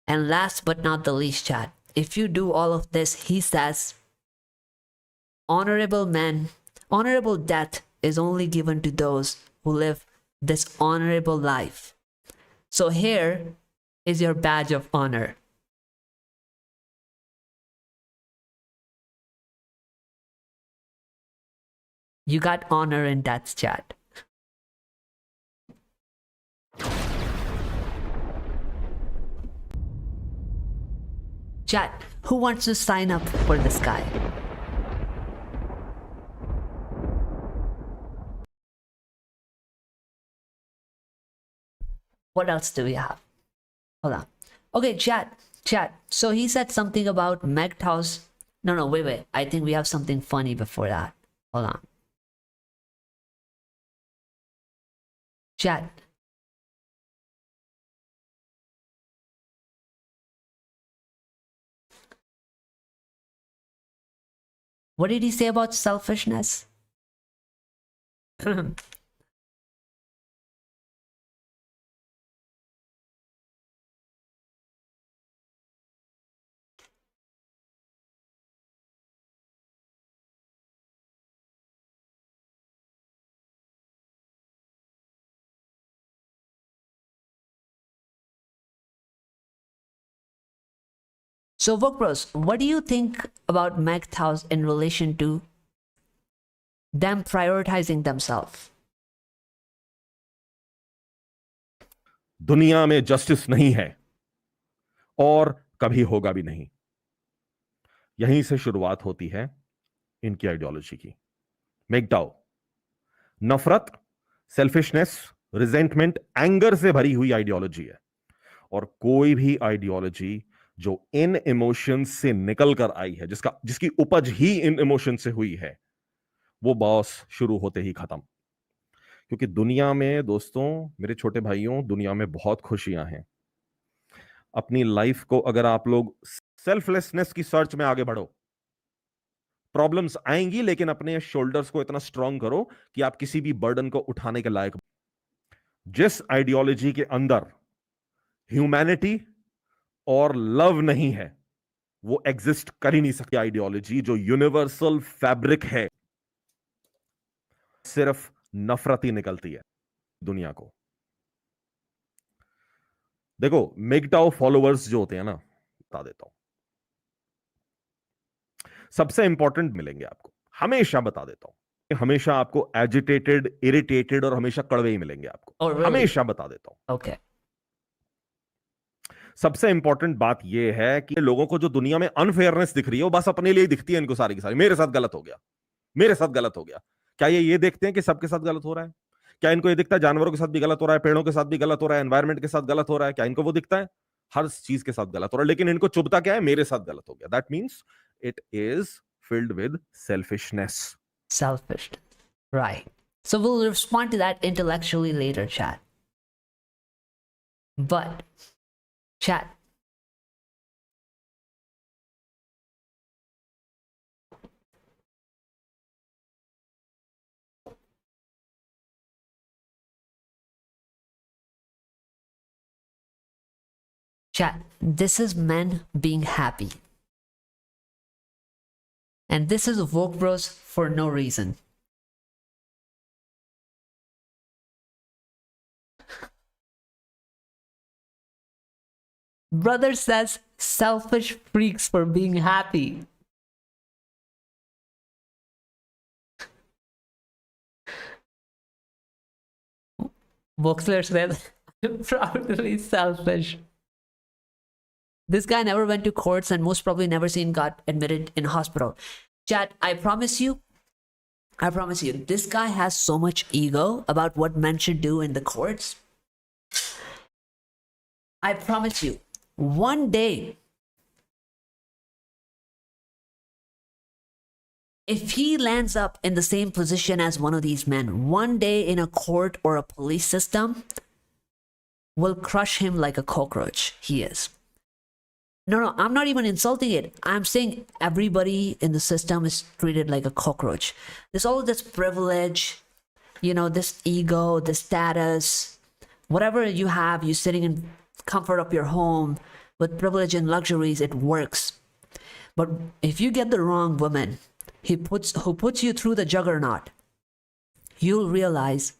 And last but not the least, chat, if you do all of this, he says, honorable death is only given to those who live this honorable life. So here is your badge of honor. You got honor in death, chat. Chat, who wants to sign up for this guy? What else do we have? Hold on. Okay, chat. So he said something about MGTOWs. No, wait. I think we have something funny before that. Hold on. Chat. What did he say about selfishness? So Wokebros, what do you think about MGTOWs in relation to them prioritizing themselves? दुनिया में justice नहीं है और कभी होगा भी नहीं। यहीं से शुरुआत होती है इनकी आइडियोलॉजी की। MGTOW नफरत, सेल्फिशनेस, रिजेंटमेंट, एंगर से भरी हुई आइडियोलॉजी है और कोई भी आइडियोलॉजी जो इन इमोशंस से निकल कर आई है, जिसकी उपज ही इन इमोशन से हुई है, वो बॉस शुरू होते ही खत्म। क्योंकि दुनिया में दोस्तों, मेरे छोटे भाइयों, दुनिया में बहुत खुशियां हैं। अपनी लाइफ को अगर आप लोग सेल्फलेसनेस की सर्च में आगे बढ़ो, प्रॉब्लम्स आएंगी, लेकिन अपने शोल्डर्स को इतना स्ट्रांग करो कि आप किसी भी बर्डन को उठाने के लायक। जिस आइडियोलॉजी के अंदर ह्यूमैनिटी और लव नहीं है, वो एग्जिस्ट कर ही नहीं सकती। आइडियोलॉजी जो यूनिवर्सल फैब्रिक है, सिर्फ नफरत ही निकलती है दुनिया को। देखो, मेगटाओ फॉलोअर्स जो होते हैं ना, बता देता हूं, सबसे इंपॉर्टेंट मिलेंगे आपको, हमेशा बता देता हूं, हमेशा आपको एजिटेटेड, इरिटेटेड और हमेशा कड़वे ही मिलेंगे आपको। Oh, really? हमेशा बता देता हूं। Okay. सबसे इंपॉर्टेंट बात यह है कि लोगों को जो दुनिया में अनफेयरनेस दिख रही है, वो बस अपने लिए ही दिखती है इनको सारी की सारी। मेरे साथ गलत हो गया, मेरे साथ गलत हो गया। क्या ये देखते हैं कि सबके साथ गलत हो रहा है? क्या इनको ये दिखता है जानवरों के साथ भी गलत हो रहा है, पेड़ों के साथ भी गलत हो रहा है, एनवायरमेंट के साथ गलत हो रहा है? क्या इनको वो दिखता है? हर चीज के साथ गलत हो रहा है, लेकिन इनको चुभता क्या है? मेरे साथ गलत हो गया। That means it is filled with selfishness. Selfish. Right. So we'll respond to that intellectually later, chat. But, chat. Chat, this is men being happy. And this is Wokebros for no reason. Brother says selfish freaks for being happy. Voxler said, I'm proudly selfish. This guy never went to courts and most probably never seen got admitted in hospital. Chat, I promise you, this guy has so much ego about what men should do in the courts. I promise you, one day, if he lands up in the same position as one of these men, one day in a court or a police system, will crush him like a cockroach. He is. No, I'm not even insulting it. I'm saying everybody in the system is treated like a cockroach. There's all this privilege, this ego, this status, whatever you have, you sitting in comfort of your home with privilege and luxuries, it works. But if you get the wrong woman who puts you through the juggernaut, you'll realize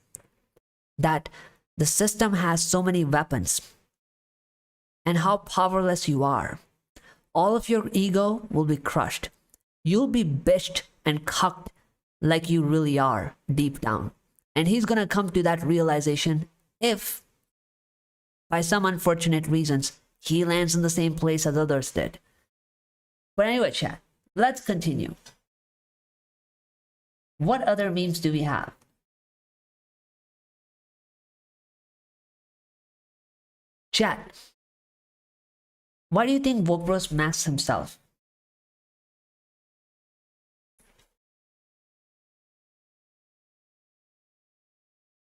that the system has so many weapons and how powerless you are. All of your ego will be crushed. You'll be bitched and cucked like you really are deep down. And he's gonna come to that realization if, by some unfortunate reasons, he lands in the same place as others did. But anyway, chat, let's continue. What other memes do we have? Chat, why do you think Wokebros masks himself?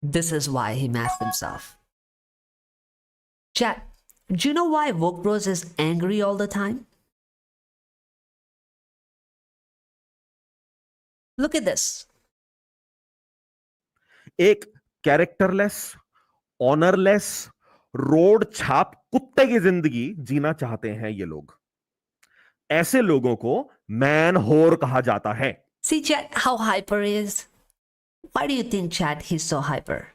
This is why he masked himself. Chat, do you know why Wokebros is angry all the time? Look at this. एक characterless, ऑनरलेस, road छाप कुत्ते की जिंदगी जीना चाहते हैं ये लोग। ऐसे लोगों को मैन होर कहा जाता है। See, chat, how hyper he is? Why do you think, chat, he's so hyper?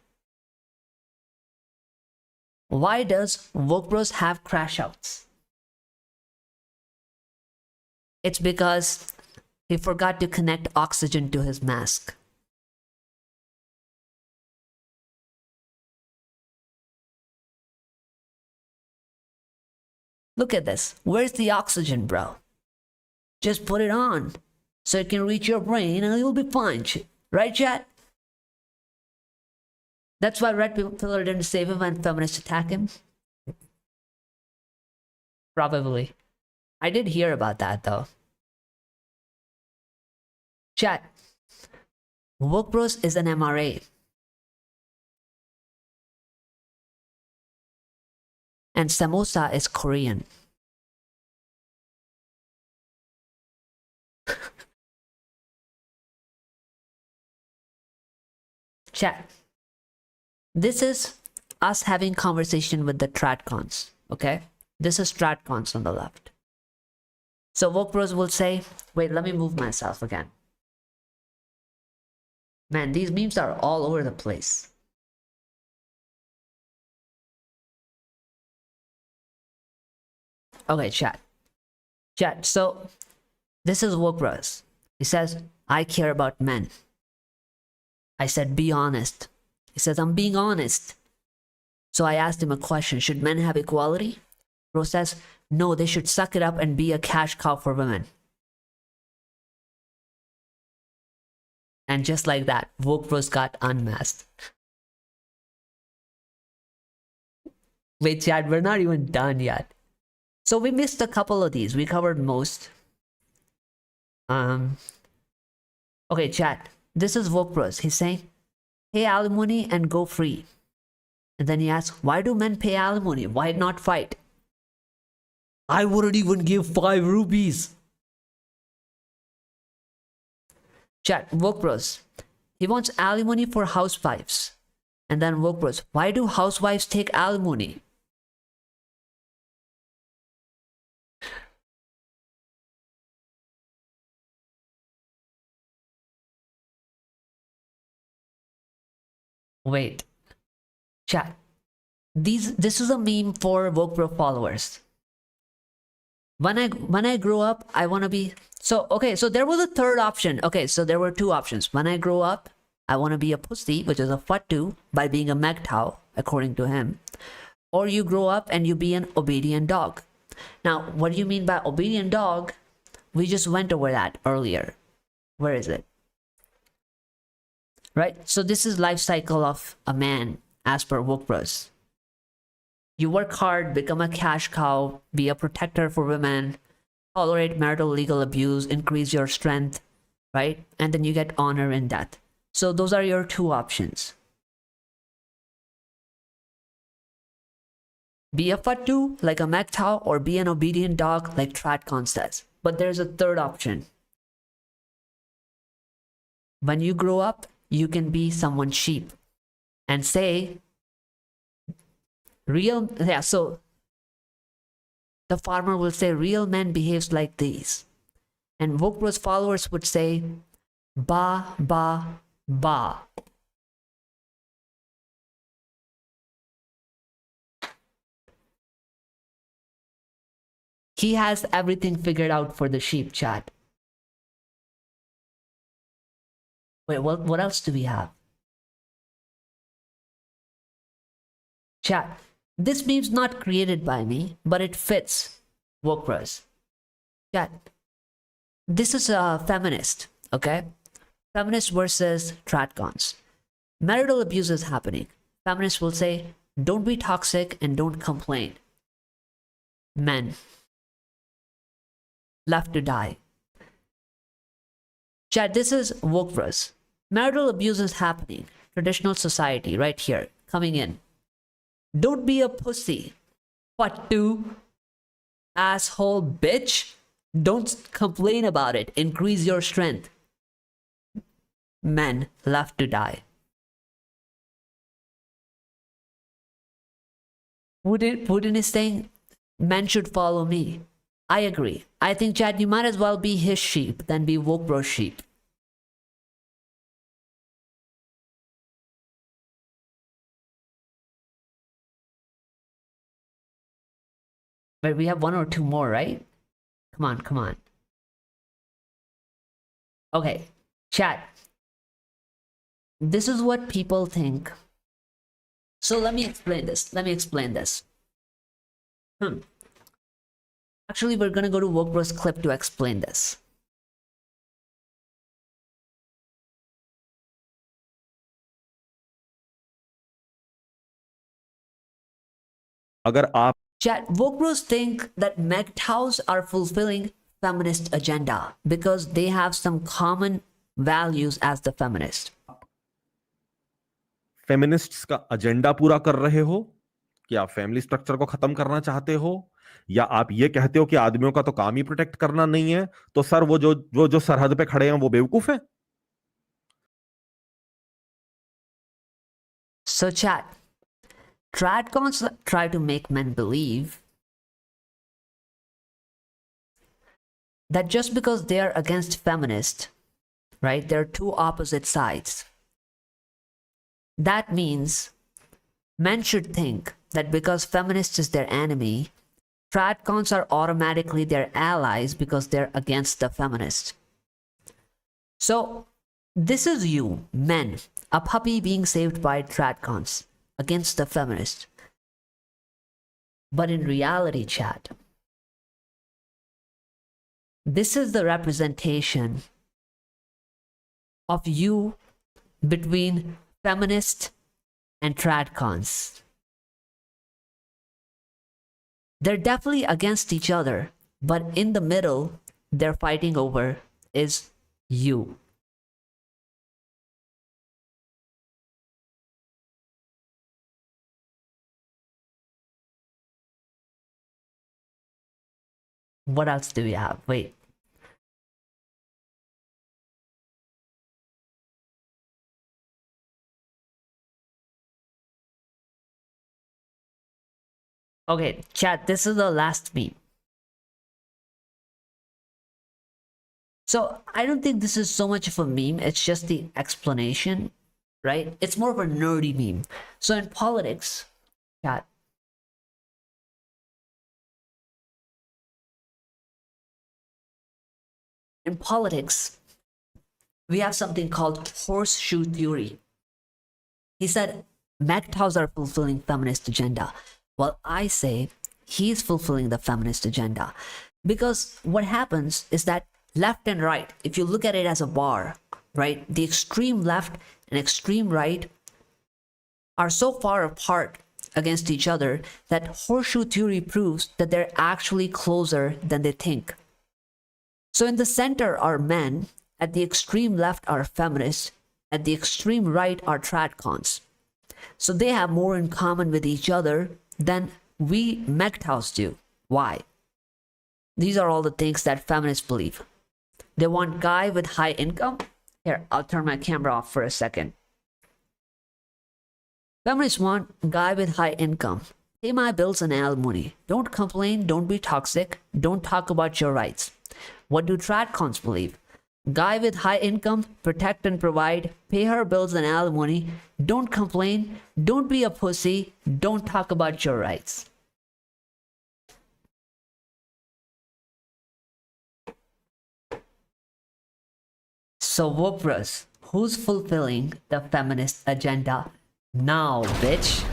Why does Wokebros have crash outs? It's because he forgot to connect oxygen to his mask. Look at this. Where's the oxygen, bro? Just put it on so it can reach your brain and you'll be fine. Right, chat? That's why Red Pillar didn't save him when feminists attack him? Probably. I did hear about that, though. Chat. Wokebros is an MRA. and samosa is Korean. Chat. This is us having conversation with the Tradcons, okay? This is Tradcons on the left. So Wokebros will say, wait, let me move myself again. Man, these memes are all over the place. Okay, chat. Chat, so this is Wokebros. He says, I care about men. I said, be honest. He says, I'm being honest. So I asked him a question. Should men have equality? Bro says, no, they should suck it up and be a cash cow for women. And just like that, Wokebros got unmasked. Wait, chat, we're not even done yet. So we missed a couple of these. We covered most. Okay, chat. This is Wokebros. He's saying, pay alimony and go free. And then he asks, why do men pay alimony? Why not fight? I wouldn't even give 5 rupees. Chat, Wokebros. He wants alimony for housewives. And then Wokebros, why do housewives take alimony? Wait. Chat. This is a meme for Wokebros followers. When I grow up, I want to be... So, okay, so there was a third option. Okay, so there were 2 options. When I grow up, I want to be a pussy, which is a Fattu, by being a MGTOW, according to him. Or you grow up and you be an obedient dog. Now, what do you mean by obedient dog? We just went over that earlier. Where is it? Right? So this is life cycle of a man, as per Wokebros. You work hard, become a cash cow, be a protector for women, tolerate marital legal abuse, increase your strength, right? And then you get honor in death. So those are your 2 options. Be a Fattu like a MGTOW, or be an obedient dog like Tradcon says. But there's a third option. When you grow up, you can be someone's sheep and say, so the farmer will say, real men behaves like these. And Wokebros followers would say, ba, ba, ba. He has everything figured out for the sheep, chat. Wait, what else do we have? Chat. This meme's not created by me, but it fits Wokebros. Chat. This is a feminist, okay? Feminist versus Tradcons. Marital abuse is happening. Feminists will say, don't be toxic and don't complain. Men. Left to die. Chat, this is Wokebros. Marital abuse is happening. Traditional society, right here, coming in. Don't be a pussy. Fattu. Asshole bitch. Don't complain about it. Increase your strength. Men left to die. Putin is saying men should follow me. I agree. I think, Chad, you might as well be his sheep than be Wokebros sheep. But we have 1 or 2 more, right? Come on, come on. Okay, chat. This is what people think. So let me explain this. Actually, we're gonna go to Wokebros clip to explain this. अगर आप Chat, Wokebros think that MGTOWs are fulfilling feminist agenda because they have some common values as the feminist. Feminists का agenda पूरा कर रहे हो कि आप family structure को खत्म करना चाहते हो, या आप ये कहते हो कि आदमियों का तो काम ही प्रोटेक्ट करना नहीं है, तो सर वो जो सरहद पे खड़े हैं वो बेवकूफ है? So chat, Tradcons try to make men believe that just because they are against feminists, right, they're two opposite sides. That means men should think that because feminists is their enemy, Tradcons are automatically their allies because they're against the feminists. So this is you, men, a puppy being saved by Tradcons against the feminists. But in reality, chat, this is the representation of you between feminists and Tradcons. They're definitely against each other, but in the middle, they're fighting over is you. What else do we have? Wait. Okay, chat, this is the last meme. So I don't think this is so much of a meme, it's just the explanation, right? It's more of a nerdy meme. So in politics, chat, in politics, we have something called horseshoe theory. He said MGTOWs are fulfilling feminist agenda. Well, I say he's fulfilling the feminist agenda. Because what happens is that left and right, if you look at it as a bar, right, the extreme left and extreme right are so far apart against each other that horseshoe theory proves that they're actually closer than they think. So in the center are men, at the extreme left are feminists, at the extreme right are Tradcons. So they have more in common with each other than we MGTOWs do. Why? These are all the things that feminists believe. They want guy with high income. Here, I'll turn my camera off for a second. Feminists want guy with high income. Pay my bills and alimony. Don't complain, don't be toxic, don't talk about your rights. What do Tradcons believe? Guy with high income, protect and provide, pay her bills and alimony, don't complain, don't be a pussy, don't talk about your rights. So Wokebros, who's fulfilling the feminist agenda now, bitch?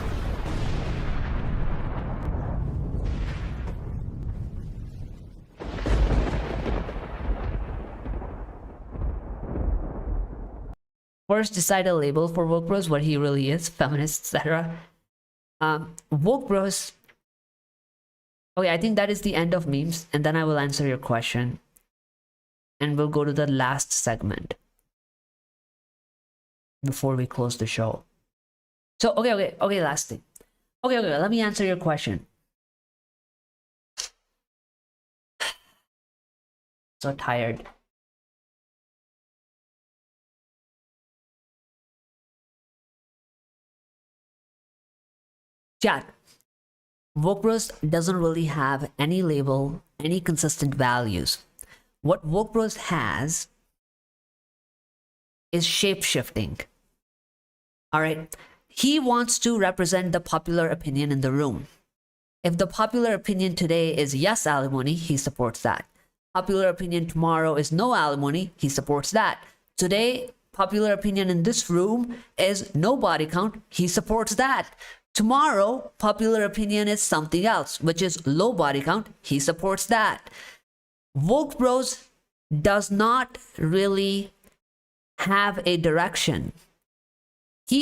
First, decide a label for Wokebros, what he really is, feminist, etc. Wokebros. Okay, I think that is the end of memes, and then I will answer your question. And we'll go to the last segment before we close the show. So, okay, last thing. Okay, let me answer your question. So tired. Chat. Wokebros doesn't really have any label, any consistent values. What Wokebros has is shape-shifting. Alright? He wants to represent the popular opinion in the room. If the popular opinion today is yes alimony, he supports that. Popular opinion tomorrow is no alimony, he supports that. Today, popular opinion in this room is no body count, he supports that. Tomorrow, popular opinion is something else, which is low body count, he supports that. Wokebros does not really have a direction.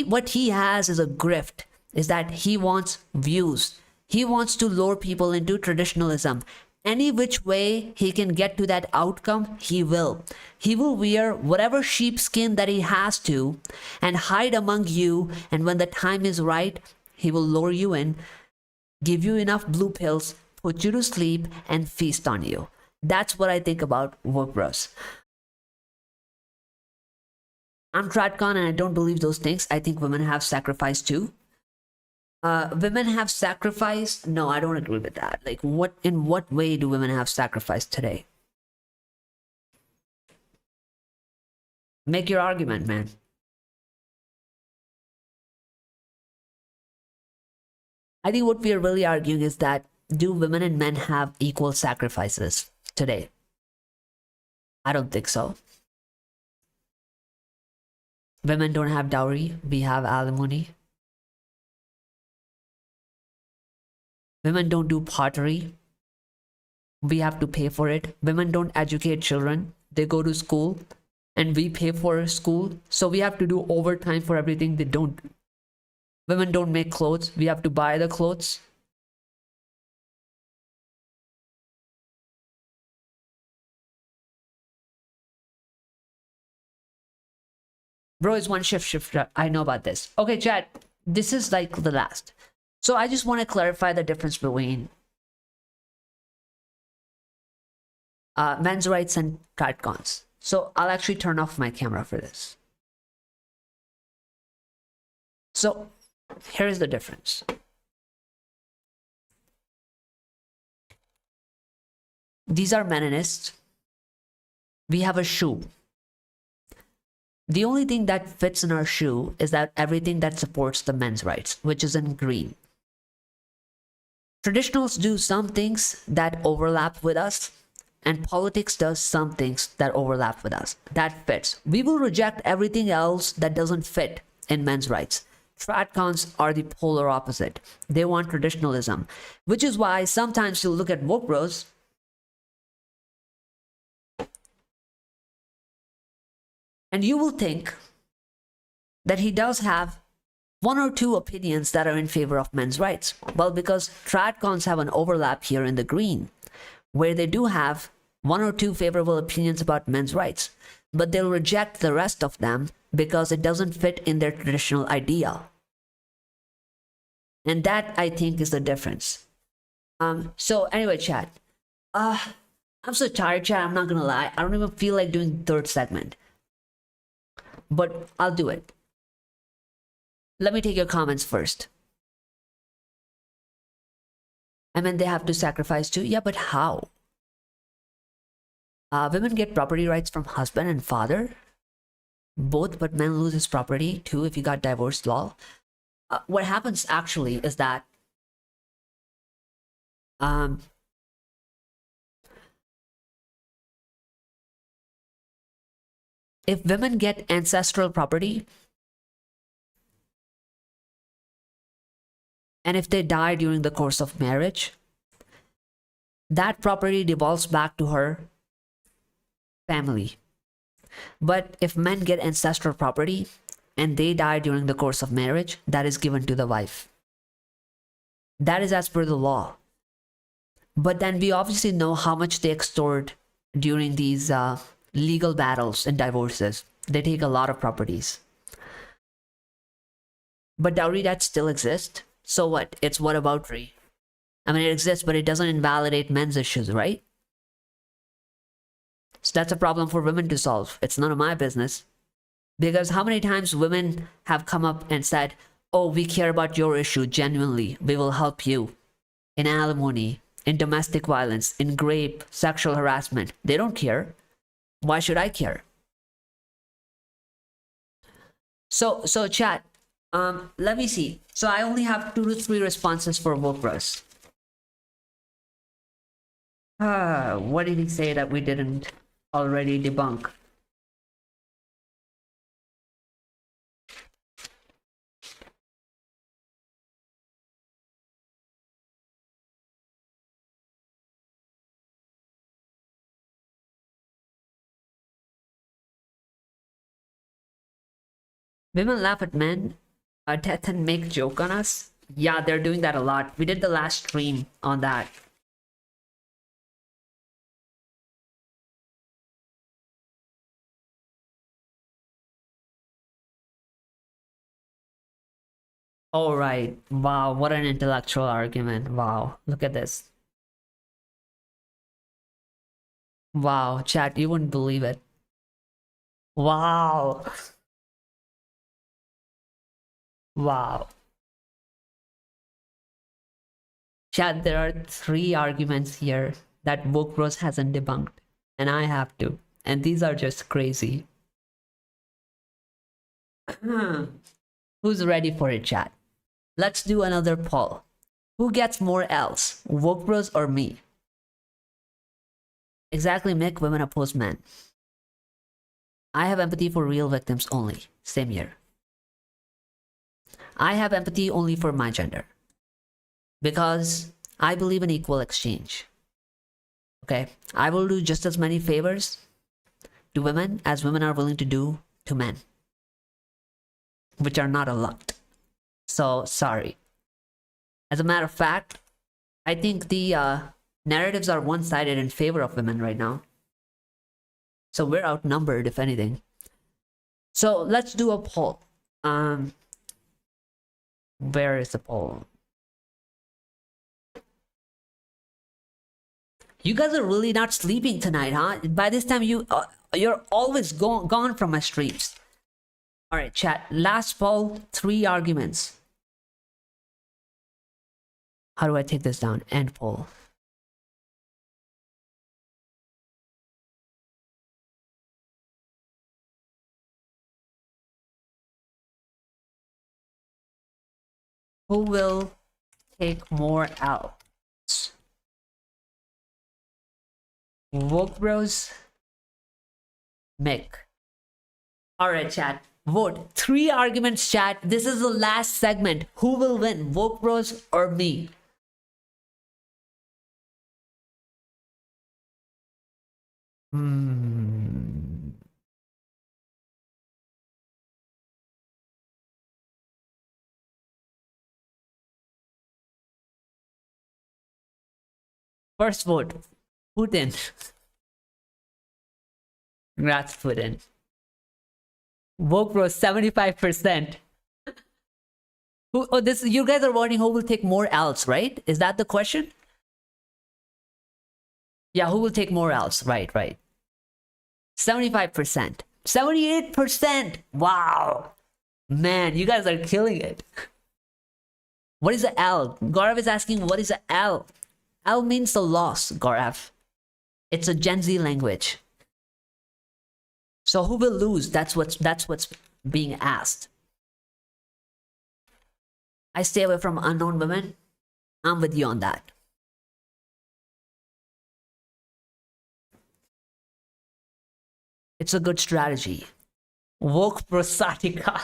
What he has is a grift, is that he wants views. He wants to lure people into traditionalism. Any which way he can get to that outcome, he will. He will wear whatever sheepskin that he has to and hide among you, and when the time is right, he will lure you in. give you enough blue pills, put you to sleep, and feast on you. That's what I think about Wokebros. I'm Tradcon and I don't believe those things. I think women have sacrificed too. Women have sacrificed? No, I don't agree with that. Like, in what way do women have sacrificed today? Make your argument, man. I think what we are really arguing is that do women and men have equal sacrifices today? I don't think so. Women don't have dowry, we have alimony. Women don't do pottery, we have to pay for it. Women don't educate children, they go to school and we pay for school, so we have to do overtime for everything they don't. Women don't make clothes, we have to buy the clothes. Bro, it's one shift. I know about this. Okay, chat. This is like the last. So I just want to clarify the difference between men's rights and Tradcons. So I'll actually turn off my camera for this. So here's the difference. These are meninists. We have a shoe. The only thing that fits in our shoe is that everything that supports the men's rights, which is in green. Traditionals do some things that overlap with us, and politics does some things that overlap with us. That fits. We will reject everything else that doesn't fit in men's rights. Tradcons are the polar opposite. They want traditionalism, which is why sometimes you'll look at Wokebros and you will think that he does have one or two opinions that are in favor of men's rights. Well, because Tradcons have an overlap here in the green, where they do have one or two favorable opinions about men's rights, but they'll reject the rest of them because it doesn't fit in their traditional idea. And that, I think, is the difference. So anyway, chat. I'm so tired, chat. I'm not gonna lie. I don't even feel like doing the third segment. But I'll do it. Let me take your comments first. I mean, they have to sacrifice too. Yeah, but how? Women get property rights from husband and father. Both, but men lose his property too if you got divorced law. What happens actually is that if women get ancestral property, and if they die during the course of marriage, that property devolves back to her family. But if men get ancestral property and they die during the course of marriage, that is given to the wife. That is as per the law. But then we obviously know how much they extort during these legal battles and divorces. They take a lot of properties. But dowry that still exists. So what? It's whataboutery. I mean, it exists, but it doesn't invalidate men's issues, right? So that's a problem for women to solve. It's none of my business. Because how many times women have come up and said, oh, we care about your issue genuinely. We will help you in alimony, in domestic violence, in rape, sexual harassment. They don't care. Why should I care? So chat, let me see. So I only have 2 to 3 responses for Wokebros. What did he say that we didn't already debunk? Women laugh at men, death and make joke on us. Yeah, they're doing that a lot. We did the last stream on that. All right. Wow, what an intellectual argument. Wow, look at this. Wow, chat, you wouldn't believe it. Wow. Wow. Chat, there are 3 arguments here that Wokebros hasn't debunked, and I have to. And these are just crazy. Who's ready for it, chat? Let's do another poll. Who gets more L's, Wokebros or me? Exactly, Mick, women oppose men. I have empathy for real victims only. Same here. I have empathy only for my gender. Because I believe in equal exchange. Okay? I will do just as many favors to women as women are willing to do to men. Which are not a lot. So, sorry. As a matter of fact, I think the narratives are one-sided in favor of women right now. So we're outnumbered, if anything. So let's do a poll. Where is the poll? You guys are really not sleeping tonight, huh? By this time, you're always gone from my streams. All right, chat. Last poll, 3 arguments. How do I take this down? End poll. Who will take more L's? Wokebros, Mick. Alright, chat. Vote. 3 arguments, chat. This is the last segment. Who will win? Wokebros or me? First vote. Putin. Congrats, Putin. Wokebros 75%. You guys are voting who will take more L's, right? Is that the question? Yeah, who will take more L's? Right. 75%. 78%. Wow. Man, you guys are killing it. What is the L? Gaurav is asking, what is the L? L means the loss, Gaurav. It's a Gen Z language. So who will lose? That's what's being asked. I stay away from unknown women. I'm with you on that. It's a good strategy. Wokebros Anti-MGTOW.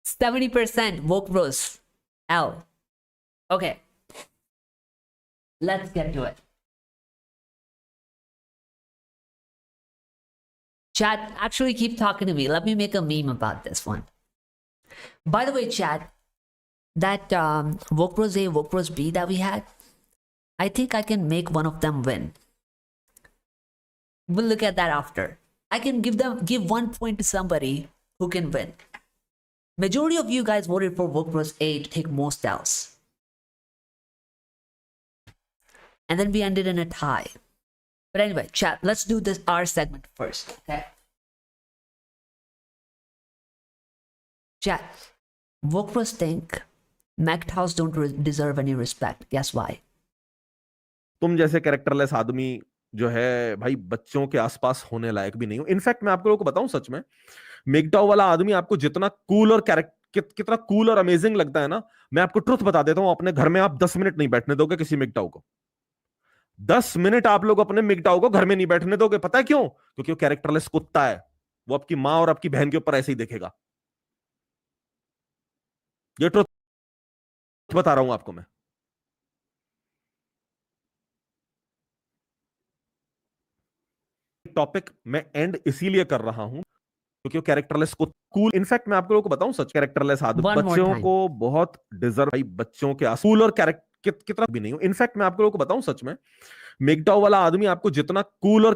70% Wokebros. L. Okay. Let's get to it. Chat, actually keep talking to me. Let me make a meme about this one. By the way, chat, that Wokebros A, Wokebros B that we had, I think I can make one of them win. We'll look at that after. I can give 1 point to somebody who can win. Majority of you guys voted for Wokebros A to take most L's. And then we ended in a tie. But anyway, chat, let's do this R segment first, okay? Chat, Wokebros think MGTOWs don't deserve any respect. Guess why? तुम जैसे characterless आदमी जो है भाई बच्चों के आसपास होने लायक भी नहीं हो. इनफैक्ट मैं आप लोगों को बताऊं सच में, MGTOW वाला आदमी आपको जितना कूल और कितना कूल और अमेजिंग लगता है ना, मैं आपको ट्रुथ बता देता हूं, अपने घर में आप 10 मिनट नहीं बैठने दोगे किसी MGTOW को. 10 मिनट आप लोग अपने MGTOW को घर में नहीं बैठने दोगे. पता है क्यों? क्योंकि वो कैरेक्टरलेस कुत्ता है. वो आपकी मां और आपकी बहन के ऊपर ऐसे ही देखेगा. ये ट्रुथ बता रहा हूं आपको मैं. टॉपिक मैं एंड इसीलिए कर रहा हूं क्योंकि वो कैरेक्टरलेस को कूल. इनफैक्ट मैं आप लोगों को बताऊं सच, कैरेक्टरलेस आदमी बच्चों को बहुत डिजर्व. भाई बच्चों के कूल और कितना भी नहीं हो. इनफैक्ट मैं आप लोगों को बताऊं सच में, MGTOW वाला आदमी आपको जितना कूल और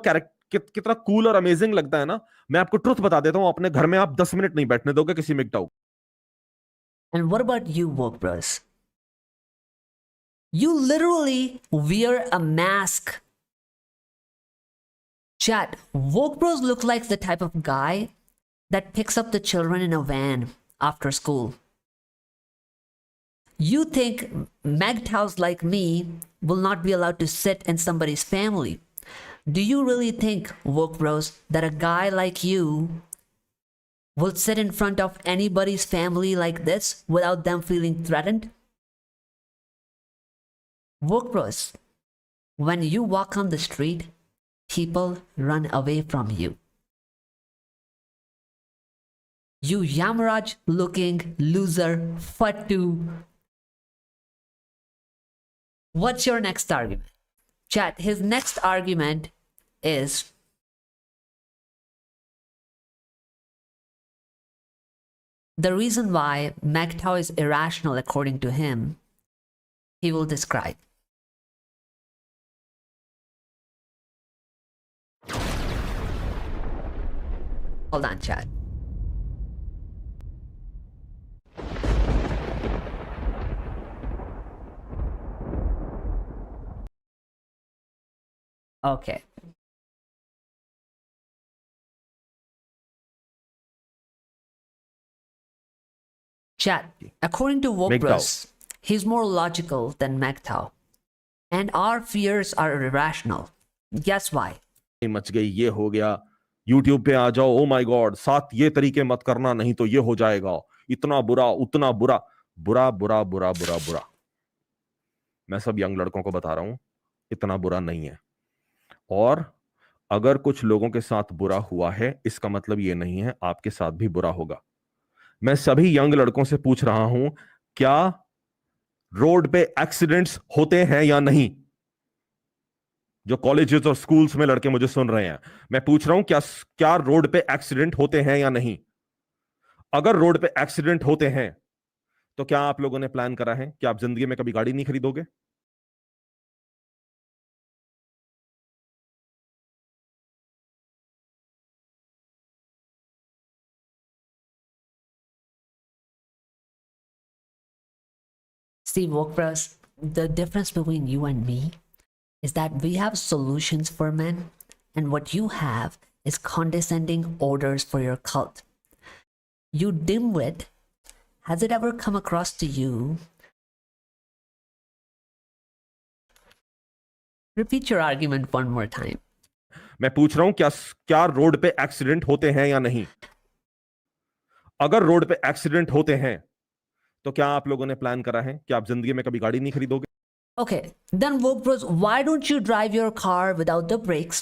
कितना कूल और अमेजिंग लगता है ना। मैं आपको ट्रुथ बता देता हूं, अपने घर में आप 10 मिनट नहीं बैठने दोगे किसी MGTOW। And what about you, Wokebros? You literally wear a mask. Chat, Wokebros look like the type of guy that picks up the children in a van after school. You think MGTOWs like me will not be allowed to sit in somebody's family. Do you really think, Wokebros, that a guy like you will sit in front of anybody's family like this without them feeling threatened? Wokebros, when you walk on the street, people run away from you. You Yamaraj looking loser, Fattu. What's your next argument? Chat, his next argument is the reason why MGTOW is irrational according to him. He will describe. Hold on, chat. Okay. Chat, according to Wokebros, he's more logical than MGTOW. And our fears are irrational. Guess why? Much गई, ये हो गया, YouTube पे आ जाओ, oh my God, साथ ये तरीके मत करना नहीं तो ये हो जाएगा, इतना बुरा, उतना बुरा, बुरा बुरा बुरा बुरा बुरा। मैं सब यंग लड़कों को बता रहा हूं, इतना बुरा नहीं है। और अगर कुछ लोगों के साथ बुरा हुआ है, इसका मतलब ये नहीं है आपके साथ भी बुरा होगा। मैं सभी यंग लड़कों से पूछ रहा हूं, क्या रोड पे एक्सीडेंट्स होते हैं या नहीं? जो कॉलेजेस और स्कूल्स में लड़के मुझे सुन रहे हैं, मैं पूछ रहा हूं, क्या रोड पे एक्सीडेंट होते हैं या नहीं? अगर रोड पे एक्सीडेंट होते हैं तो क्या आप लोगों ने प्लान करा है कि आप जिंदगी में कभी गाड़ी नहीं खरीदोगे? See, Wokebros, the difference between you and me is that we have solutions for men, and what you have is condescending orders for your cult. You dimwit, has it ever come across to you? Repeat your argument one more time. मैं पूछ रहा हूं, क्या road पे accident होते हैं या नहीं? अगर रोड पे एक्सीडेंट होते हैं तो क्या आप लोगों ने प्लान करा है कि आप जिंदगी में कभी गाड़ी नहीं खरीदोगे? Okay, then Wokebros, why don't you drive your car without the brakes,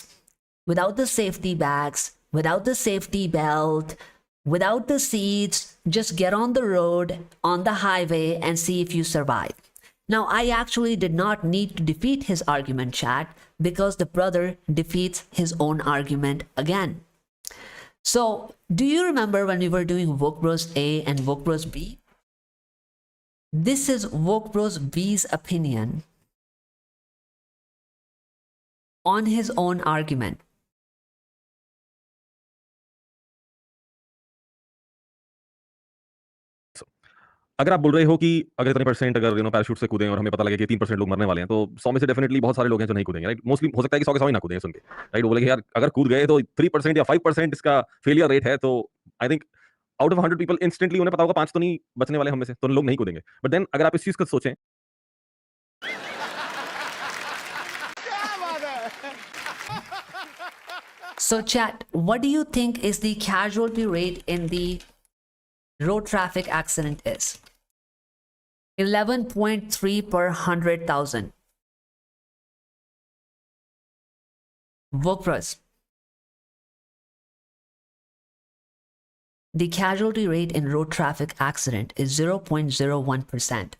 without the safety bags, without the safety belt, without the seats? Just get on the road, on the highway, and see if you survive. Now, I actually did not need to defeat his argument, chat, because the brother defeats his own argument again. So, do you remember when we were doing Wokebros A and Wokebros B? This is Wokebros B's opinion on his own argument. अगर आप बोल रहे हो कि अगर इतने percent अगर parachute से कूदें और हमें पता लगे कि 3% लोग मरने वाले हैं, तो 100 में से डेफिनेटली बहुत सारे लोग हैं जो नहीं कूदेंगे, राइट? मोस्टली हो सकता है कि 100 के 100 ही ना कूदें सुन के, राइट? वो बोलेंगे यार अगर कूद गए तो 3% या 5% इसका फेलियर रेट है, तो I think out of 100 people instantly उन्हें पता होगा 5 तो नहीं बचने वाले हम में से, तो लोग नहीं कूदेंगे। बट देन अगर आप इस चीज को सोचें, So chat, what do you think is the casualty rate in the road traffic accident is? 11.3 per 100,000. Wokebros, the casualty rate in road traffic accident is 0.01%.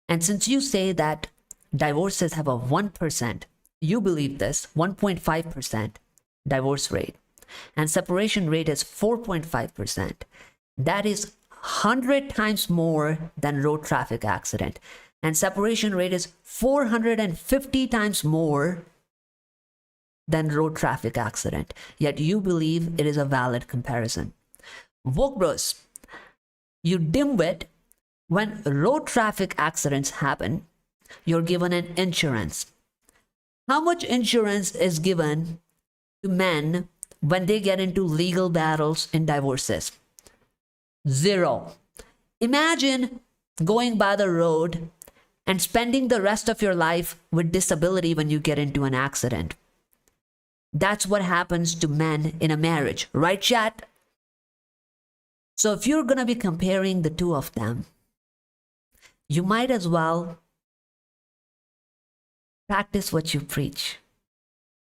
And since you say that divorces have a 1%, you believe this, 1.5% divorce rate, and separation rate is 4.5%. That is 100 times more than road traffic accident, and separation rate is 450 times more than road traffic accident, yet you believe it is a valid comparison. Wokebros, you dimwit, when road traffic accidents happen, you're given an insurance. How much insurance is given to men when they get into legal battles in divorces? Zero. Imagine going by the road and spending the rest of your life with disability when you get into an accident. That's what happens to men in a marriage, right, chat? So if you're going to be comparing the two of them, you might as well practice what you preach.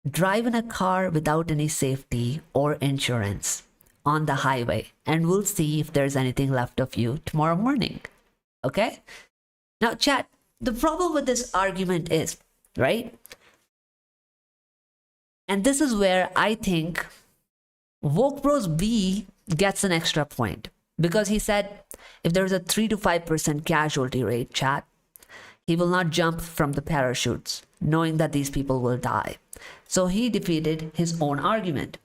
Drive in a car without any safety or insurance on the highway, and we'll see if there's anything left of you tomorrow morning. Okay? Now, chat, the problem with this argument is, right? And this is where I think Wokebros B gets an extra point, because he said if there's a 3 to 5% casualty rate, chat, he will not jump from the parachutes knowing that these people will die. So he defeated his own argument.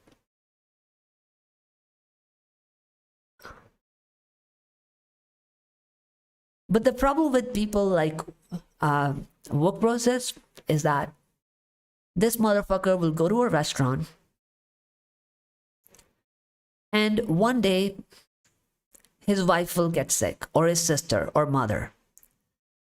But the problem with people like Wokebros is that this motherfucker will go to a restaurant and one day his wife will get sick, or his sister or mother.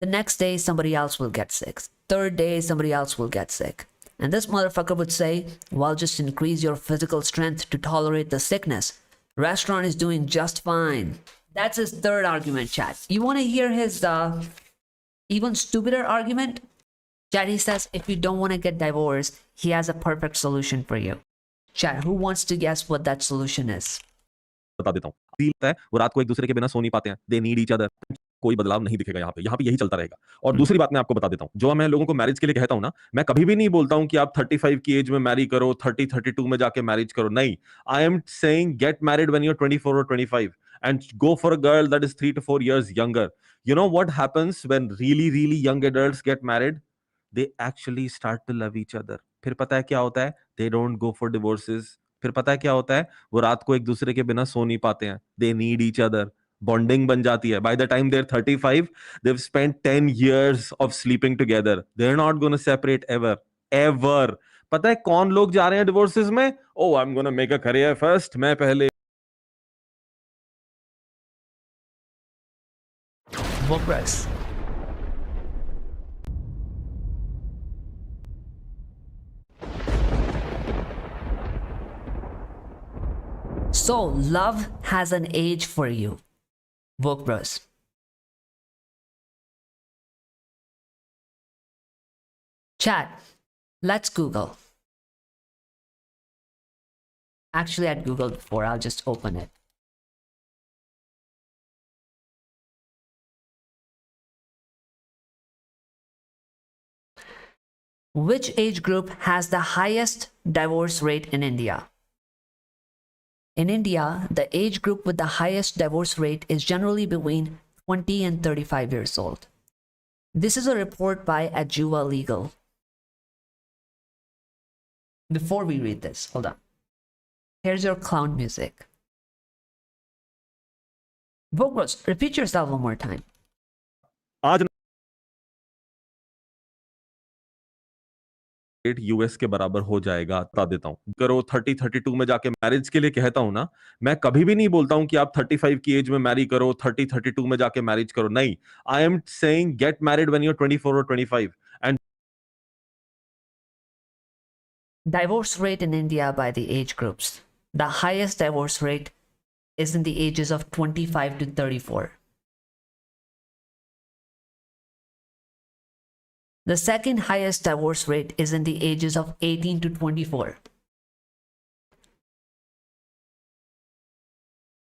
The next day somebody else will get sick. Third day somebody else will get sick. And this motherfucker would say, well, just increase your physical strength to tolerate the sickness. Restaurant is doing just fine. That's his third argument, chat. You want to hear his even stupider argument? Chat, he says, if you don't want to get divorced, he has a perfect solution for you. Chat, who wants to guess what that solution is? बता देता हूँ, वो रात को एक दूसरे के बिना सो नहीं पाते हैं, they need each other. कोई बदलाव नहीं दिखेगा यहाँ पे यही चलता रहेगा. और दूसरी बात मैं आपको बता देता हूँ, जो मैं लोगों को मैरिज के लिए कहता हूँ ना, मैं कभी भी नहीं बोलता हूँ कि आप 35 की एज में मैरी करो, 32 में जाके मैरिज करो. नहीं, I am saying get married when you are 24 or 25 and go for a girl that is 3 to 4 years younger. You know what happens when really young adults get married? They actually start to love each other. फिर पता है क्या होता है? They don't go for divorces. फिर पता है क्या होता है? वो रात को एक दूसरे के बिना सो नहीं पाते हैं. They need each other. Bonding बन जाती है. By the time they're 35, they've spent 10 years of sleeping together. They're not going to separate ever. Ever. पता है कौन लोग जा रहे हैं divorces में? Oh, I'm going to make a career first. मैं पहले. Wokebros. So, love has an age for you, Wokebros. Chat, let's Google. Actually, I'd Googled before. I'll just open it. Which age group has the highest divorce rate in India? In India, the age group with the highest divorce rate is generally between 20 and 35 years old. This is a report by Ajua Legal. Before we read this, hold on. Here's your clown music. Wokebros, repeat yourself one more time. आज US के बराबर हो जाएगा, बता देता हूं. करो 32 में जाके मैरिज के लिए कहता हूं ना, मैं कभी भी नहीं बोलता हूं कि आप 35 की एज में मैरी करो, 32 में जाके मैरिज करो. नहीं, I am saying get married when you are 24 or 25 and Divorce rate in India by the age groups. The highest divorce rate is in the ages of 25 to 34. The second highest divorce rate is in the ages of 18 to 24.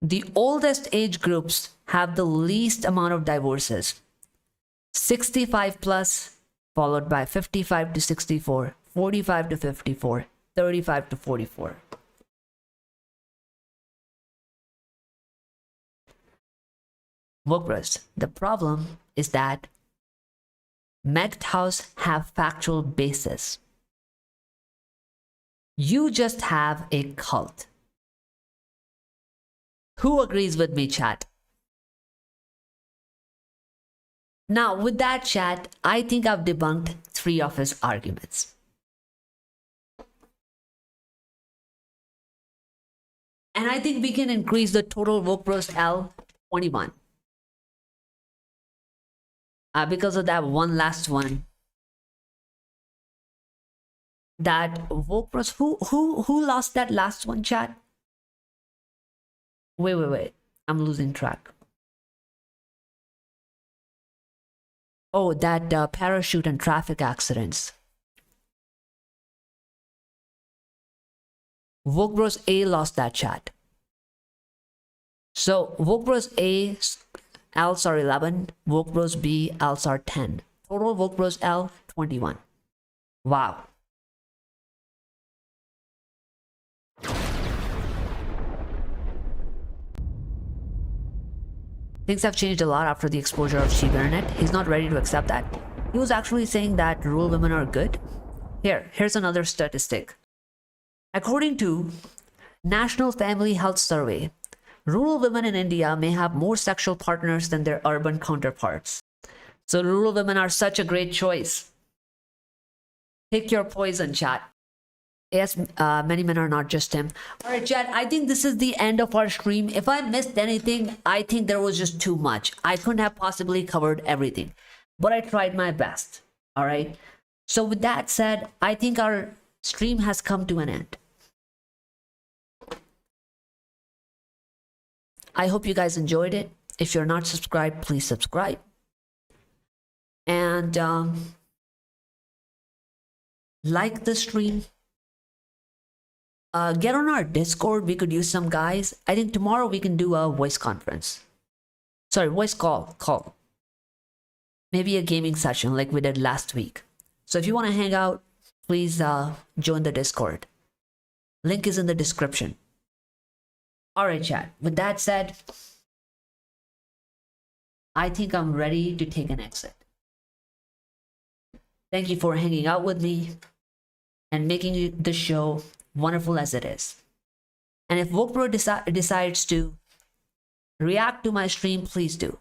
The oldest age groups have the least amount of divorces. 65 plus, followed by 55 to 64, 45 to 54, 35 to 44. Wokebros, the problem is that MGTOWs have factual basis. You just have a cult. Who agrees with me, chat? Now, with that, chat, I think I've debunked 3 of his arguments. And I think we can increase the total Wokebros L 21. Because of that one last one. That Wokebros, who lost that last one, chat? Wait. I'm losing track. Oh, that parachute and traffic accidents. Wokebros A lost that, chat. So Wokebros A Ls are 11, Wokebros B Ls are 10. Total Wokebros L 21. Wow. Things have changed a lot after the exposure of Sheep Internet. He's not ready to accept that. He was actually saying that rural women are good. Here's another statistic. According to National Family Health Survey, rural women in India may have more sexual partners than their urban counterparts. So rural women are such a great choice. Pick your poison, chat. Yes, many men are not just him. All right, chat, I think this is the end of our stream. If I missed anything, I think there was just too much. I couldn't have possibly covered everything, but I tried my best. All right. So with that said, I think our stream has come to an end. I hope you guys enjoyed it. If you're not subscribed, please subscribe. And like the stream. Get on our Discord. We could use some guys. I think tomorrow we can do a voice conference. Sorry, voice call. Maybe a gaming session like we did last week. So if you want to hang out, please join the Discord. Link is in the description. All right, chat. With that said, I think I'm ready to take an exit. Thank you for hanging out with me and making the show wonderful as it is. And if Wokebro decides to react to my stream, please do.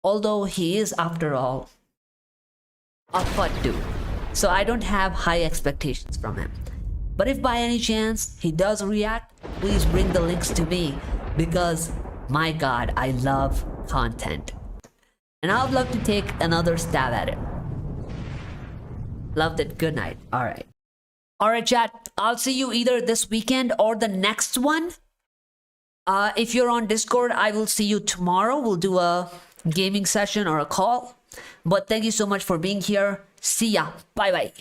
Although he is, after all, a Fattu, so I don't have high expectations from him. But if by any chance he does react, please bring the links to me, because my God, I love content. And I would love to take another stab at it. Loved it. Good night. All right, chat. I'll see you either this weekend or the next one. If you're on Discord, I will see you tomorrow. We'll do a gaming session or a call. But thank you so much for being here. See ya. Bye-bye.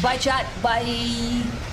Bye, chat. Bye.